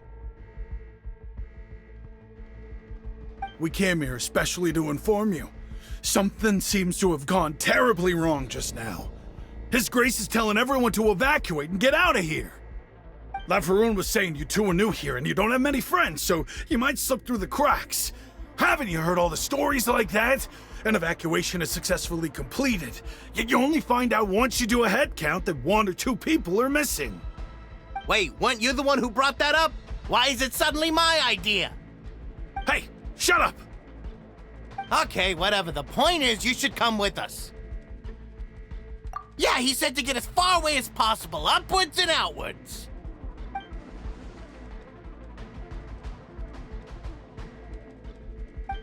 We came here especially to inform you. Something seems to have gone terribly wrong just now. His Grace is telling everyone to evacuate and get out of here. Laveroon was saying you two are new here and you don't have many friends, so you might slip through the cracks. Haven't you heard all the stories like that? An evacuation is successfully completed, yet you only find out once you do a head count that 1 or 2 people are missing. Wait, weren't you the one who brought that up? Why is it suddenly my idea? Hey, shut up! Okay, whatever. The point is, you should come with us. Yeah, he said to get as far away as possible, upwards and outwards.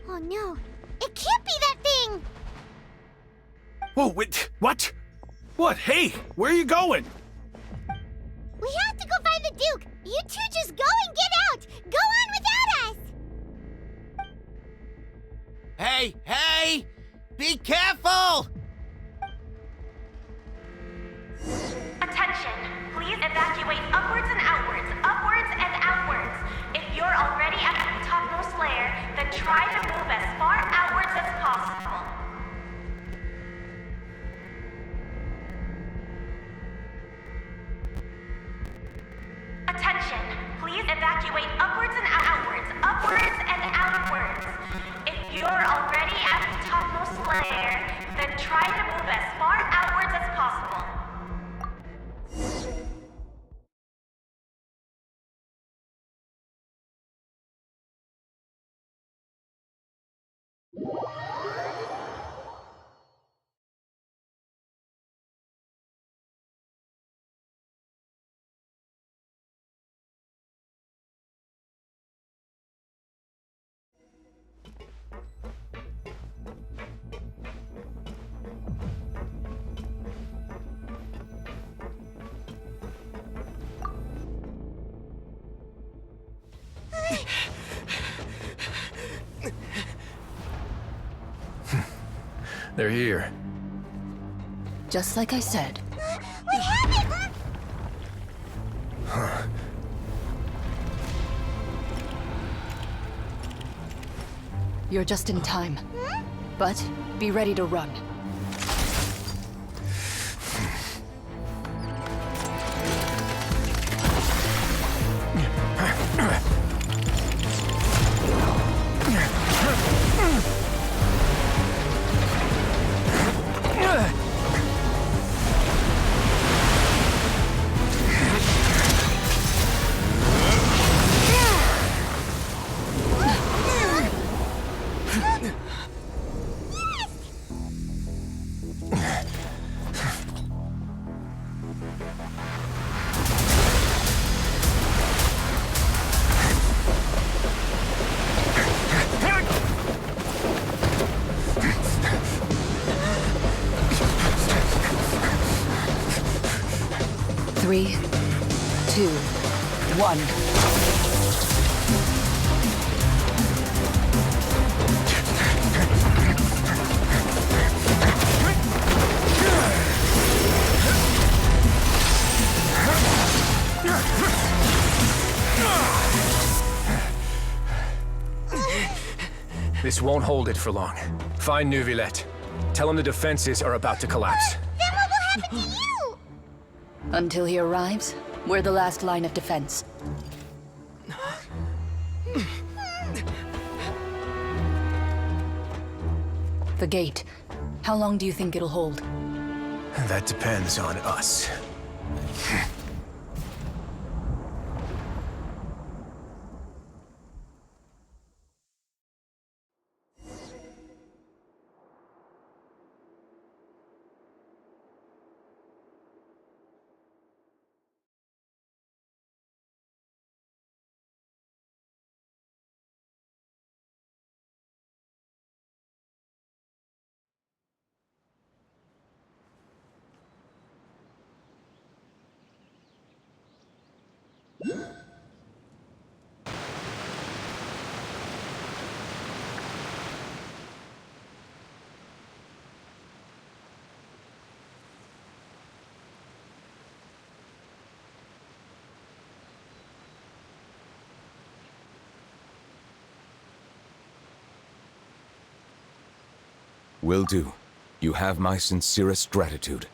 Oh no, it can't be that thing! Whoa, wait, what? What? Hey, where are you going? We have to go find the Duke! You two just go and get out! Go on without us! Hey, hey! Be careful! Attention! Please evacuate upwards and outwards, upwards and outwards. If you're already at the topmost layer, then try to move as far outwards as possible. Attention! Please evacuate upwards and outwards, upwards and outwards. If you're already at the topmost layer, then try to move as far outwards as possible. They're here. Just like I said. We have it! Huh. You're just in time. But be ready to run. Three, 2, 1. This won't hold it for long. Find Neuvillette. Tell him the defenses are about to collapse. Then what will happen to you? Until he arrives, we're the last line of defense. The gate. How long do you think it'll hold? That depends on us. Will do. You have my sincerest gratitude.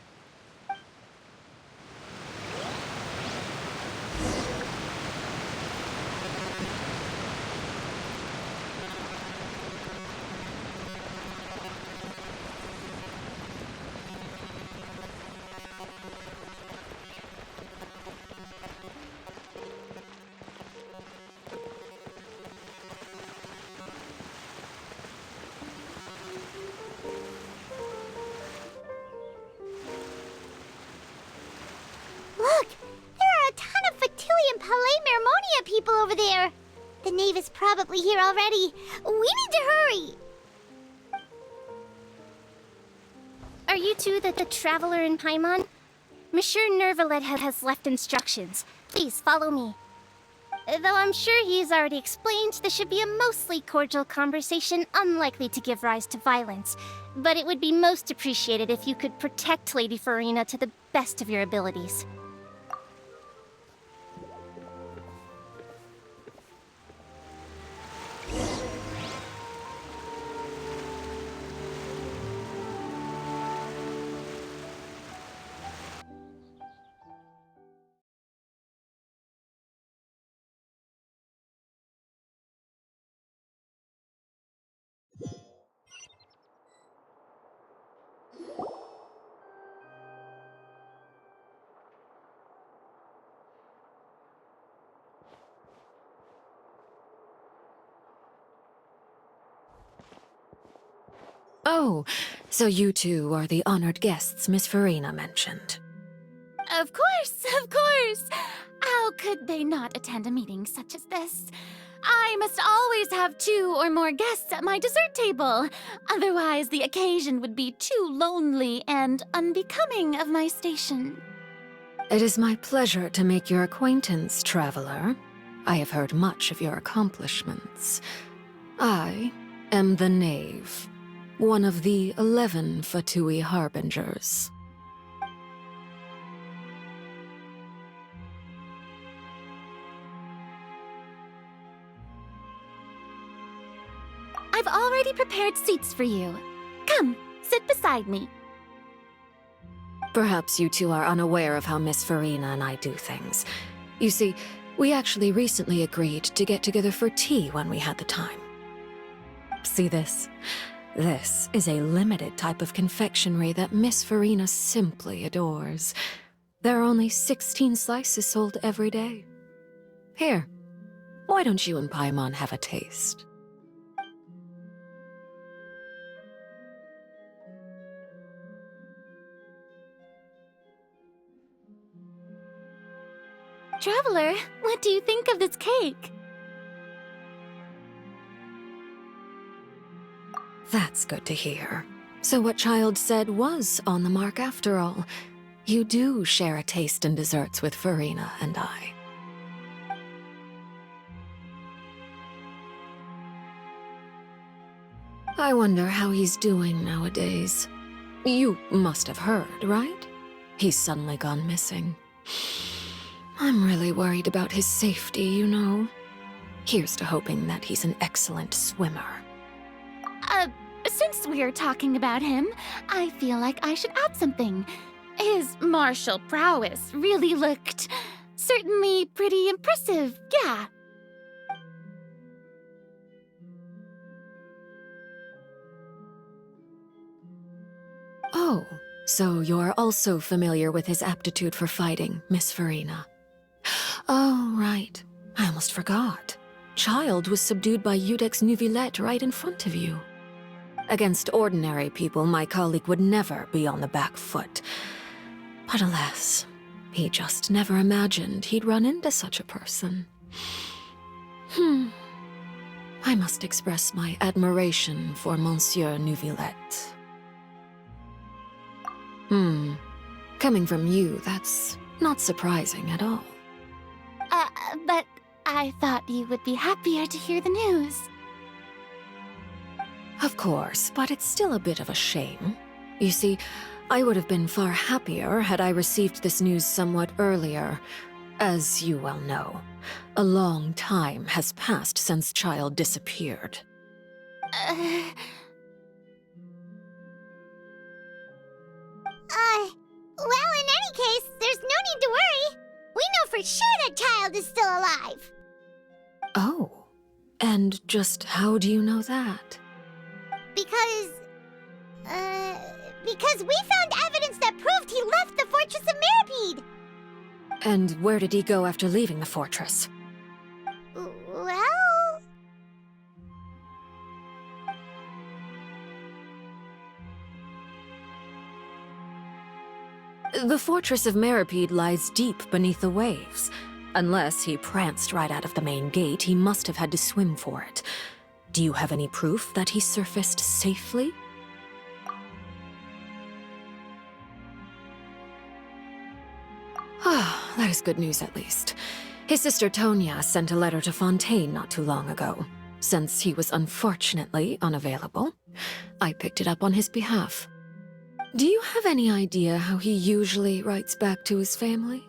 there. The knave is probably here already. We need to hurry. Are you two the traveler in Paimon? Monsieur Nervalet has left instructions. Please follow me. Though I'm sure he's already explained, this should be a mostly cordial conversation, unlikely to give rise to violence. But it would be most appreciated if you could protect Lady Farina to the best of your abilities. Oh, so you two are the honored guests Miss Farina mentioned. Of course, of course! How could they not attend a meeting such as this? I must always have 2 or more guests at my dessert table. Otherwise, the occasion would be too lonely and unbecoming of my station. It is my pleasure to make your acquaintance, traveler. I have heard much of your accomplishments. I am the Knave, one of the 11 Fatui Harbingers. I've already prepared seats for you. Come, sit beside me. Perhaps you two are unaware of how Miss Farina and I do things. You see, we actually recently agreed to get together for tea when we had the time. See this? This is a limited type of confectionery that Miss Farina simply adores. There are only 16 slices sold every day. Here, why don't you and Paimon have a taste? Traveler, what do you think of this cake? That's good to hear. So what Child said was on the mark after all. You do share a taste in desserts with Farina and I. I wonder how he's doing nowadays. You must have heard, right? He's suddenly gone missing. I'm really worried about his safety, you know. Here's to hoping that he's an excellent swimmer. Since we're talking about him, I feel like I should add something. His martial prowess really looked certainly pretty impressive, yeah. Oh, so you're also familiar with his aptitude for fighting, Miss Farina. Oh, right. I almost forgot. Child was subdued by Udex Neuvillette right in front of you. Against ordinary people, my colleague would never be on the back foot. But alas, he just never imagined he'd run into such a person. I must express my admiration for Monsieur Neuvillette. Coming from you, that's not surprising at all. But I thought you would be happier to hear the news. Of course, but it's still a bit of a shame. You see, I would have been far happier had I received this news somewhat earlier. As you well know, a long time has passed since Child disappeared. Well, in any case, there's no need to worry. We know for sure that Child is still alive. Oh, and just how do you know that? Because we found evidence that proved he left the Fortress of Mirapede. And where did he go after leaving the fortress? Well... The Fortress of Mirapede lies deep beneath the waves. Unless he pranced right out of the main gate, he must have had to swim for it. Do you have any proof that he surfaced safely? Ah, that is good news at least. His sister Tonya sent a letter to Fontaine not too long ago. Since he was unfortunately unavailable, I picked it up on his behalf. Do you have any idea how he usually writes back to his family?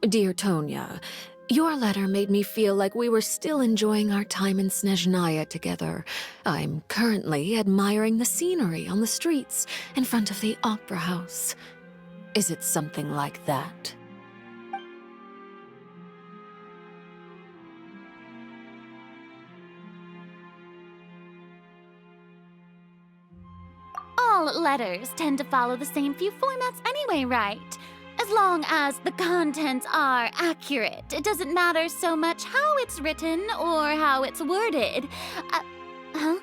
Dear Tonya, your letter made me feel like we were still enjoying our time in Snezhnaya together. I'm currently admiring the scenery on the streets in front of the opera house. Is it something like that? All letters tend to follow the same few formats anyway, right? As long as the contents are accurate, it doesn't matter so much how it's written or how it's worded. Huh?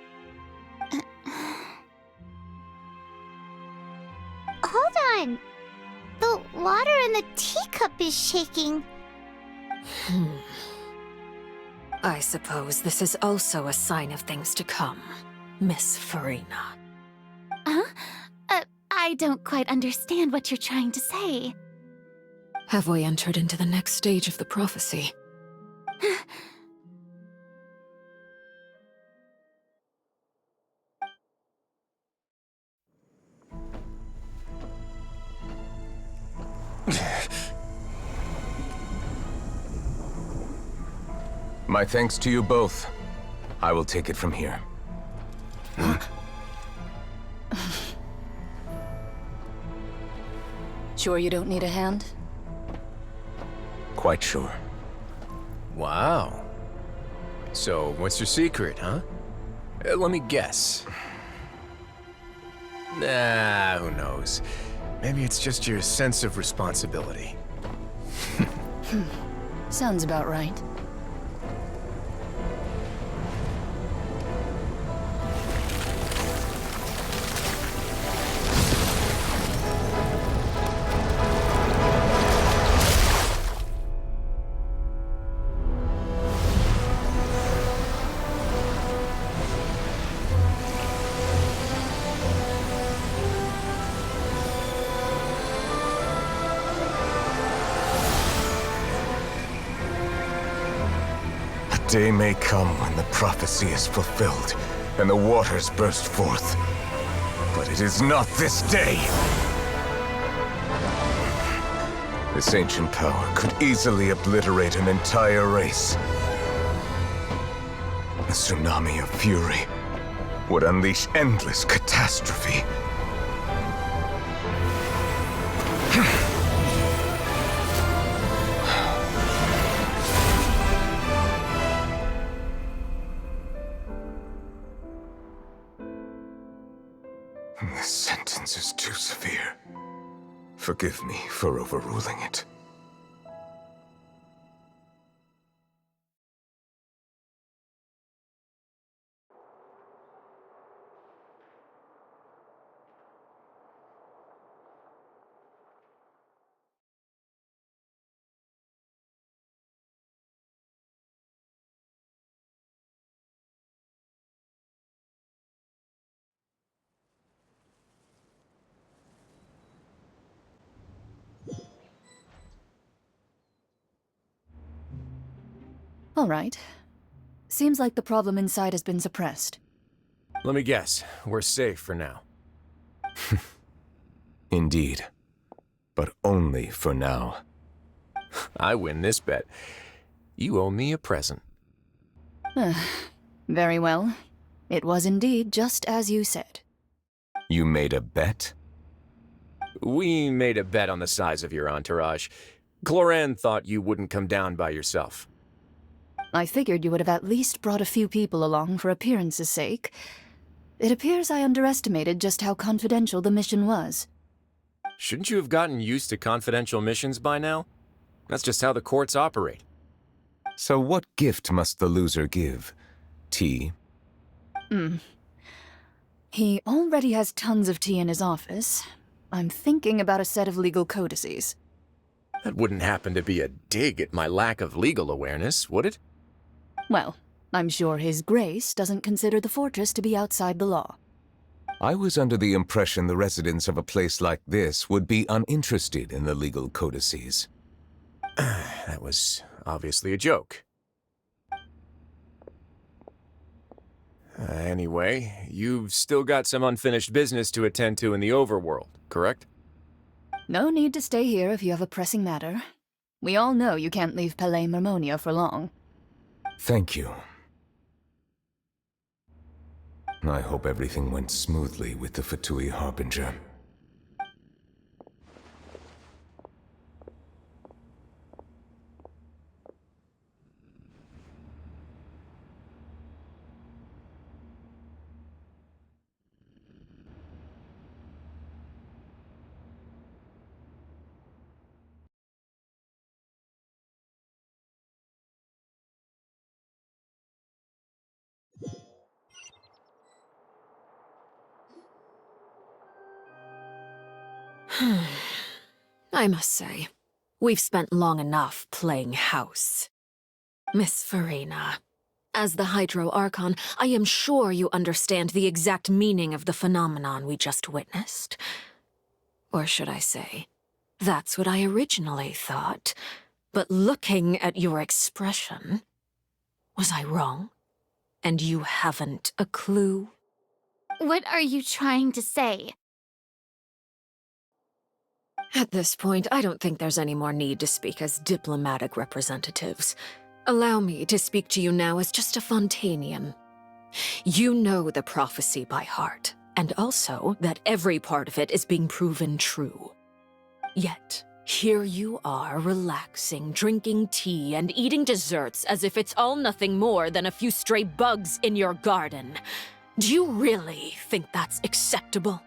Hold on. The water in the teacup is shaking. I suppose this is also a sign of things to come, Miss Farina. Huh? I don't quite understand what you're trying to say. Have we entered into the next stage of the prophecy? My thanks to you both. I will take it from here. Sure you don't need a hand? Quite sure. Wow. So, what's your secret, huh? Let me guess. Nah, who knows? Maybe it's just your sense of responsibility. Sounds about right. Day may come when the prophecy is fulfilled and the waters burst forth. But it is not this day! This ancient power could easily obliterate an entire race. A tsunami of fury would unleash endless catastrophe. This sentence is too severe. Forgive me for overruling it. All right. Seems like the problem inside has been suppressed. Let me guess, we're safe for now. Indeed. But only for now. I win this bet. You owe me a present. Very well. It was indeed just as you said. You made a bet? We made a bet on the size of your entourage. Cloran thought you wouldn't come down by yourself. I figured you would have at least brought a few people along for appearance's sake. It appears I underestimated just how confidential the mission was. Shouldn't you have gotten used to confidential missions by now? That's just how the courts operate. So what gift must the loser give? Tea? He already has tons of tea in his office. I'm thinking about a set of legal codices. That wouldn't happen to be a dig at my lack of legal awareness, would it? Well, I'm sure His Grace doesn't consider the fortress to be outside the law. I was under the impression the residents of a place like this would be uninterested in the legal codices. That was obviously a joke. Anyway, you've still got some unfinished business to attend to in the overworld, correct? No need to stay here if you have a pressing matter. We all know you can't leave Palais Mermonia for long. Thank you. I hope everything went smoothly with the Fatui Harbinger. I must say, we've spent long enough playing house. Miss Farina, as the Hydro Archon, I am sure you understand the exact meaning of the phenomenon we just witnessed. Or should I say, that's what I originally thought. But looking at your expression, was I wrong? And you haven't a clue? What are you trying to say? At this point, I don't think there's any more need to speak as diplomatic representatives. Allow me to speak to you now as just a Fontainian. You know the prophecy by heart, and also that every part of it is being proven true. Yet, here you are relaxing, drinking tea, and eating desserts as if it's all nothing more than a few stray bugs in your garden. Do you really think that's acceptable?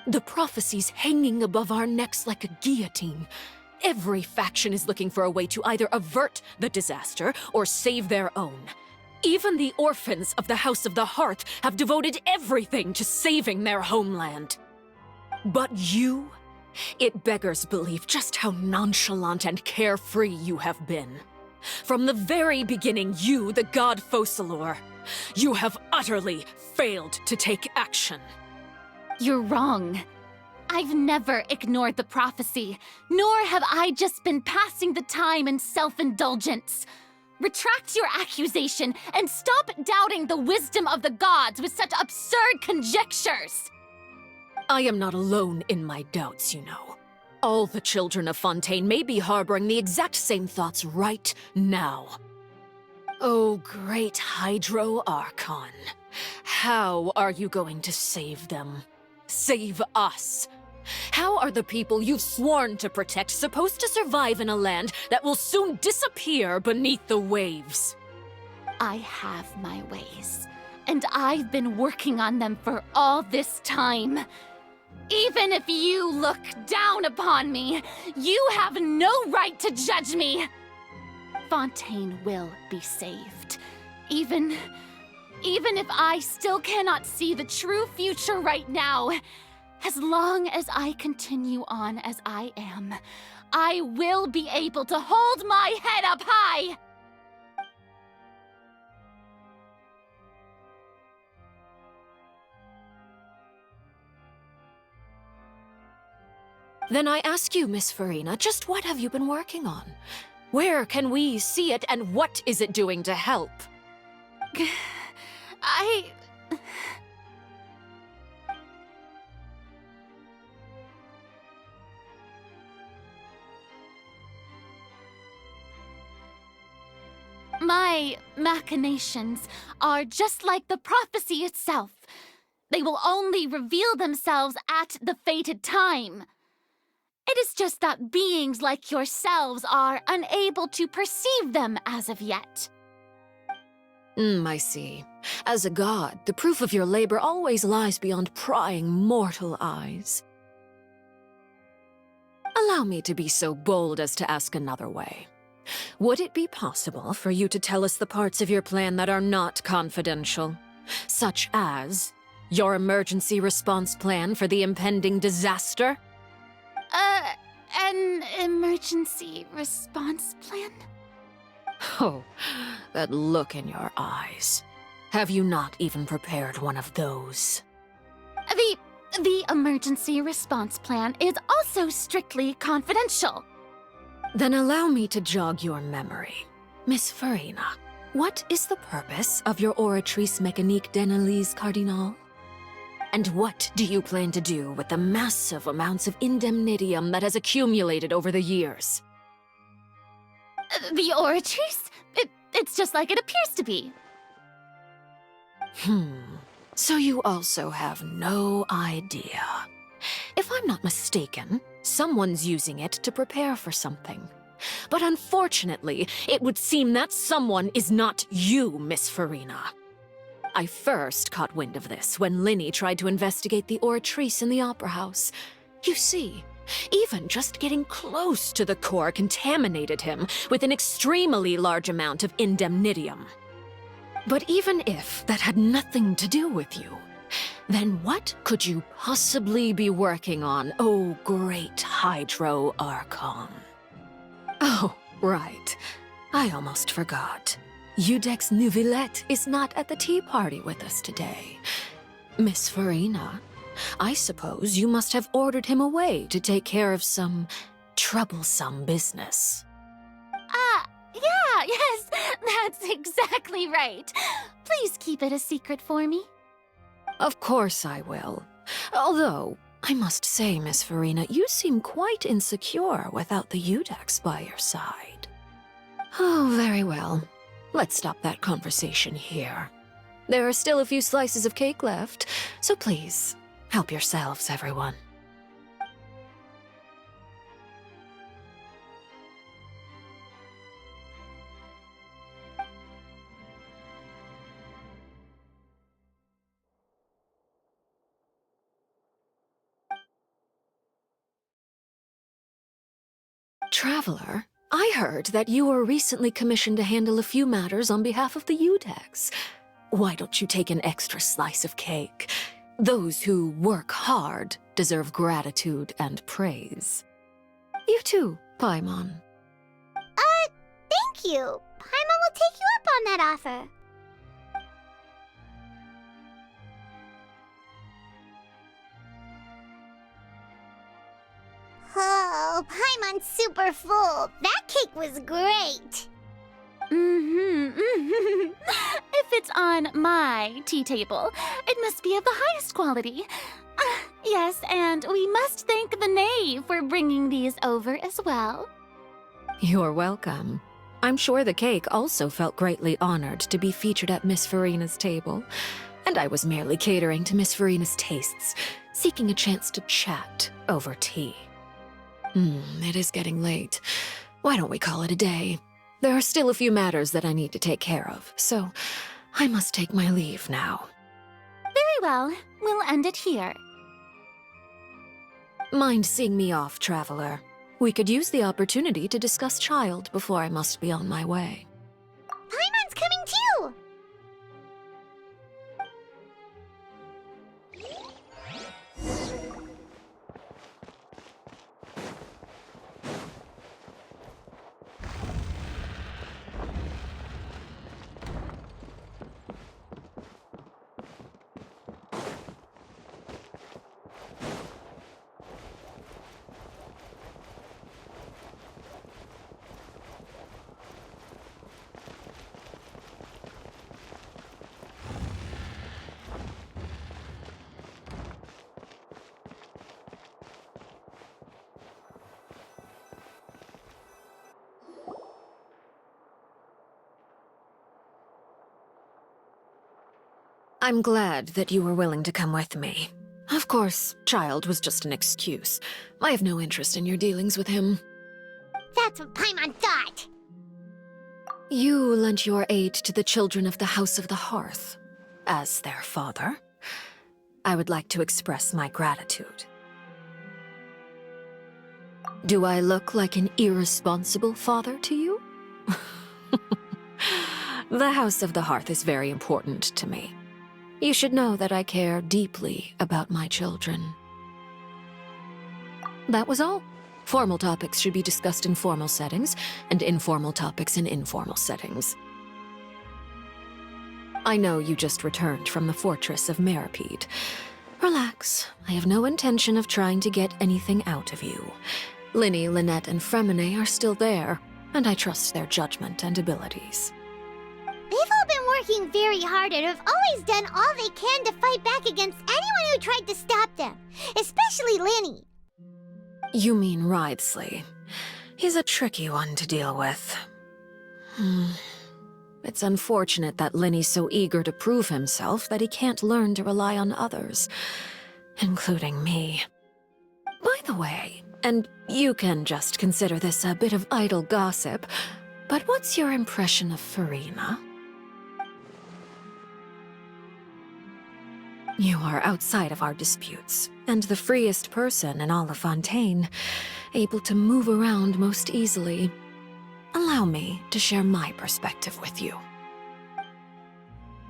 The prophecy's hanging above our necks like a guillotine. Every faction is looking for a way to either avert the disaster or save their own. Even the orphans of the House of the Hearth have devoted everything to saving their homeland. But you? It beggars belief just how nonchalant and carefree you have been. From the very beginning, you, the god Focalor, you have utterly failed to take action. You're wrong. I've never ignored the prophecy, nor have I just been passing the time in self-indulgence. Retract your accusation and stop doubting the wisdom of the gods with such absurd conjectures! I am not alone in my doubts, you know. All the children of Fontaine may be harboring the exact same thoughts right now. Oh, great Hydro Archon. How are you going to save them? Save us? How are the people you've sworn to protect supposed to survive in a land that will soon disappear beneath the waves? I have my ways, and I've been working on them for all this time. Even if you look down upon me, you have no right to judge me! Fontaine will be saved. Even if I still cannot see the true future right now, as long as I continue on as I am, I will be able to hold my head up high! Then I ask you, Miss Farina, just what have you been working on? Where can we see it, and what is it doing to help? My machinations are just like the prophecy itself. They will only reveal themselves at the fated time. It is just that beings like yourselves are unable to perceive them as of yet. I see. As a god, the proof of your labor always lies beyond prying mortal eyes. Allow me to be so bold as to ask another way. Would it be possible for you to tell us the parts of your plan that are not confidential? Such as your emergency response plan for the impending disaster? an emergency response plan? Oh, that look in your eyes. Have you not even prepared one of those? The emergency response plan is also strictly confidential. Then allow me to jog your memory. Miss Farina, what is the purpose of your Oratrice Mécanique d'Analyse Cardinal? And what do you plan to do with the massive amounts of indemnitium that has accumulated over the years? The Oratrice? It's just like it appears to be. So you also have no idea. If I'm not mistaken, someone's using it to prepare for something. But unfortunately, it would seem that someone is not you, Miss Farina. I first caught wind of this when Linny tried to investigate the Oratrice in the Opera House. You see, even just getting close to the core contaminated him with an extremely large amount of indemnitium. But even if that had nothing to do with you, then what could you possibly be working on, oh great Hydro Archon? Oh, right. I almost forgot. Udex Neuvillette is not at the tea party with us today. Miss Farina, I suppose you must have ordered him away to take care of some troublesome business. Yeah, yes, that's exactly right. Please keep it a secret for me. Of course I will. Although, I must say, Miss Farina, you seem quite insecure without the Udex by your side. Oh, very well. Let's stop that conversation here. There are still a few slices of cake left, so please, help yourselves, everyone. Traveler, I heard that you were recently commissioned to handle a few matters on behalf of the Udex. Why don't you take an extra slice of cake? Those who work hard deserve gratitude and praise. You too, Paimon. Thank you. Paimon will take you up on that offer. Oh, Paimon's super full. That cake was great. If it's on my tea table, it must be of the highest quality. Yes, and we must thank the knave for bringing these over as well. You're welcome. I'm sure the cake also felt greatly honored to be featured at Miss Farina's table, and I was merely catering to Miss Farina's tastes, seeking a chance to chat over tea. It is getting late. Why don't we call it a day? There are still a few matters that I need to take care of, so I must take my leave now. Very well. We'll end it here. Mind seeing me off, Traveler? We could use the opportunity to discuss Child before I must be on my way. Paimon's coming too! I'm glad that you were willing to come with me. Of course, Child was just an excuse. I have no interest in your dealings with him. That's what Paimon thought. You lent your aid to the children of the House of the Hearth. As their father, I would like to express my gratitude. Do I look like an irresponsible father to you? The House of the Hearth is very important to me. You should know that I care deeply about my children. That was all. Formal topics should be discussed in formal settings, and informal topics in informal settings. I know you just returned from the fortress of Meripede. Relax. I have no intention of trying to get anything out of you. Linny, Lynette, and Fremine are still there, and I trust their judgment and abilities. They've all been working very hard and have always done all they can to fight back against anyone who tried to stop them, especially Linny. You mean Wriothesley. He's a tricky one to deal with. It's unfortunate that Linny's so eager to prove himself that he can't learn to rely on others, including me. By the way, and you can just consider this a bit of idle gossip, but what's your impression of Farina? You are outside of our disputes, and the freest person in all of Fontaine, able to move around most easily. Allow me to share my perspective with you.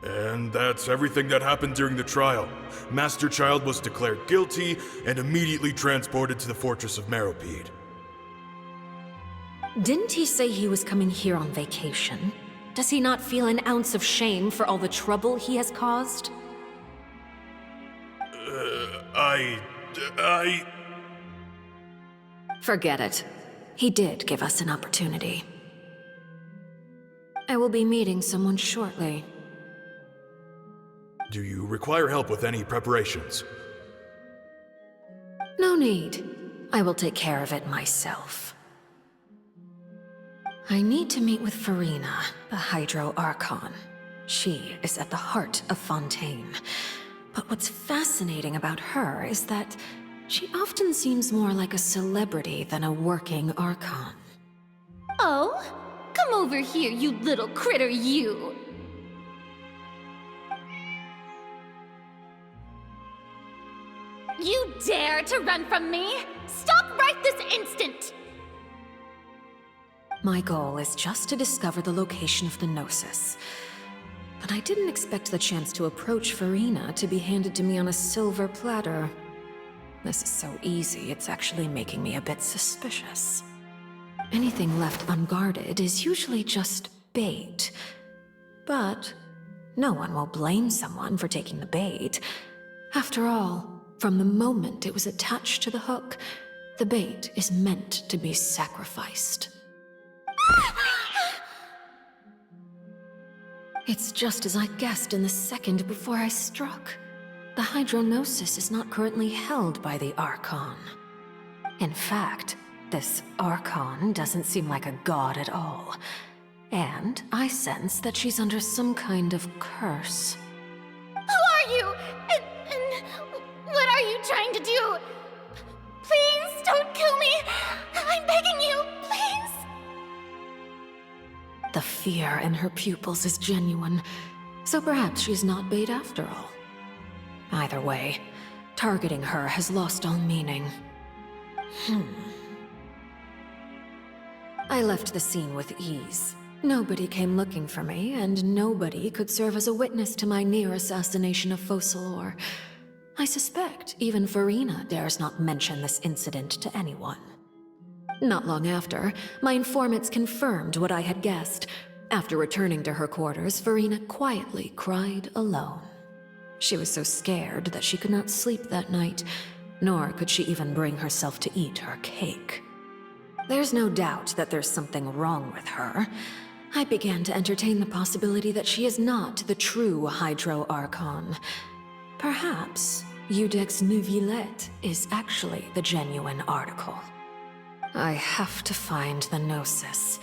And that's everything that happened during the trial. Master Child was declared guilty and immediately transported to the Fortress of Meripede. Didn't he say he was coming here on vacation? Does he not feel an ounce of shame for all the trouble he has caused? Forget it. He did give us an opportunity. I will be meeting someone shortly. Do you require help with any preparations? No need. I will take care of it myself. I need to meet with Farina, the Hydro Archon. She is at the heart of Fontaine. But what's fascinating about her is that she often seems more like a celebrity than a working Archon. Oh? Come over here, you little critter, you! You dare to run from me? Stop right this instant! My goal is just to discover the location of the Gnosis. But I didn't expect the chance to approach Farina to be handed to me on a silver platter. This is so easy, it's actually making me a bit suspicious. Anything left unguarded is usually just bait. But no one will blame someone for taking the bait. After all, from the moment it was attached to the hook, the bait is meant to be sacrificed. It's just as I guessed in the second before I struck. The Hydronosis is not currently held by the Archon. In fact, this Archon doesn't seem like a god at all. And I sense that she's under some kind of curse. Who are you? And what are you trying to do? Please don't kill me! I'm begging you, please! The fear in her pupils is genuine, so perhaps she's not bait after all. Either way, targeting her has lost all meaning. I left the scene with ease. Nobody came looking for me, and nobody could serve as a witness to my near assassination of Focalor. I suspect even Farina dares not mention this incident to anyone. Not long after, my informants confirmed what I had guessed. After returning to her quarters, Farina quietly cried alone. She was so scared that she could not sleep that night, nor could she even bring herself to eat her cake. There's no doubt that there's something wrong with her. I began to entertain the possibility that she is not the true Hydro Archon. Perhaps Eudex Neuvillette is actually the genuine article. I have to find the Gnosis.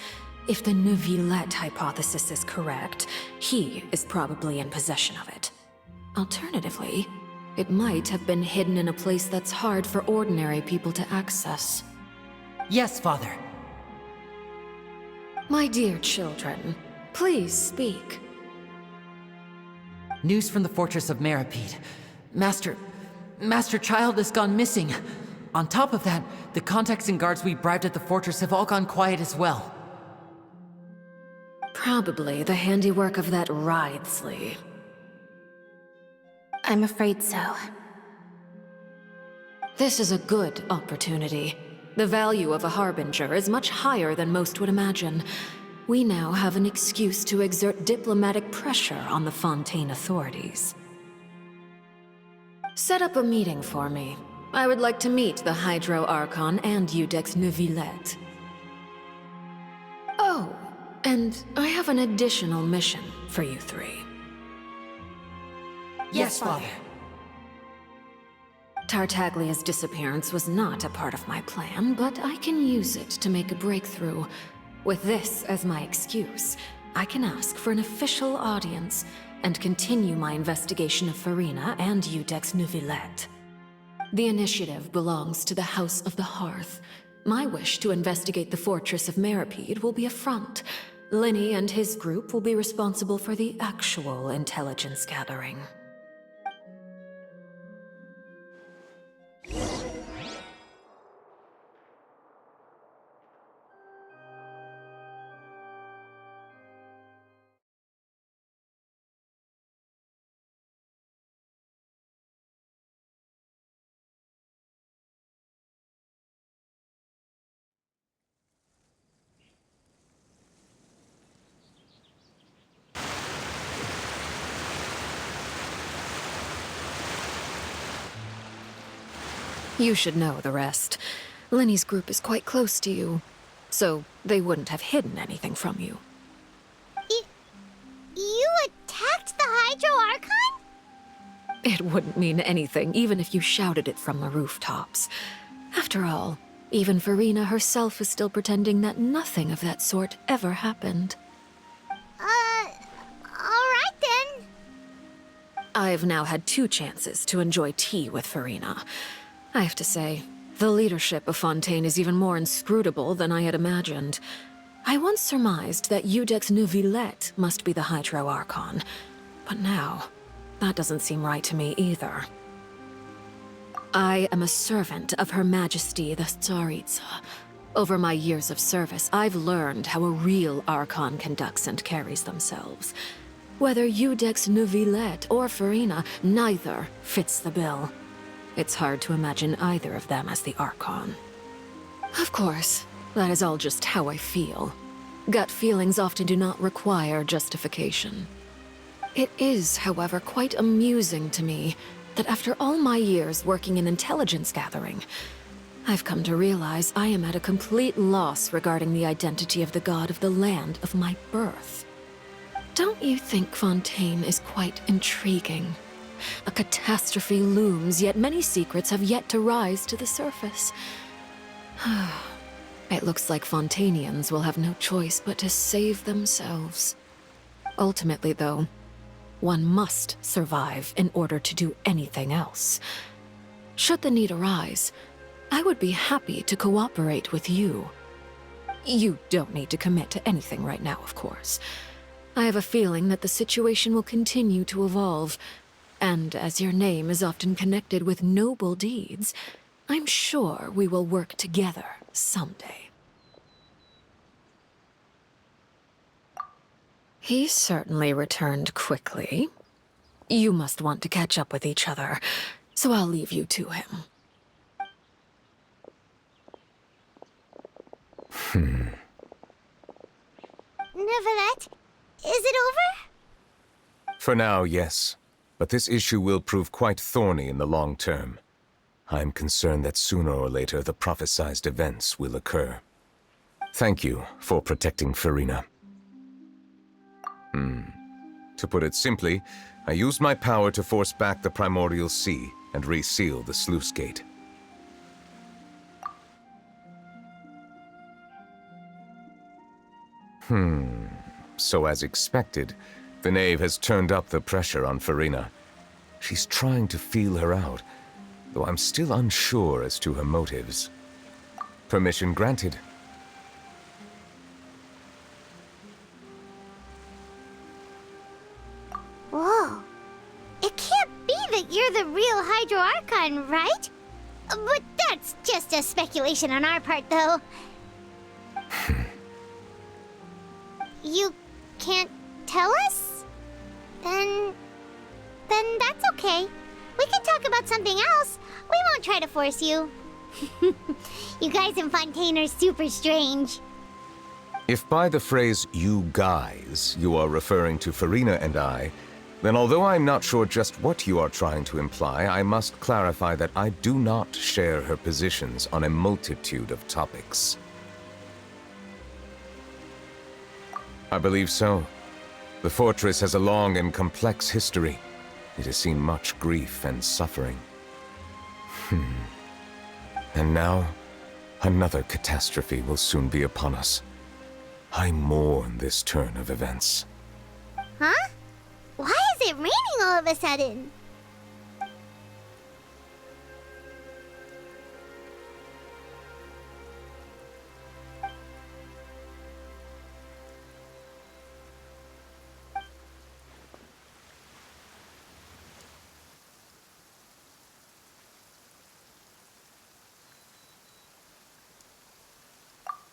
If the Neuvillette hypothesis is correct, he is probably in possession of it. Alternatively, it might have been hidden in a place that's hard for ordinary people to access. Yes, Father. My dear children, please speak. News from the Fortress of Meripede. Master Child has gone missing. On top of that, the contacts and guards we bribed at the fortress have all gone quiet as well. Probably the handiwork of that Wriothesley. I'm afraid so. This is a good opportunity. The value of a harbinger is much higher than most would imagine. We now have an excuse to exert diplomatic pressure on the Fontaine authorities. Set up a meeting for me. I would like to meet the Hydro Archon and Iudex Neuvillette. Oh, and I have an additional mission for you three. Yes, Father. Tartaglia's disappearance was not a part of my plan, but I can use it to make a breakthrough. With this as my excuse, I can ask for an official audience and continue my investigation of Farina and Iudex Neuvillette. The initiative belongs to the House of the Hearth. My wish to investigate the fortress of Meripede will be a front. Linny and his group will be responsible for the actual intelligence gathering. You should know the rest. Linny's group is quite close to you, so they wouldn't have hidden anything from you. You attacked the Hydro Archon? It wouldn't mean anything, even if you shouted it from the rooftops. After all, even Farina herself is still pretending that nothing of that sort ever happened. Alright then. I've now had 2 chances to enjoy tea with Farina. I have to say, the leadership of Fontaine is even more inscrutable than I had imagined. I once surmised that Iudex Neuvillette must be the Hydro Archon, but now, that doesn't seem right to me either. I am a servant of Her Majesty the Tsaritsa. Over my years of service, I've learned how a real Archon conducts and carries themselves. Whether Iudex Neuvillette or Farina, neither fits the bill. It's hard to imagine either of them as the Archon. Of course, that is all just how I feel. Gut feelings often do not require justification. It is, however, quite amusing to me that after all my years working in intelligence gathering, I've come to realize I am at a complete loss regarding the identity of the god of the land of my birth. Don't you think Fontaine is quite intriguing? A catastrophe looms, yet many secrets have yet to rise to the surface. It looks like Fontainians will have no choice but to save themselves. Ultimately, though, one must survive in order to do anything else. Should the need arise, I would be happy to cooperate with you. You don't need to commit to anything right now, of course. I have a feeling that the situation will continue to evolve, and as your name is often connected with noble deeds, I'm sure we will work together someday. He certainly returned quickly. You must want to catch up with each other, so I'll leave you to him. Neuvillette, is it over? For now, yes. But this issue will prove quite thorny in the long term. I'm concerned that sooner or later the prophesized events will occur. Thank you for protecting Farina. To put it simply, I used my power to force back the Primordial Sea and reseal the sluice gate. So as expected, the knave has turned up the pressure on Farina. She's trying to feel her out, though I'm still unsure as to her motives. Permission granted. Whoa. It can't be that you're the real Hydro Archon, right? But that's just a speculation on our part, though. You can't tell us? Then that's okay. We can talk about something else. We won't try to force you. You guys in Fontaine are super strange. If by the phrase, you guys, you are referring to Farina and I, then although I'm not sure just what you are trying to imply, I must clarify that I do not share her positions on a multitude of topics. I believe so. The fortress has a long and complex history. It has seen much grief and suffering. And now, another catastrophe will soon be upon us. I mourn this turn of events. Huh? Why is it raining all of a sudden?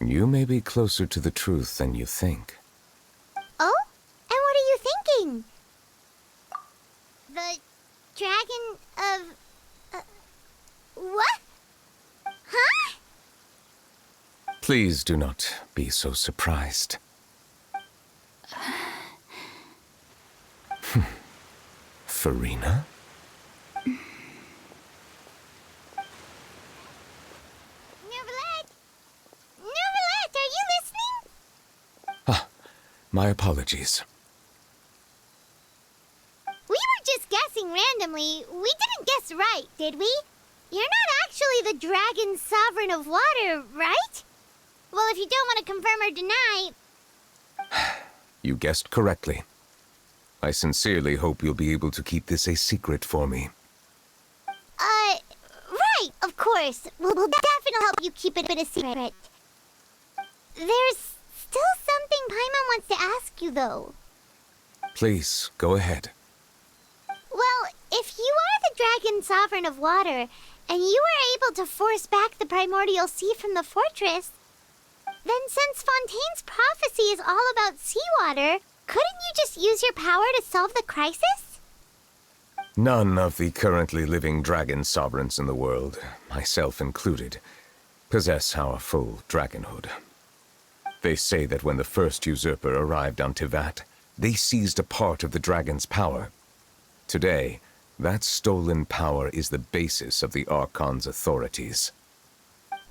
You may be closer to the truth than you think. Oh? And what are you thinking? The dragon of... what? Huh? Please do not be so surprised. Farina? Neverlet, are you listening? My apologies. We were just guessing randomly. We didn't guess right, did we? You're not actually the dragon sovereign of water, right? Well, if you don't want to confirm or deny... You guessed correctly. I sincerely hope you'll be able to keep this a secret for me. Right, of course. We'll definitely help you keep it a secret. There's still something Paimon wants to ask you, though. Please, go ahead. Well, if you are the dragon sovereign of water, and you were able to force back the primordial sea from the fortress, then since Fontaine's prophecy is all about seawater, couldn't you just use your power to solve the crisis? None of the currently living dragon sovereigns in the world, myself included, possess our full dragonhood. They say that when the first usurper arrived on Tivat, they seized a part of the dragon's power. Today, that stolen power is the basis of the Archon's authorities.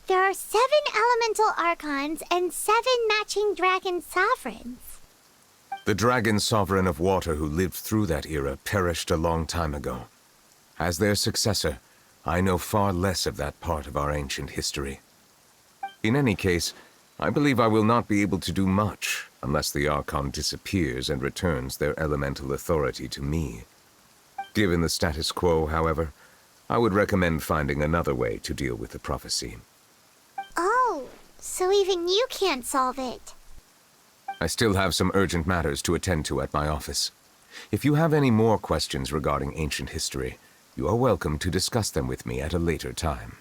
There are 7 elemental archons and 7 matching dragon sovereigns. The dragon sovereign of water who lived through that era perished a long time ago. As their successor, I know far less of that part of our ancient history. In any case, I believe I will not be able to do much unless the Archon disappears and returns their elemental authority to me. Given the status quo, however, I would recommend finding another way to deal with the prophecy. Oh, so even you can't solve it. I still have some urgent matters to attend to at my office. If you have any more questions regarding ancient history, you are welcome to discuss them with me at a later time.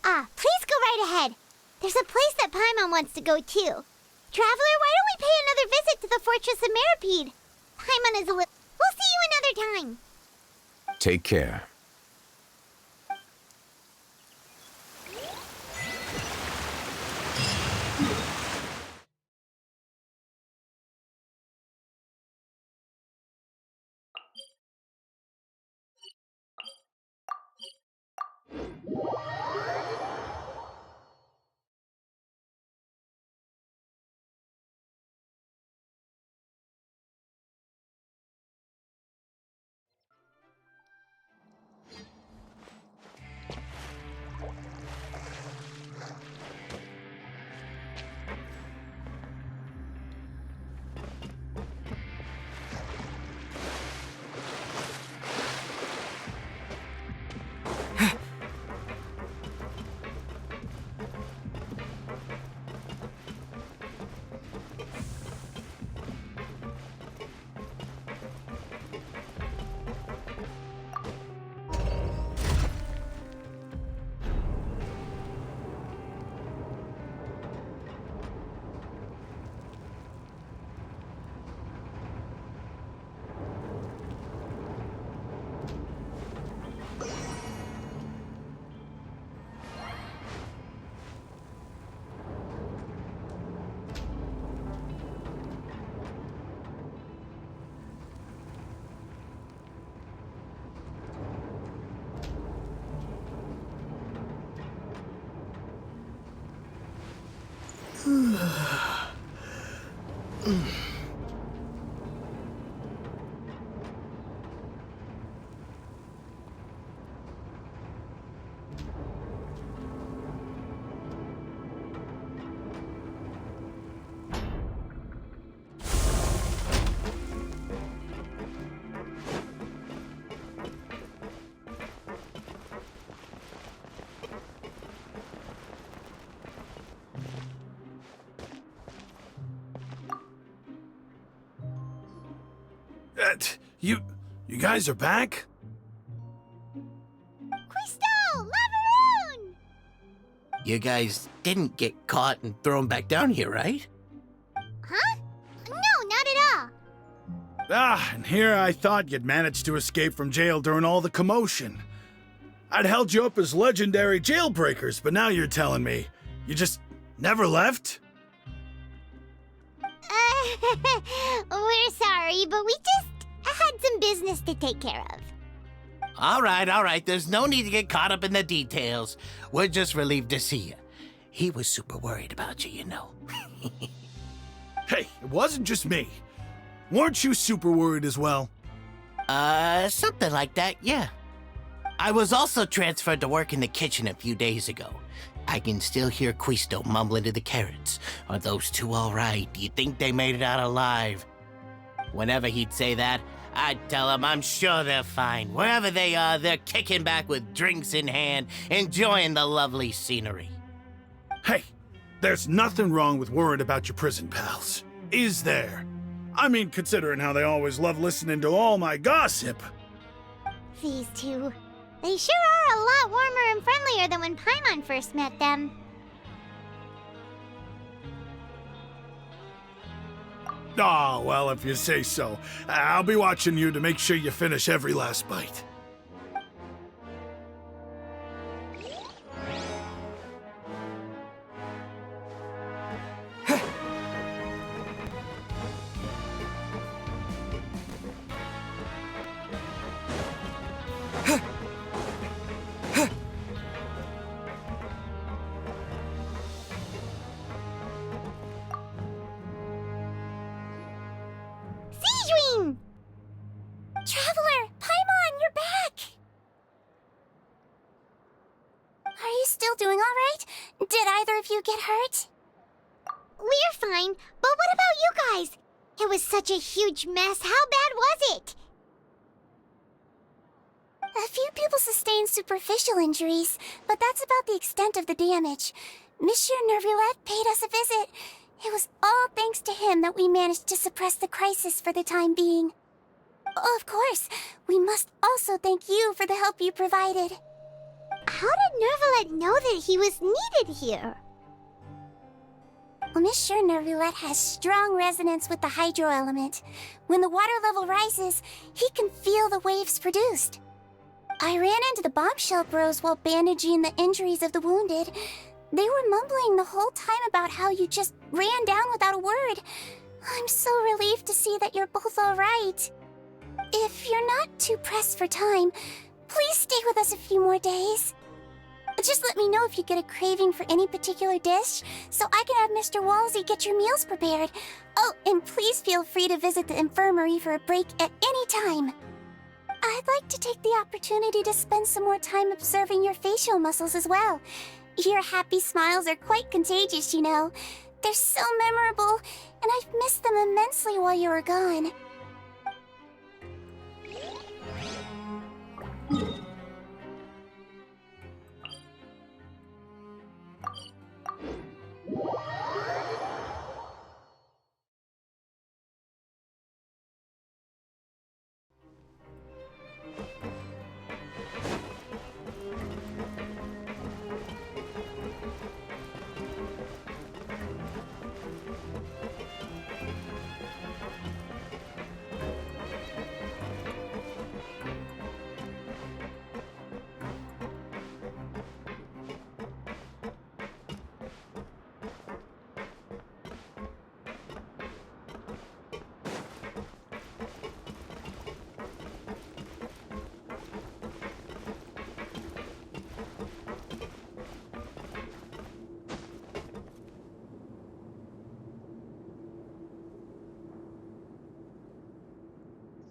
Please go right ahead. There's a place that Paimon wants to go too. Traveler, why don't we pay another visit to the Fortress of Meripede? Paimon is a little... We'll see you another time. Take care. You guys are back? Crystal! Lavaroon! You guys didn't get caught and thrown back down here, right? Huh? No, not at all. Ah, and here I thought you'd managed to escape from jail during all the commotion. I'd held you up as legendary jailbreakers, but now you're telling me you just never left? We're sorry, but we just had some business to take care of. All right. There's no need to get caught up in the details. We're just relieved to see you. He was super worried about you, you know. Hey, it wasn't just me. Weren't you super worried as well? Something like that, yeah. I was also transferred to work in the kitchen a few days ago. I can still hear Quisto mumbling to the carrots. Are those two all right? Do you think they made it out alive? Whenever he'd say that, I'd tell him I'm sure they're fine. Wherever they are, they're kicking back with drinks in hand, enjoying the lovely scenery. Hey, there's nothing wrong with worrying about your prison pals. Is there? I mean, considering how they always love listening to all my gossip. These two. They sure are a lot warmer and friendlier than when Paimon first met them. Oh, well, if you say so. I'll be watching you to make sure you finish every last bite. Traveler! Paimon, you're back! Are you still doing all right? Did either of you get hurt? We're fine, but what about you guys? It was such a huge mess. How bad was it? A few people sustained superficial injuries, but that's about the extent of the damage. Monsieur Nervillette paid us a visit. It was all thanks to him that we managed to suppress the crisis for the time being. Of course, we must also thank you for the help you provided. How did Nervillette know that he was needed here? Well, Monsieur Nervillette has strong resonance with the hydro element. When the water level rises, he can feel the waves produced. I ran into the bombshell bros while bandaging the injuries of the wounded. They were mumbling the whole time about how you just ran down without a word. I'm so relieved to see that you're both all right. If you're not too pressed for time, please stay with us a few more days. Just let me know if you get a craving for any particular dish, so I can have Mr. Walsey get your meals prepared. Oh, and please feel free to visit the infirmary for a break at any time. I'd like to take the opportunity to spend some more time observing your facial muscles as well. Your happy smiles are quite contagious, you know. They're so memorable, and I've missed them immensely while you were gone.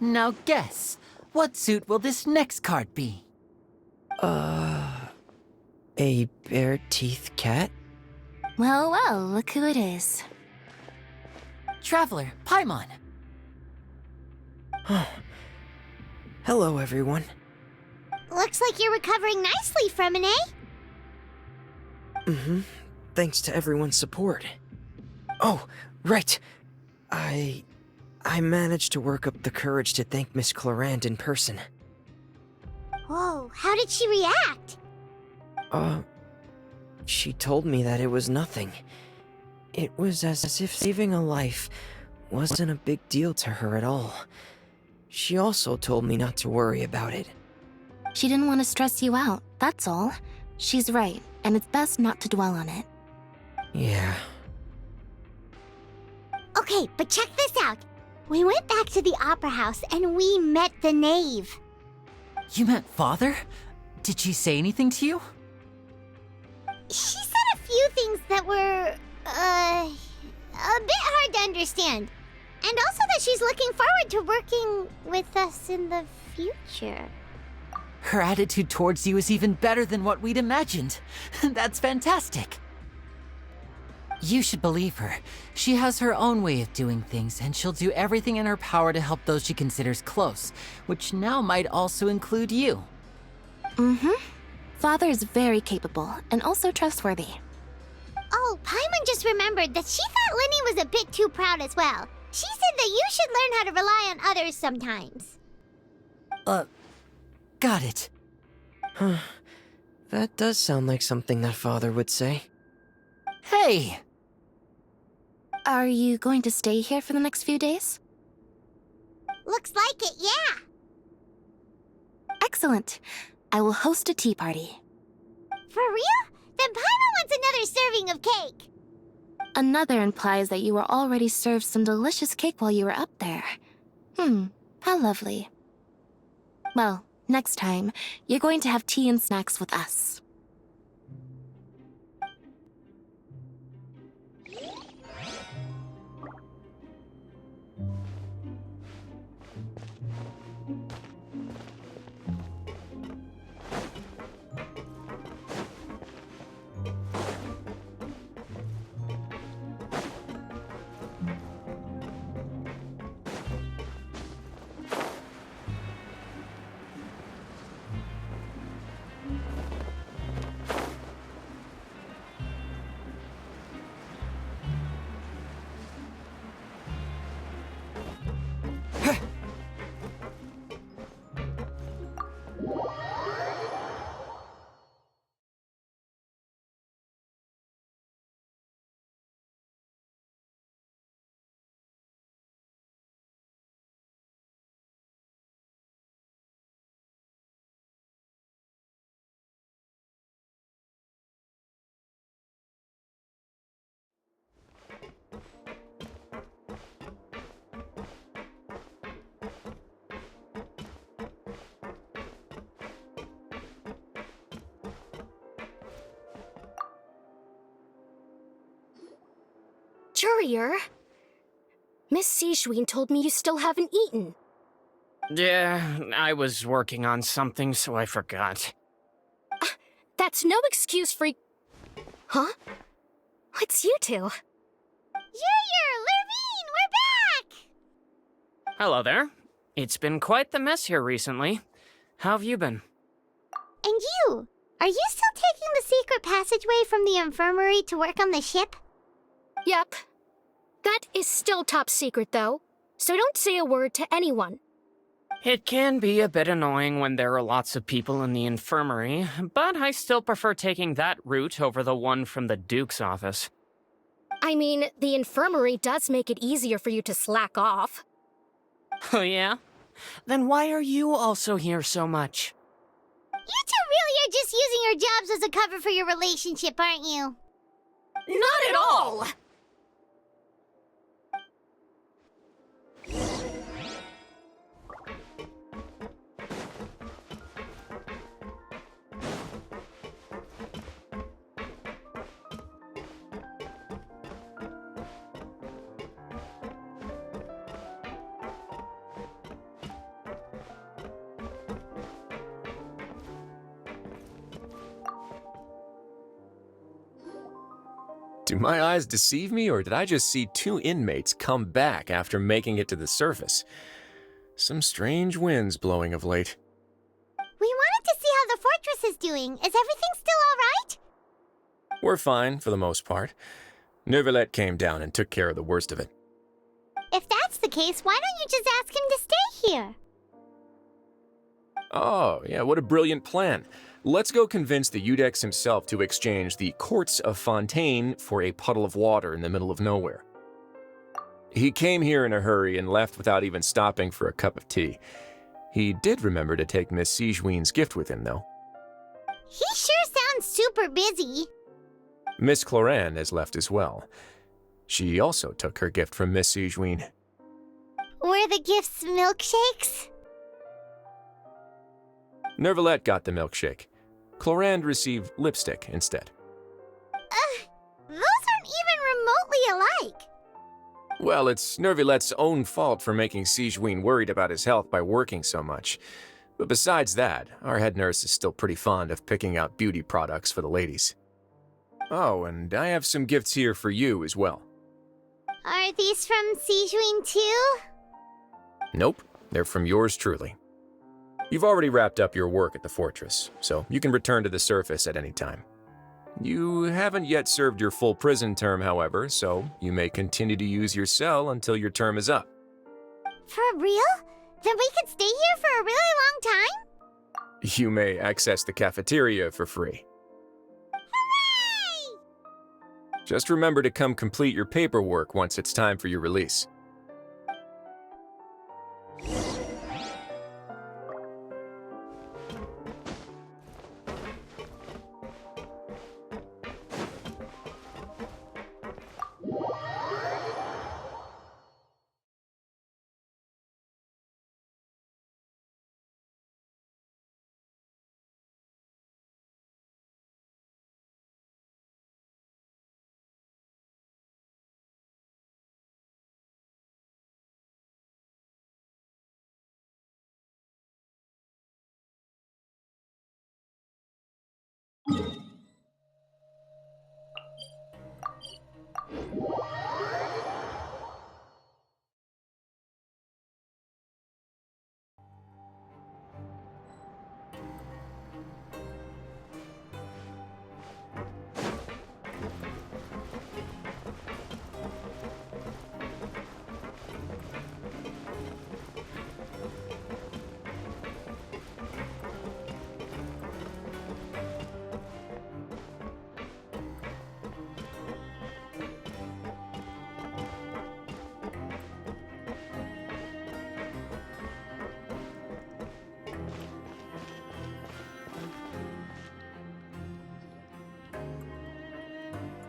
Now guess, what suit will this next card be? A bare teeth cat? Well, well, look who it is. Traveler, Paimon. Hello, everyone. Looks like you're recovering nicely from it, eh? Mm-hmm. Thanks to everyone's support. Oh, right. I managed to work up the courage to thank Miss Clarant in person. Whoa, how did she react? She told me that it was nothing. It was as if saving a life wasn't a big deal to her at all. She also told me not to worry about it. She didn't want to stress you out, that's all. She's right, and it's best not to dwell on it. Yeah. Okay, but check this out. We went back to the opera house and we met the knave. You met Father? Did she say anything to you? She said a few things that were, a bit hard to understand. And also that she's looking forward to working with us in the future. Her attitude towards you is even better than what we'd imagined. That's fantastic. You should believe her. She has her own way of doing things, and she'll do everything in her power to help those she considers close, which now might also include you. Mm-hmm. Father is very capable, and also trustworthy. Oh, Paimon just remembered that she thought Lenny was a bit too proud as well. She said that you should learn how to rely on others sometimes. Got it. Huh. That does sound like something that Father would say. Hey! Are you going to stay here for the next few days? Looks like it, yeah. Excellent. I will host a tea party. For real? Then Paimon wants another serving of cake. Another implies that you were already served some delicious cake while you were up there. How lovely. Well, next time, you're going to have tea and snacks with us. Courier? Miss Sijween told me you still haven't eaten. Yeah, I was working on something, so I forgot. That's no excuse for... Huh? It's you two. Courier, Lurvine, we're back! Hello there. It's been quite the mess here recently. How have you been? And you? Are you still taking the secret passageway from the infirmary to work on the ship? Yep. That is still top secret, though, so don't say a word to anyone. It can be a bit annoying when there are lots of people in the infirmary, but I still prefer taking that route over the one from the Duke's office. I mean, the infirmary does make it easier for you to slack off. Oh yeah? Then why are you also here so much? You two really are just using your jobs as a cover for your relationship, aren't you? Not at all! Do my eyes deceive me, or did I just see two inmates come back after making it to the surface? Some strange winds blowing of late. We wanted to see how the fortress is doing. Is everything still all right? We're fine, for the most part. Neuvillette came down and took care of the worst of it. If that's the case, why don't you just ask him to stay here? Oh, yeah, what a brilliant plan. Let's go convince the Eudex himself to exchange the courts of Fontaine for a puddle of water in the middle of nowhere. He came here in a hurry and left without even stopping for a cup of tea. He did remember to take Miss Sigewinne's gift with him, though. He sure sounds super busy. Miss Cloran has left as well. She also took her gift from Miss Sigewinne. Were the gifts milkshakes? Neuvillette got the milkshake. Cloran received lipstick instead. Those aren't even remotely alike. Well, it's Neuvillette's own fault for making Sigewinne worried about his health by working so much. But besides that, our head nurse is still pretty fond of picking out beauty products for the ladies. Oh, and I have some gifts here for you as well. Are these from Sigewinne too? Nope, they're from yours truly. You've already wrapped up your work at the fortress, so you can return to the surface at any time. You haven't yet served your full prison term, however, so you may continue to use your cell until your term is up. For real? Then we could stay here for a really long time? You may access the cafeteria for free. Hooray! Just remember to come complete your paperwork once it's time for your release.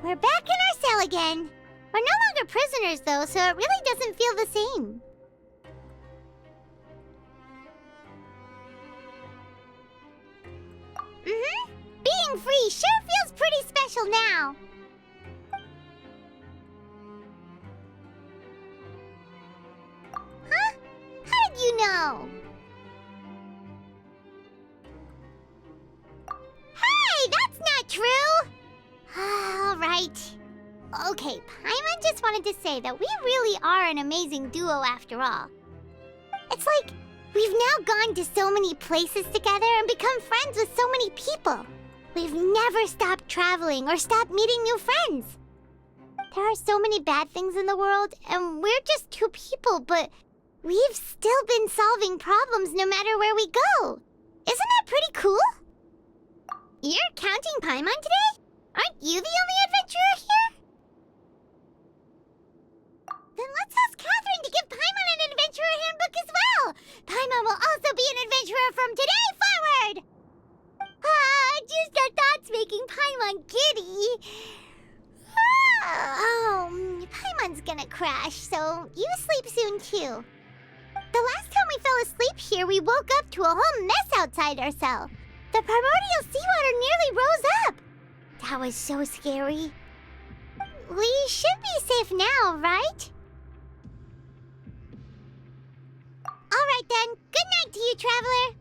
We're back in our cell again. We're no longer prisoners, though, so it really doesn't feel the same. Being free sure feels pretty special now. Huh? How did you know? Hey, that's not true! All right. Okay, Paimon just wanted to say that we really are an amazing duo after all. It's like we've now gone to so many places together and become friends with so many people. We've never stopped traveling or stopped meeting new friends. There are so many bad things in the world, and we're just two people, but we've still been solving problems no matter where we go. Isn't that pretty cool? You're counting Paimon today? Aren't you the only adventurer here? Then let's ask Catherine to give Paimon an adventurer handbook as well. Paimon will also be an adventurer from today forward. Just our thoughts making Paimon giddy. Paimon's gonna crash, so you sleep soon too. The last time we fell asleep here, we woke up to a whole mess outside our cell. The primordial seawater nearly rose up. That was so scary. We should be safe now, right? Alright then, good night to you, Traveler.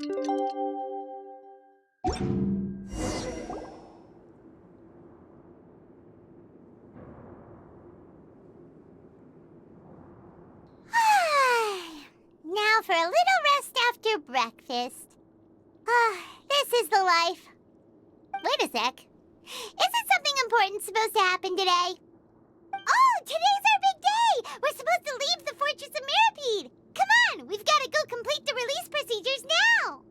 Now for a little rest after breakfast. This is the life. Wait a sec. Isn't something important supposed to happen today? Oh, today's our big day! We're supposed to leave the Fortress of Mirapede! Come on, we've got to go complete the release procedures now!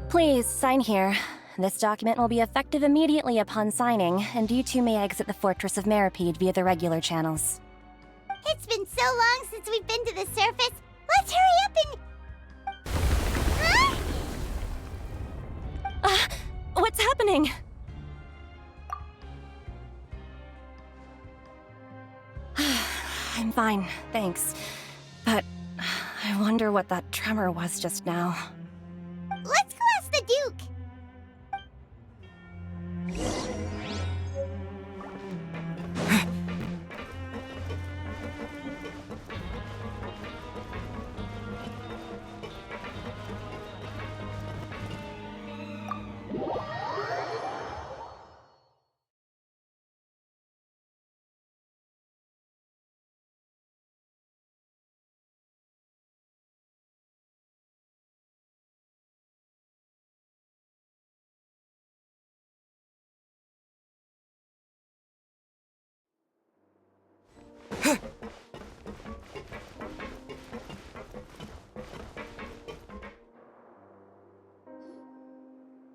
Please, sign here. This document will be effective immediately upon signing, and you two may exit the Fortress of Mirapede via the regular channels. It's been so long since we've been to the surface. Let's hurry up and... Huh? What's happening? I'm fine, thanks. But I wonder what that tremor was just now. Let's go ask the Duke.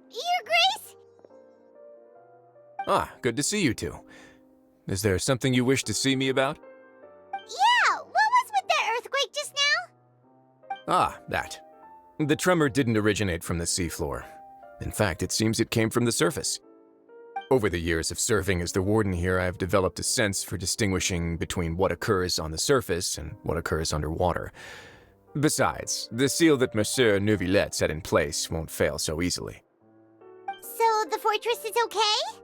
Your Grace? Ah, good to see you two. Is there something you wish to see me about? Yeah, what was with that earthquake just now? Ah, that. The tremor didn't originate from the seafloor. In fact, it seems it came from the surface. Over the years of serving as the warden here, I've developed a sense for distinguishing between what occurs on the surface and what occurs underwater. Besides, the seal that Monsieur Neuvillette set in place won't fail so easily. So the fortress is okay?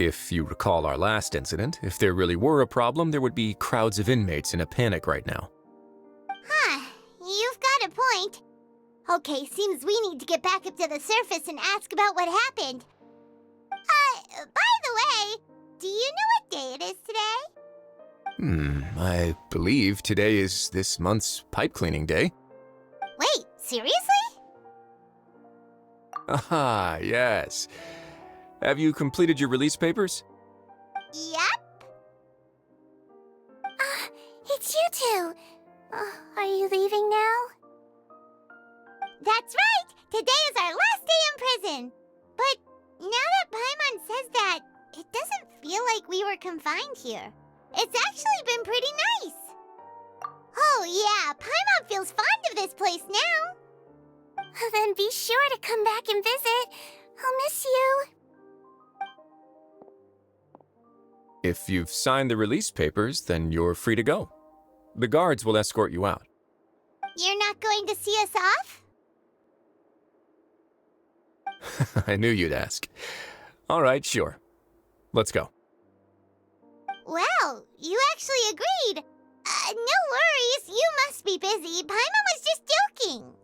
If you recall our last incident, if there really were a problem, there would be crowds of inmates in a panic right now. Huh, you've got a point. Okay, seems we need to get back up to the surface and ask about what happened. By the way, do you know what day it is today? I believe today is this month's pipe cleaning day. Wait, seriously? Aha, yes. Have you completed your release papers? Yep. It's you two. Are you leaving now? That's right! Today is our last day in prison! But now that Paimon says that, it doesn't feel like we were confined here. It's actually been pretty nice. Oh yeah, Paimon feels fond of this place now. Then be sure to come back and visit. I'll miss you. If you've signed the release papers, then you're free to go. The guards will escort you out. You're not going to see us off? I knew you'd ask. All right, sure. Let's go. Well, you actually agreed. No worries, you must be busy. Paimon was just joking.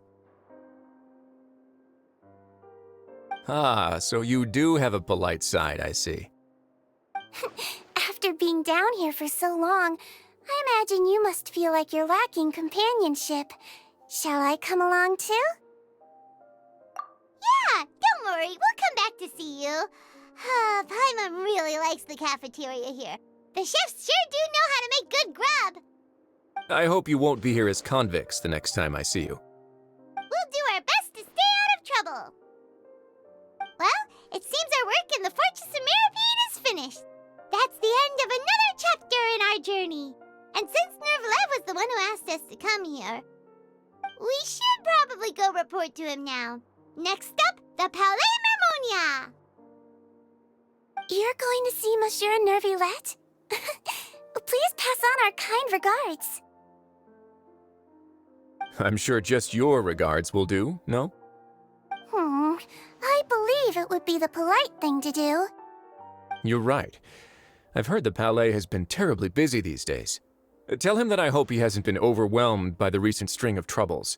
Ah, so you do have a polite side, I see. After being down here for so long, I imagine you must feel like you're lacking companionship. Shall I come along too? Yeah, don't worry, we'll come back to see you. Paimon really likes the cafeteria here. The chefs sure do know how to make good grub. I hope you won't be here as convicts the next time I see you. We'll do our best to stay out of trouble. us to come here. We should probably go report to him now. Next up, the Palais Mermonia! You're going to see Monsieur Nervillette? Please pass on our kind regards. I'm sure just your regards will do, no? I believe it would be the polite thing to do. You're right. I've heard the Palais has been terribly busy these days. Tell him that I hope he hasn't been overwhelmed by the recent string of troubles.